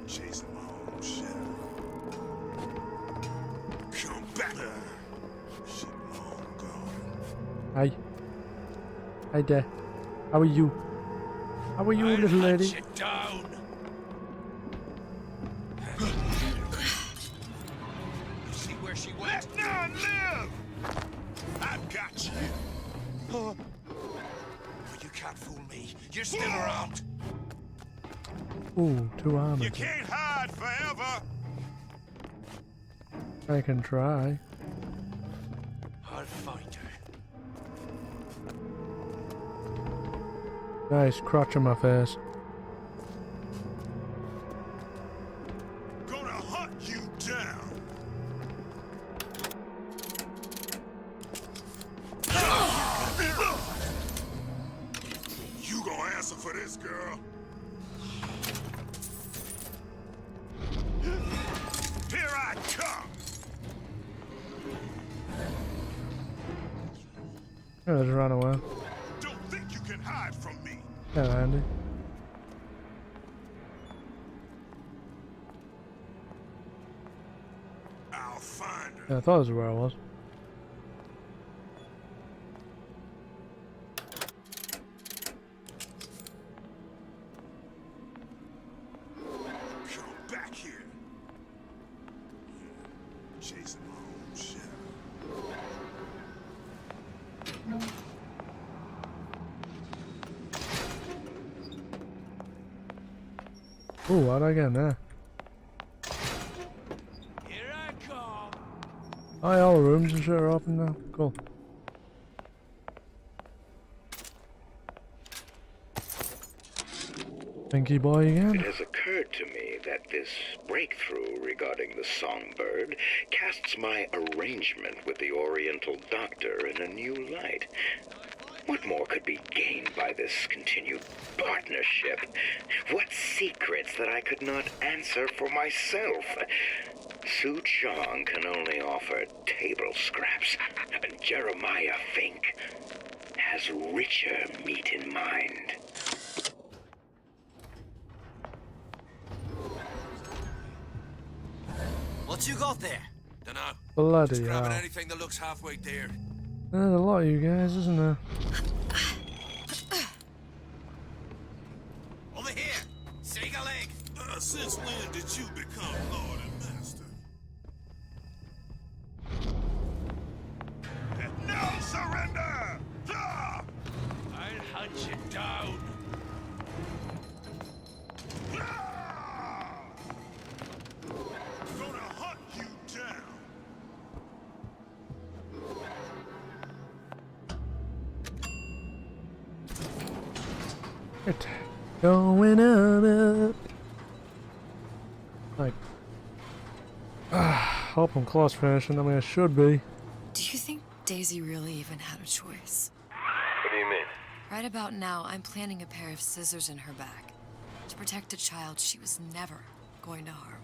Chasing my own shadow. Come back. She long gone. Hi. Hi there. How are you? How are you, little lady? Sit down. You see where she went? Let none live. I've got you. But you can't fool me. You're still around. Ooh, 2 armor. You can't hide forever. I can try. I'll find her. Nice crotch on my face. Gonna hunt you down. You gonna answer for this, girl? Here I come. Yeah, just run away. Don't think you can hide from me. Yeah, Andy. I'll find her. Yeah, I thought this was where I was. Come back here. Chasing my own shadow. Ooh, how'd I get in there? Here I come. Oh, yeah, all the rooms and shit are open now. Cool. Pinky boy again? It has occurred to me that this breakthrough regarding the songbird casts my arrangement with the Oriental Doctor in a new light. What more could be gained by this continued partnership? What secrets that I could not answer for myself? Su Chong can only offer table scraps, and Jeremiah Fink has richer meat in mind. What you got there? Dunno. Bloody Just grabbing hell. anything that looks halfway there. There's a lot of you guys, isn't there? Over here! Shake a leg! Since when did you become Lord and Master? No surrender! I'll hunt you down. Gonna hunt you down. It going up. Like, hope I'm close finishing. I mean, I should be. Do you think Daisy really even had a choice? What do you mean? Right about now, I'm planting a pair of scissors in her back to protect a child she was never going to harm.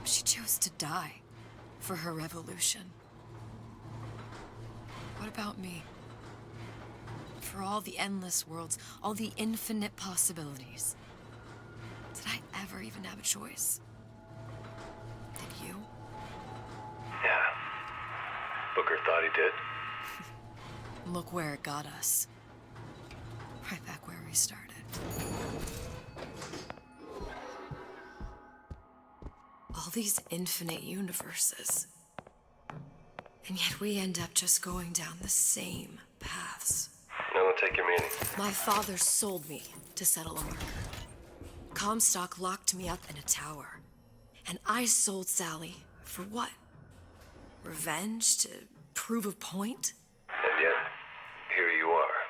She chose to die for her revolution. What about me? For all the endless worlds, all the infinite possibilities. Did I ever even have a choice? Did you? Yeah. Booker thought he did. Look where it got us. Right back where we started. All these infinite universes. And yet we end up just going down the same paths. I don't take your meaning. My father sold me to settle a marker. Comstock locked me up in a tower. And I sold Sally for what? Revenge? To prove a point? And yet, here you are,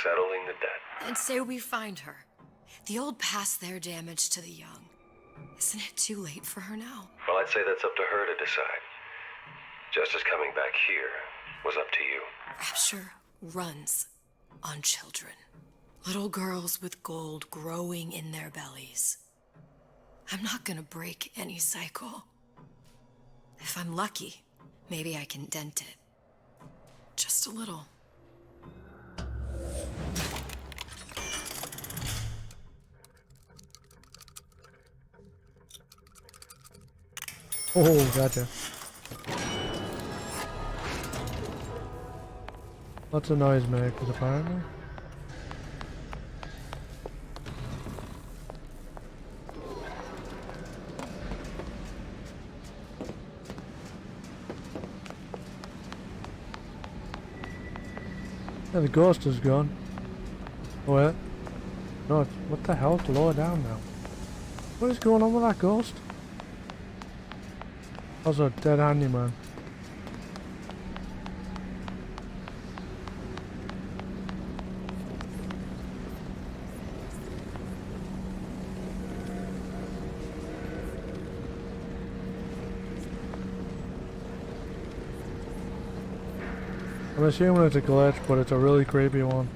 settling the debt. And say we find her. The old past their damage to the young. Isn't it too late for her now? Well, I'd say that's up to her to decide. Justice coming back here was up to you. Rapture runs on children. Little girls with gold growing in their bellies. I'm not gonna break any cycle. If I'm lucky, maybe I can dent it. Just a little. Oh, gotcha. What's a noisemakers apparently? Yeah, the ghost is gone. Oh wait. No, what the hell? It's lower down now. What is going on with that ghost? Also, dead handyman. I'm assuming it's a glitch, but it's a really creepy one.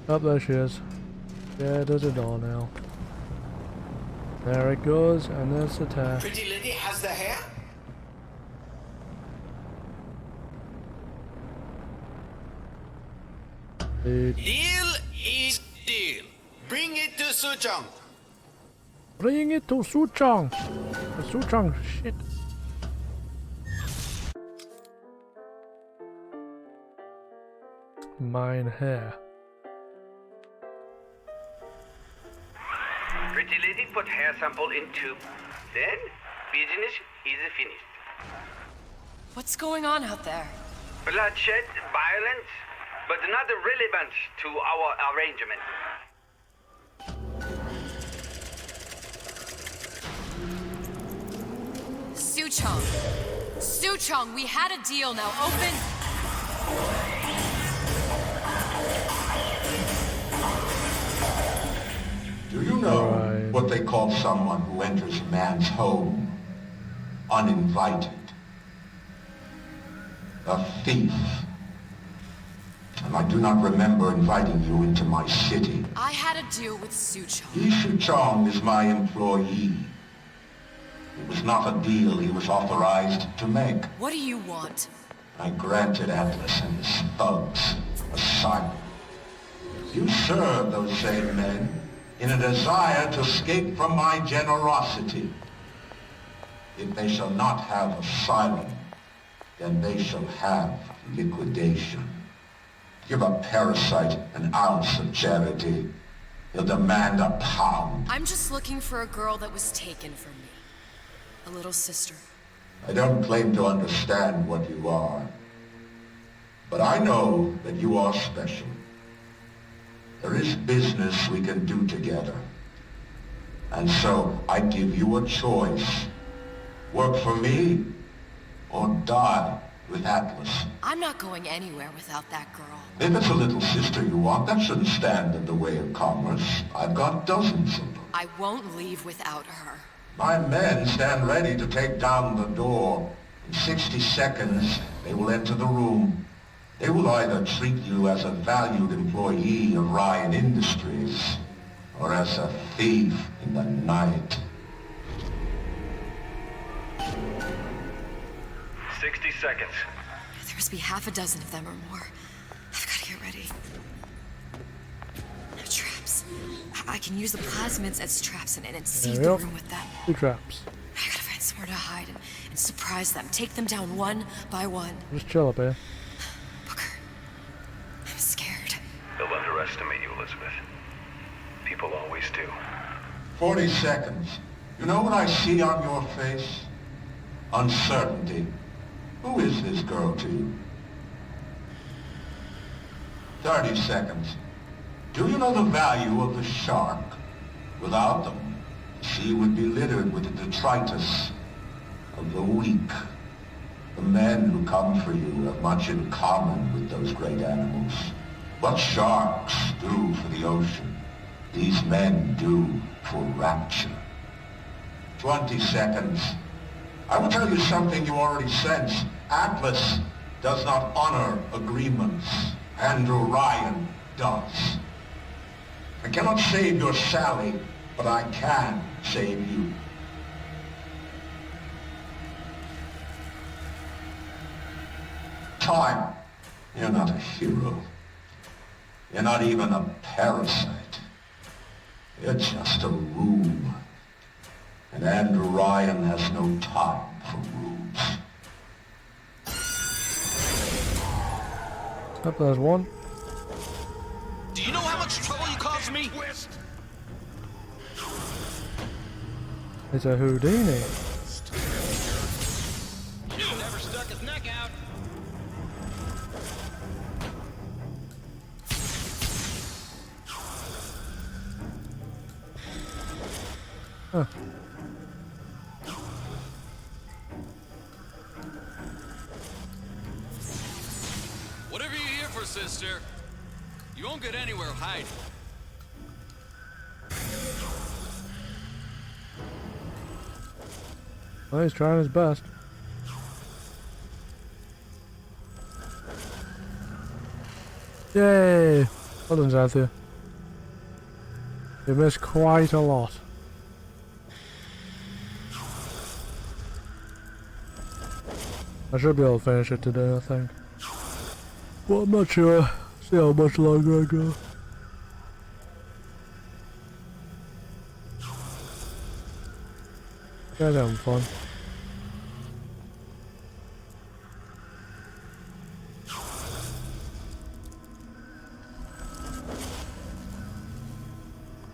Oh, there she is. Yeah, there's a door now. There it goes, and there's the tap. Pretty lady has the hair? Deal is deal. Bring it to Suchong. Bring it to Suchong. Suchong, shit. Mine hair. Pretty lady put hair sample in tube. Then, business is finished. What's going on out there? Bloodshed, violence, but not relevant to our arrangement. Suchong. Suchong, we had a deal. Now open. what they call someone who enters a man's home uninvited. A thief. And I do not remember inviting you into my city. I had a deal with Suchong. Bishock is my employee. It was not a deal he was authorized to make. What do you want? I granted Atlas and his thugs asylum. You serve those same men in a desire to escape from my generosity. If they shall not have asylum, then they shall have liquidation. Give a parasite an ounce of charity. He'll demand a pound. I'm just looking for a girl that was taken from me. A little sister. I don't claim to understand what you are, but I know that you are special. There is business we can do together. And so I give you a choice. Work for me, or die with Atlas. I'm not going anywhere without that girl. If it's a little sister you want, that shouldn't stand in the way of commerce. I've got dozens of them. I won't leave without her. My men stand ready to take down the door. In 60 seconds, they will enter the room. They will either treat you as a valued employee of Ryan Industries, or as a thief in the night. 60 seconds. There must be half a dozen of them or more. I've got to get ready. No traps. I can use the plasmids as traps and seed the room with them. 2 traps. I gotta find somewhere to hide and surprise them. Take them down one by one. Just chill up here. I'm scared. They'll underestimate you, Elizabeth. People always do. 40 seconds. You know what I see on your face? Uncertainty. Who is this girl to you? 30 seconds. Do you know the value of the shark? Without them, the sea would be littered with the detritus of the weak. The men who come for you have much in common with those great animals. What sharks do for the ocean, these men do for Rapture. 20 seconds. I will tell you something you already sense. Atlas does not honor agreements. Andrew Ryan does. I cannot save your Sally, but I can save you. Time. You're not a hero. You're not even a parasite. You're just a room. And Andrew Ryan has no time for rooms. Up there's one. Do you know how much trouble you caused me? It's a Houdini. Never stuck his neck out. Huh. Whatever you're here for, sister, you won't get anywhere hiding. Well, he's trying his best. Yay! Well done, Xanthia. You missed quite a lot. I should be able to finish it today, I think. But I'm not sure. See how much longer I go. Guys having fun.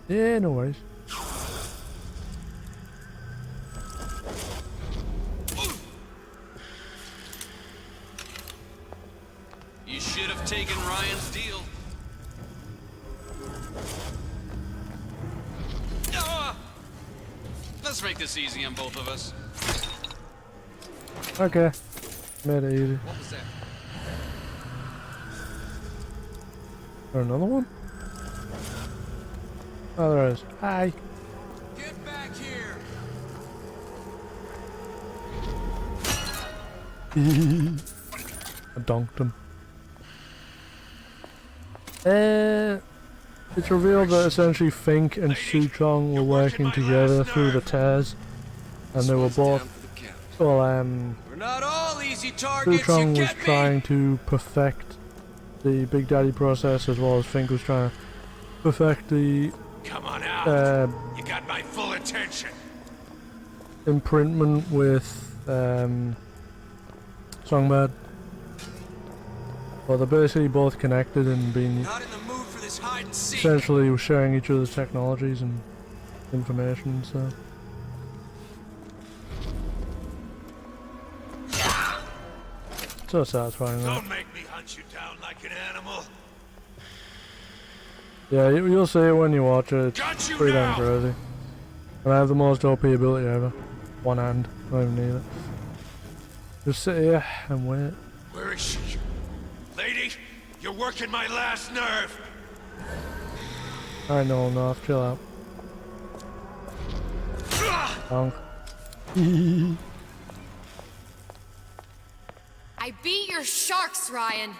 Yeah, no worries. You should have taken Ryan's deal. Let's make this easy on both of us. Okay. Made it easy. What was that? Is there another one? Oh, there is. Hi. Get I donked him. It's revealed that essentially Fink and Suchong were working together through the tears, and they were both. Well, We're not all easy targets. Suchong was trying to perfect the Big Daddy process, as well as Fink was trying to perfect the. Come on out. You got my full attention. Imprintment with Songbird. Well, they're basically both connected and being essentially sharing each other's technologies and information, so. So satisfying, right? Don't make me hunt you down like an animal. Yeah, you'll see it when you watch it. It's pretty damn crazy. And I have the most OP ability ever. One hand. I don't even need it. Just sit here and wait. Where is she? Lady, you're working my last nerve. I know enough. Chill out. Honk. I beat your sharks, Ryan.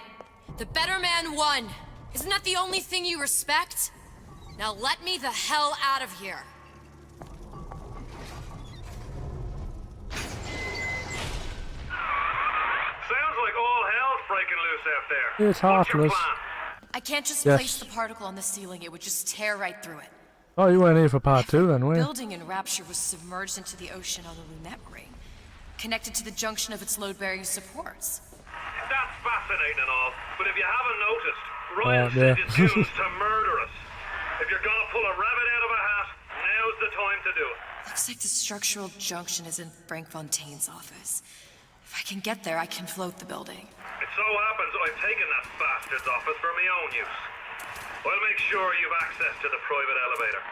The better man won. Isn't that the only thing you respect? Now let me the hell out of here. Sounds like all hell's breaking loose out there. It's heartless. I can't just Yes. place the particle on the ceiling. It would just tear right through it. Oh, you weren't here for part 2 then, were The you? building in Rapture was submerged into the ocean on the Lunette ring, connected to the junction of its load-bearing supports. That's fascinating and all, but if you haven't noticed, Ryan said it's used to murder us. If you're gonna pull a rabbit out of a hat, now's the time to do it. Looks like the structural junction is in Frank Fontaine's office. If I can get there, I can float the building. It so happens I've taken that bastard's office for my own use. I'll make sure you've access to the private elevator.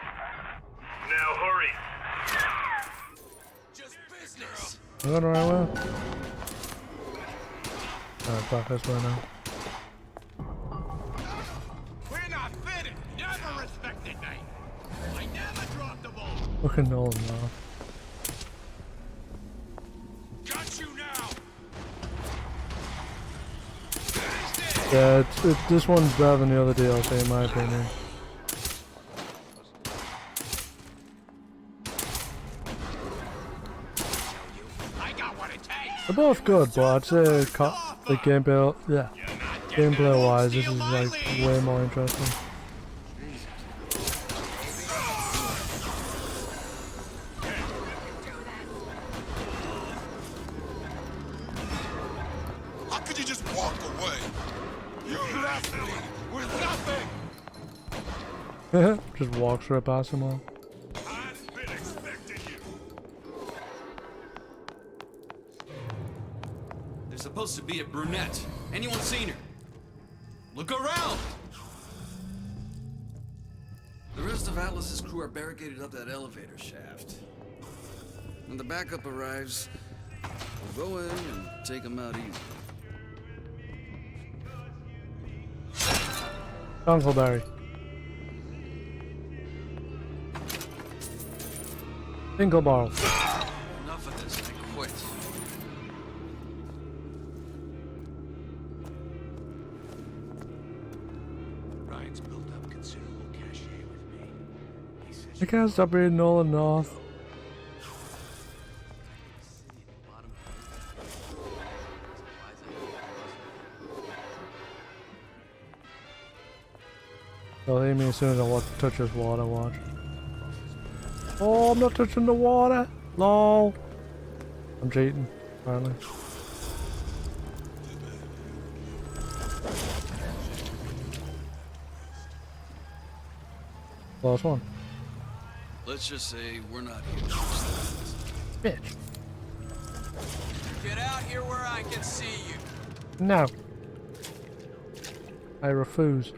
Now hurry. Just business. You going the right way? Alright, back this way now. We're not fitted. Never respected me. I never dropped the ball. Fucking Nolan now. Got you now. Yeah, this one's better than the other DLC in my opinion. They're both good, but I'd say the gameplay wise, this is like way more interesting. How could you just walk away? You left me with nothing. Just walks right past them all. I've been expecting you. There's supposed to be a brunette. Anyone seen her? Look around! The rest of Atlas's crew are barricaded up that elevator shaft. When the backup arrives, we'll go in and take them out easy. Uncleberry. Inklebarl. Enough of this, I quit. Ryan's built up considerable cachet with me. He says I can't stop reading Nolan North. They'll leave me as soon as I touch this water, watch. Oh, I'm not touching the water. Lol. I'm cheating, apparently. Last one. Let's just say we're not here. Bitch. Get out here where I can see you. No. I refuse.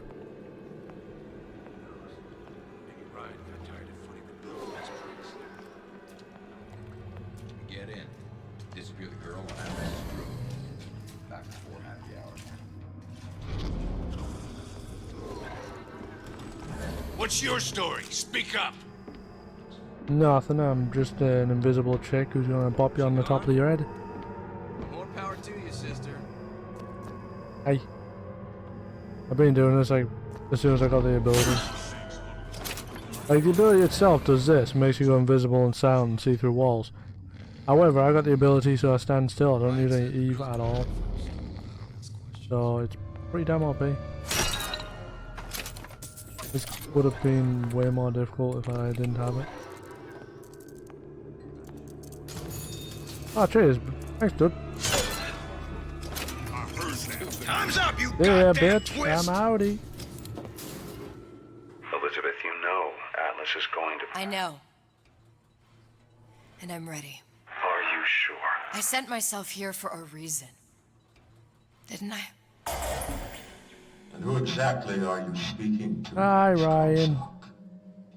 Get in. Disappear the girl on Atlas's crew. Back before happy hour. what's your story? Speak up. Nothing, I'm just an invisible chick who's gonna pop you on the top of your head. More power to you. Hey. I've been doing this like as soon as I got the ability. Like the ability itself does this, makes you go invisible and silent and see through walls. However, I got the ability so I stand still, I don't need any Eve at all. So it's pretty damn OP. This would have been way more difficult if I didn't have it. Oh, cheers. Thanks, dude. Time's up, you Yeah, goddamn bitch. twist. I'm outie. Elizabeth, you know Atlas is going to... I know. And I'm ready. Are you sure? I sent myself here for a reason. Didn't I? And who exactly are you speaking to? Hi, Ryan.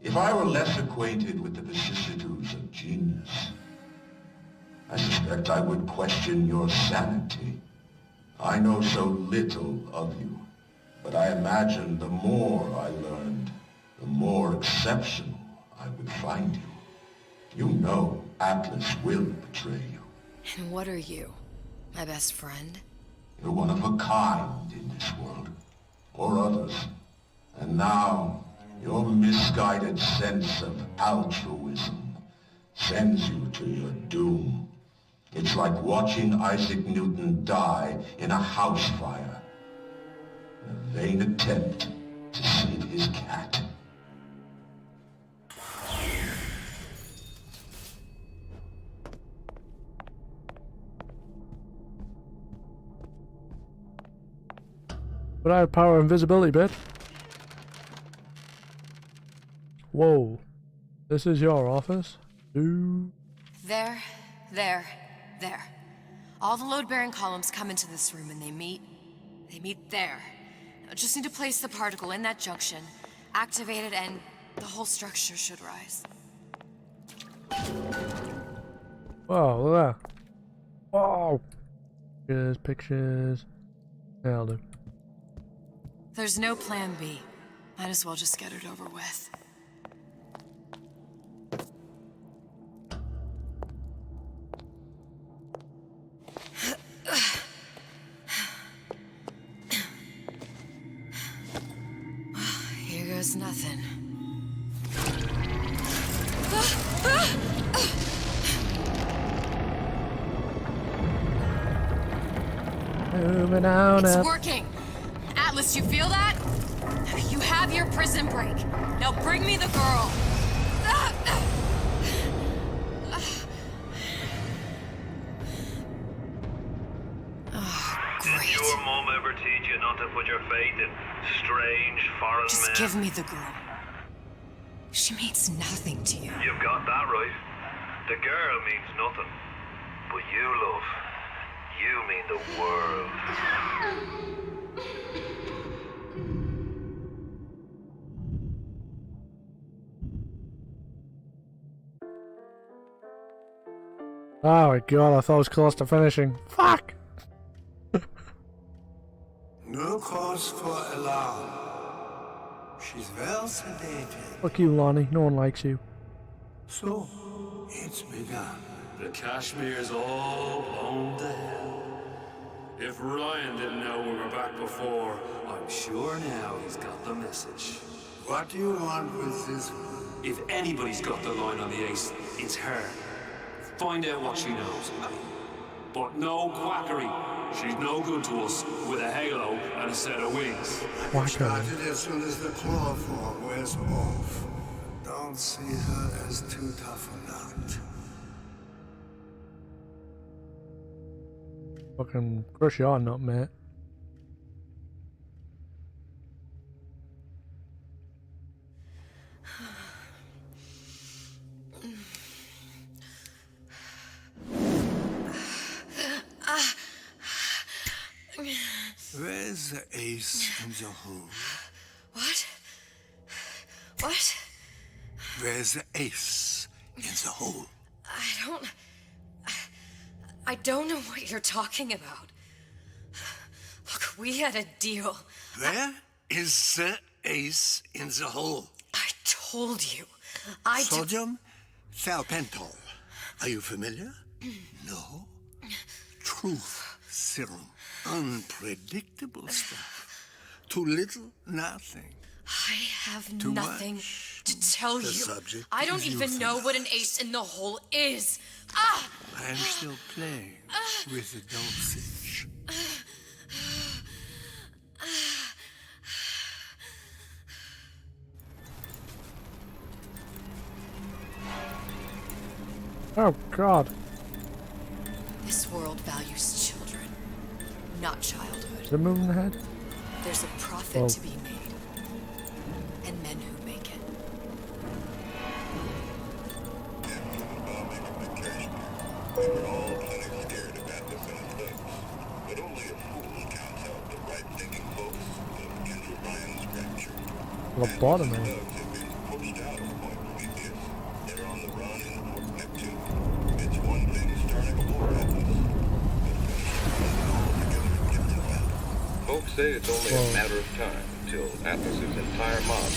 If I were less acquainted with the vicissitudes of genius, I suspect I would question your sanity. I know so little of you, but I imagine the more I learned, the more exceptional I would find you. You know Atlas will betray you. And what are you? My best friend? You're one of a kind in this world, or others. And now, your misguided sense of altruism sends you to your doom. It's like watching Isaac Newton die in a house fire. In a vain attempt to save his cat. But I have power invisibility, bitch. Whoa. This is your office? Ooh. There, there. All the load-bearing columns come into this room and they meet there. I just need to place the particle in that junction, activate it, and the whole structure should rise. Whoa, look at that. Whoa. Pictures. Yeah, I'll do. There's no plan B. Might as well just get it over with. Here goes nothing. Moving on It's up. working! Atlas, you feel that? You have your prison break. Now bring me the girl. Did your mom ever teach you not to put your faith in strange foreign men? Just give me the girl. She means nothing to you. You've got that right. The girl means nothing. But you, love, you mean the world. Oh my god, I thought I was close to finishing. Fuck! No cause for alarm. She's well sedated. Fuck you, Lonnie. No one likes you. So, it's begun. The Kashmir's all blown to hell. If Ryan didn't know we were back before, I'm sure now he's got the message. What do you want with this one? If anybody's got the line on the ace, it's her. Find out what she knows. But no quackery. She's no good to us with a halo and a set of wings. Started as soon as the claw form wears off. Don't see her as too tough a nut. Fucking crush your nut, mate. Where's the ace in the hole? What? What? Where's the ace in the hole? I don't know what you're talking about. Look, we had a deal. Where is the ace in the hole? I told you. Sodium salpental. Are you familiar? No. Truth serum. Unpredictable stuff. Too little, nothing. I have Too nothing much. to tell The you. subject I don't is even know what an ace in the hole is. Ah! I'm still playing with the dosage. Oh God. This world values children, not childhood. Is it moving ahead? There's a profit Well. to be made, and men who make it. Lobotomy. Folks say it's only a matter of time until Atlas's entire mob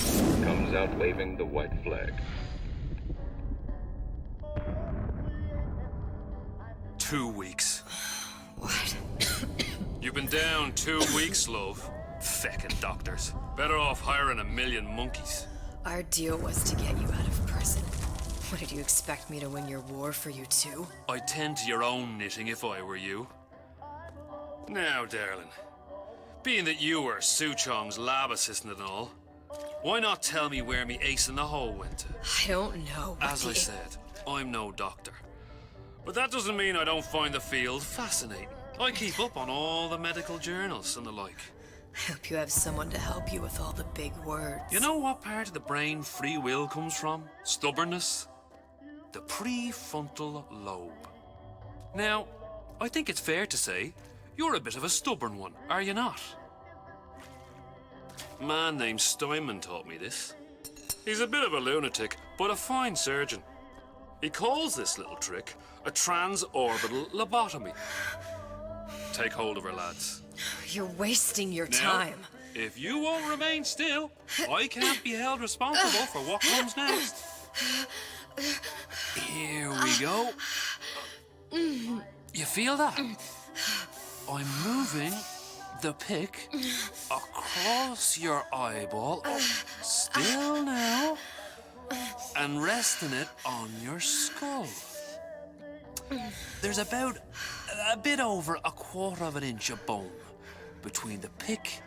comes out waving the white flag. 2 weeks. What? You've been down 2 weeks, love. Feckin' doctors. Better off hiring a million monkeys. Our deal was to get you out of prison. What, did you expect me to win your war for you too? I'd tend to your own knitting if I were you. Now, darling, being that you were Su Chong's lab assistant and all, why not tell me where me ace in the hole went to? I don't know. As I said, I'm no doctor. But that doesn't mean I don't find the field fascinating. I keep up on all the medical journals and the like. I hope you have someone to help you with all the big words. You know what part of the brain free will comes from? Stubbornness? The prefrontal lobe. Now, I think it's fair to say you're a bit of a stubborn one, are you not? A man named Steinman taught me this. He's a bit of a lunatic, but a fine surgeon. He calls this little trick a transorbital lobotomy. Take hold of her, lads. You're wasting your Now, time. If you won't remain still, I can't be held responsible for what comes next. Here we go. You feel that? I'm moving the pick across your eyeball, still now, and resting it on your skull. There's about a bit over 1/4 of an inch of bone between the pick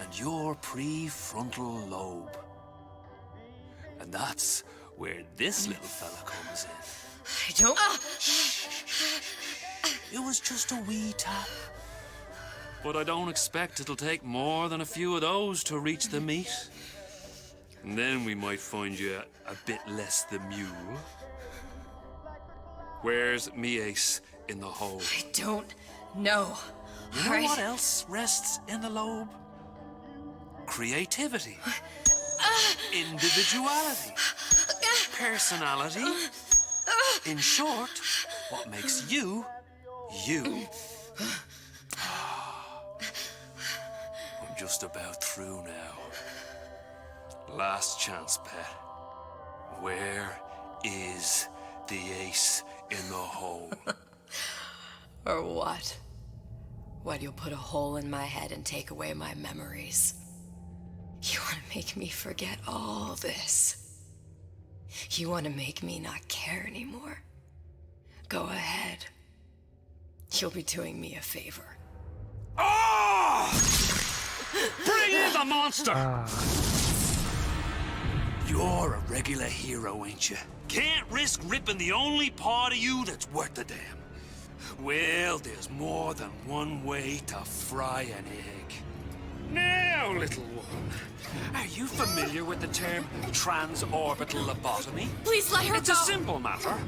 and your prefrontal lobe. And that's where this little fella comes in. I don't... It was just a wee tap. But I don't expect it'll take more than a few of those to reach the meat. And then we might find you a bit less the mule. Where's me ace in the hole? I don't know. You know what else rests in the lobe? Creativity. Individuality. Personality. In short, what makes you, you. I'm just about through now. Last chance, pet. Where is the ace in the hole? Or what? What, you'll put a hole in my head and take away my memories? You want to make me forget all this? You want to make me not care anymore? Go ahead. You'll be doing me a favor. Ah! Bring in the monster! You're a regular hero, ain't you? Can't risk ripping the only part of you that's worth a damn. Well, there's more than one way to fry an egg. Now, little one, are you familiar with the term transorbital lobotomy? Please let her It's go. a simple matter.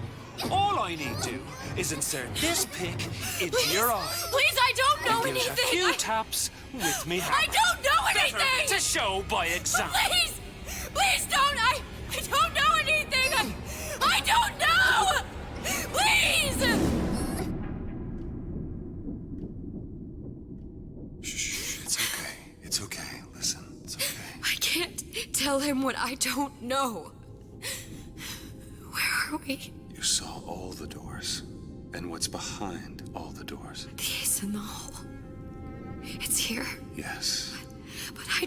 All I need to is insert this pick into your eye. Please, I don't know and give anything. a few taps with me hammer. I don't know anything. Better to show by example. Please, please don't. I don't know anything. I don't know. Please. Shh, it's okay. It's okay. Listen, it's okay. I can't tell him what I don't know. Where are we? You saw all the doors. And what's behind all the doors. The ace in the hole. It's here. Yes. But I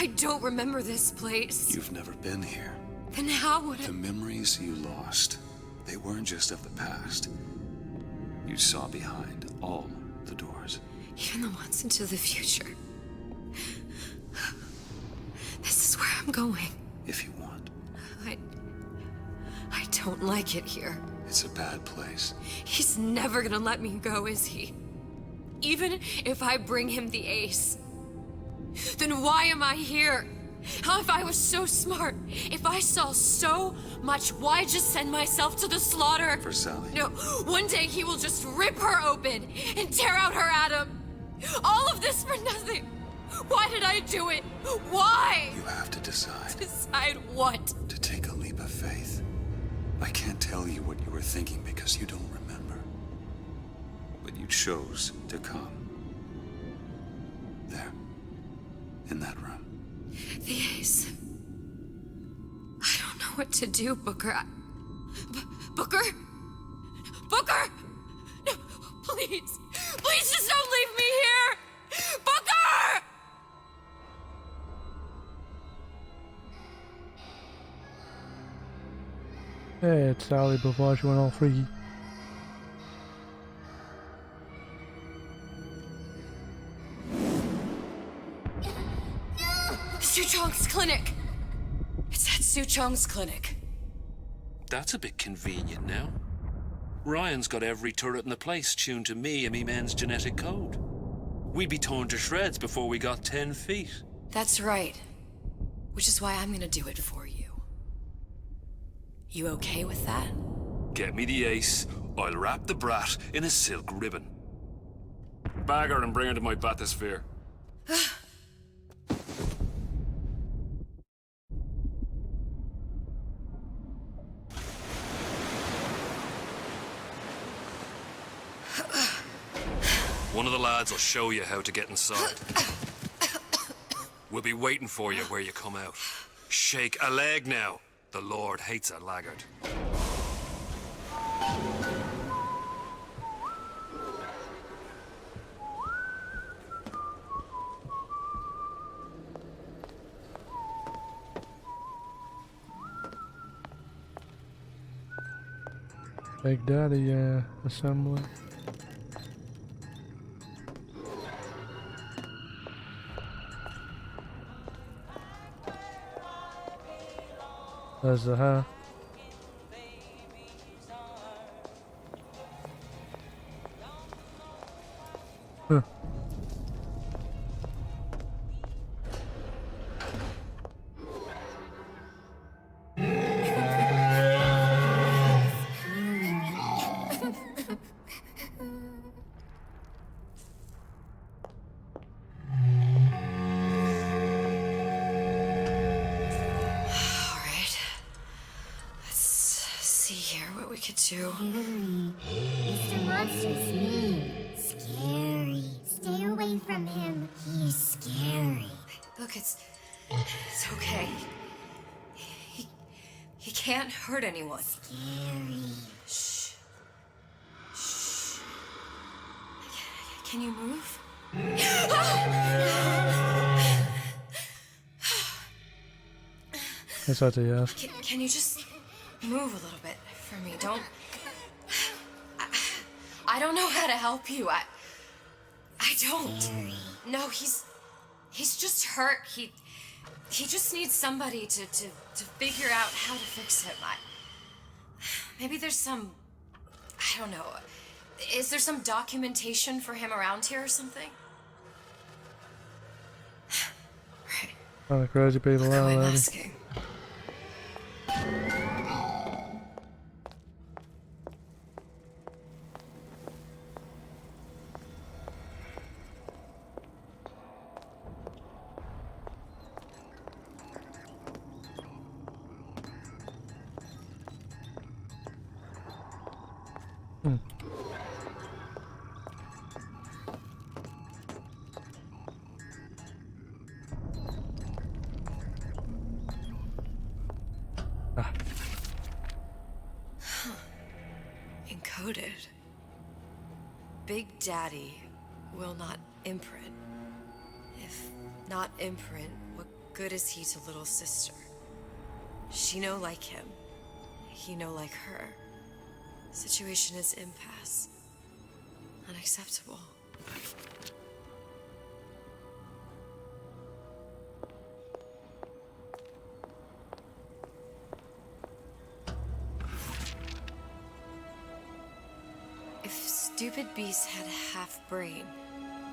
don't remember this place. You've never been here. Then how would The memories you lost, they weren't just of the past. You saw behind all the doors. Even the ones into the future. This is where I'm going. If you want. I don't like it here. It's a bad place. He's never gonna let me go, is he? Even if I bring him the ace. Then why am I here? How if I was so smart? If I saw so much, why just send myself to the slaughter? For Sally. No, one day he will just rip her open and tear out her atom. All of this for nothing. Why did I do it? Why? You have to decide. Decide what? To take a leap of faith. I can't tell you what you were thinking because you don't remember. But you chose to come. There. In that room. The ace. I don't know what to do, Booker. Booker? Booker! No, please. Please just don't leave me here! Booker! Hey, it's Sally before she went all freaky. Suchong's clinic! It's at Suchong's clinic. That's a bit convenient now. Ryan's got every turret in the place tuned to me and me men's genetic code. We'd be torn to shreds before we got 10 feet. That's right. Which is why I'm gonna do it for you. You okay with that? Get me the ace, I'll wrap the brat in a silk ribbon. Bag her and bring her to my bathysphere. One of the lads will show you how to get inside. We'll be waiting for you where you come out. Shake a leg now. The Lord hates a laggard. Big Daddy assembly. There's the hair. Huh. Mr. Monster's mean. Scary. Stay away from him. He's scary. Look, it's okay. He can't hurt anyone. Scary. Shh. Shh. Can you move? Yes, I do, yes. Can you just move a little bit for me? I don't know how to help you. I don't. No, he's just hurt. He just needs somebody to figure out how to fix him. Maybe there's some, I don't know. Is there some documentation for him around here or something? Right. Kind of crazy people I'll out go in there. asking. Encoded. Big Daddy will not imprint. If not imprint, what good is he to little sister? She no like him. He no like her. Situation is impasse. Unacceptable. If stupid beasts had a half brain,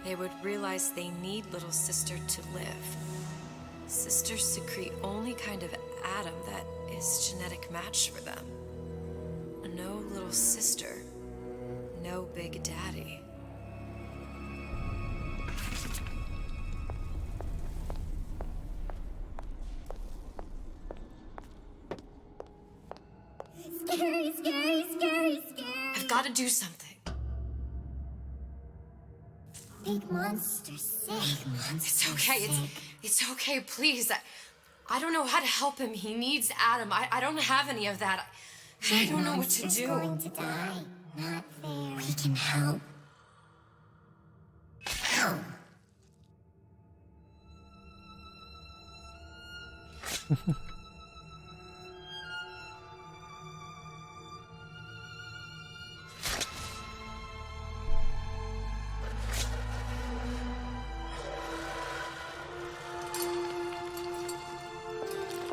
they would realize they need little sister to live. Sisters secrete only kind of atom that is genetic match for them. No little sister, no big daddy. Scary, scary, scary, scary. I've got to do something. Big monster sick. It's okay. It's okay. Please. I don't know how to help him. He needs Adam. I don't have any of that. I don't know what to do. Going to die. Not fair. We can help. Help.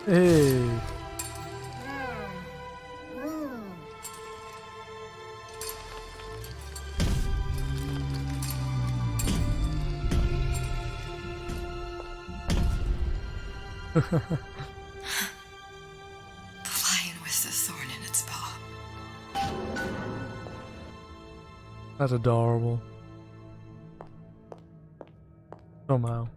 Hey. The lion with the thorn in its paw. That's adorable. Somehow.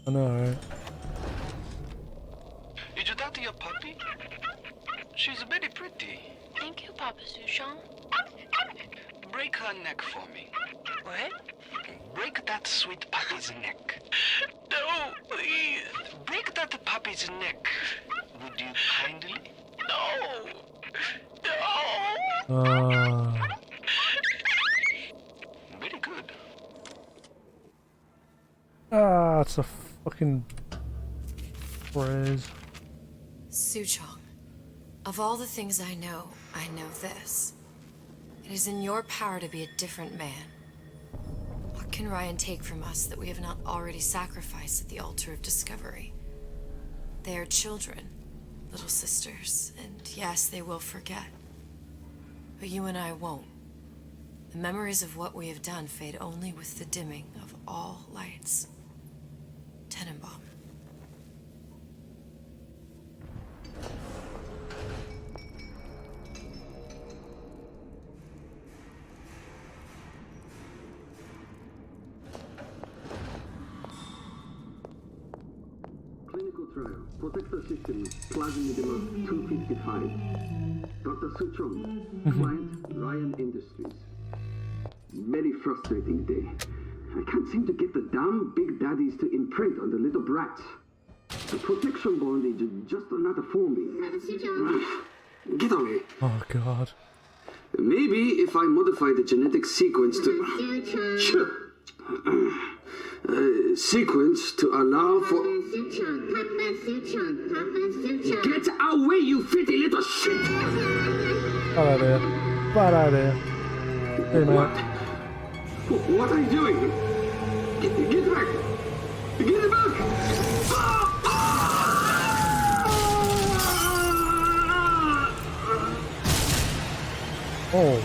I know, right? Did you talk to your puppy? She's very pretty. Thank you, Papa Sushong. Break her neck for me. What? Break that sweet puppy's neck. No, please. Break that puppy's neck. Would you kindly? No. No. Very good. Ah, it's a fucking phrase. Suchong, of all the things I know this. It is in your power to be a different man. What can Ryan take from us that we have not already sacrificed at the altar of discovery? They are children, little sisters, and yes, they will forget. But you and I won't. The memories of what we have done fade only with the dimming of all lights. Tenenbaum. Clinical trial. Protector system. Plasmid 255. Dr. Suchong. Client, Ryan Industries. Very frustrating day. I can't seem to get the damn big daddies to imprint on the little brats. The protection bondage is just not forming. Get away. Oh god. Maybe if I modify the genetic sequence to... sequence to allow for... Get away, you filthy little shit! Bad idea. Bad idea. Hey, man. What are you doing? Get back! Get back! Oh.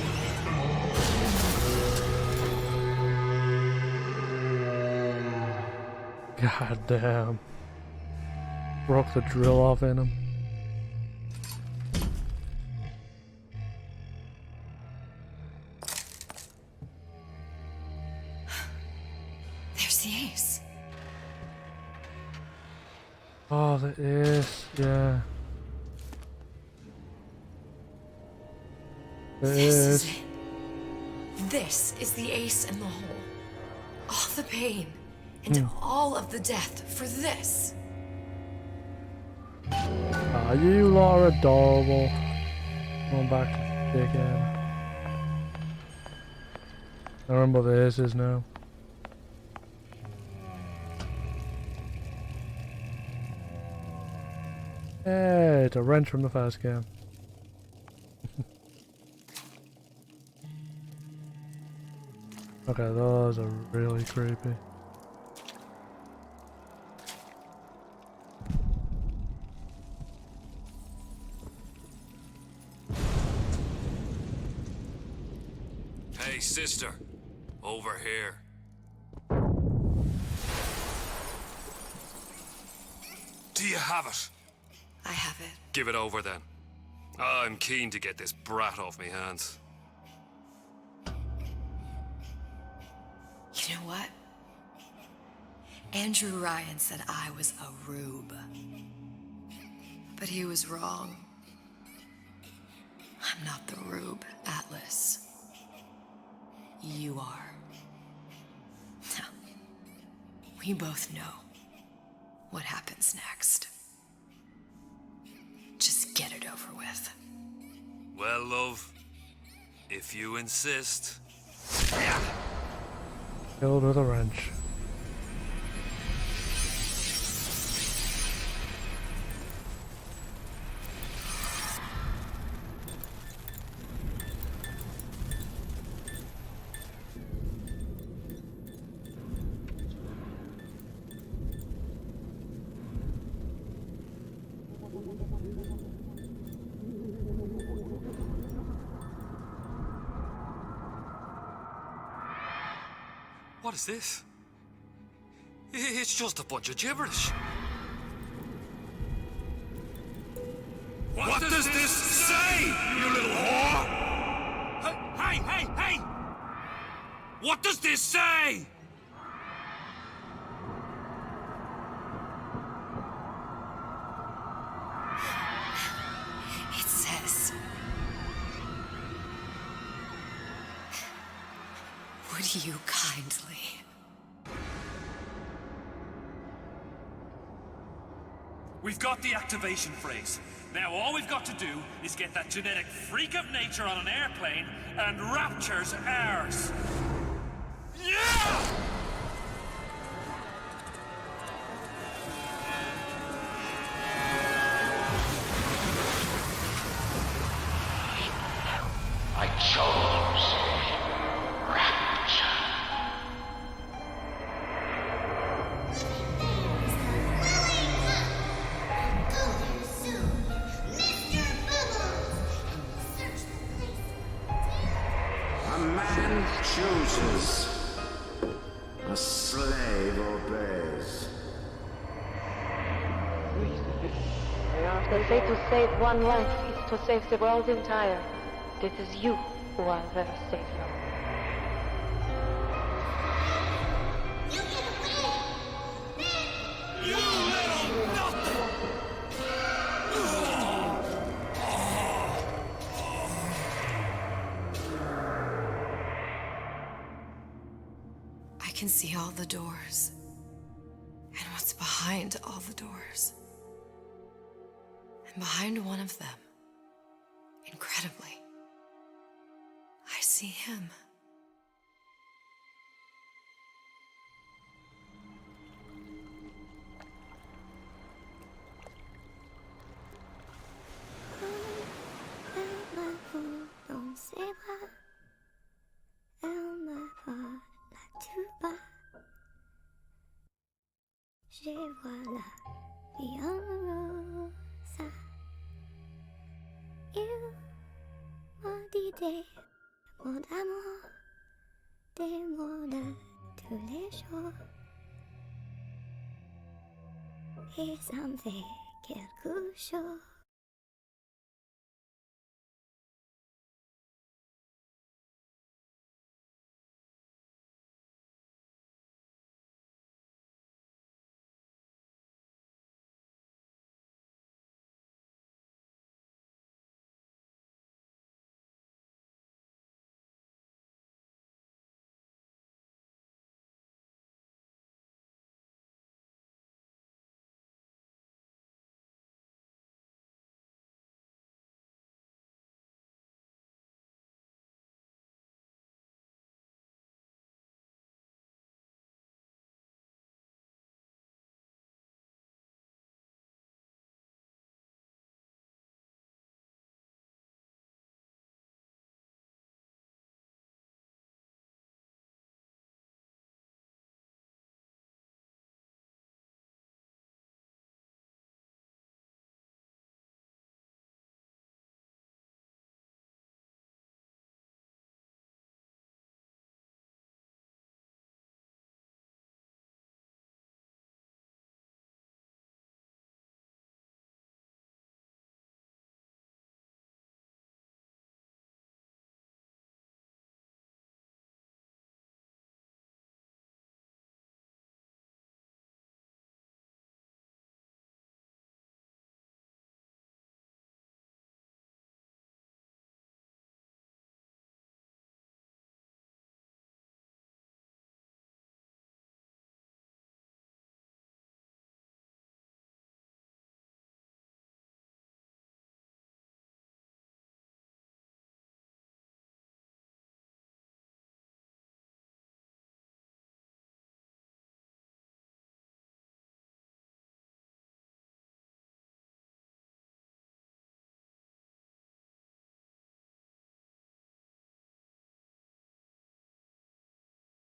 God damn. Broke the drill off in him. There's the ace. Oh, the ace, yeah. This is it. This is the ace in the hole. All the pain, And all of the death for this. You lot are adorable. Going back to the dickhead. I remember what this is now. Hey, it's a wrench from the first game. Okay, those are really creepy. Hey, sister. Over here. Do you have it? I have it. Give it over then. I'm keen to get this brat off me hands. You know what? Andrew Ryan said I was a rube. But he was wrong. I'm not the rube, Atlas. You are. Now, we both know what happens next. Just get it over with. Well, love, if you insist. Killed with a wrench. What is this? It's just a bunch of gibberish. What does this say, you little whore? Hey! What does this say? It says... Would you kindly... We've got the activation phrase. Now all we've got to do is get that genetic freak of nature on an airplane, and Rapture's ours. Yeah! I chose Rapture. A man chooses. A slave obeys. They say to save one life is to save the world entire. It is you who are their savior. You little nothing! I can see all the doors. And what's behind all the doors. And behind one of them, incredibly, I see him. Dans ses bras, elle me voit là tout bas. Je vois la vie en rosa. Il m'a dit des mots d'amour, des mots de tous les jours. Et ça me fait quelque chose.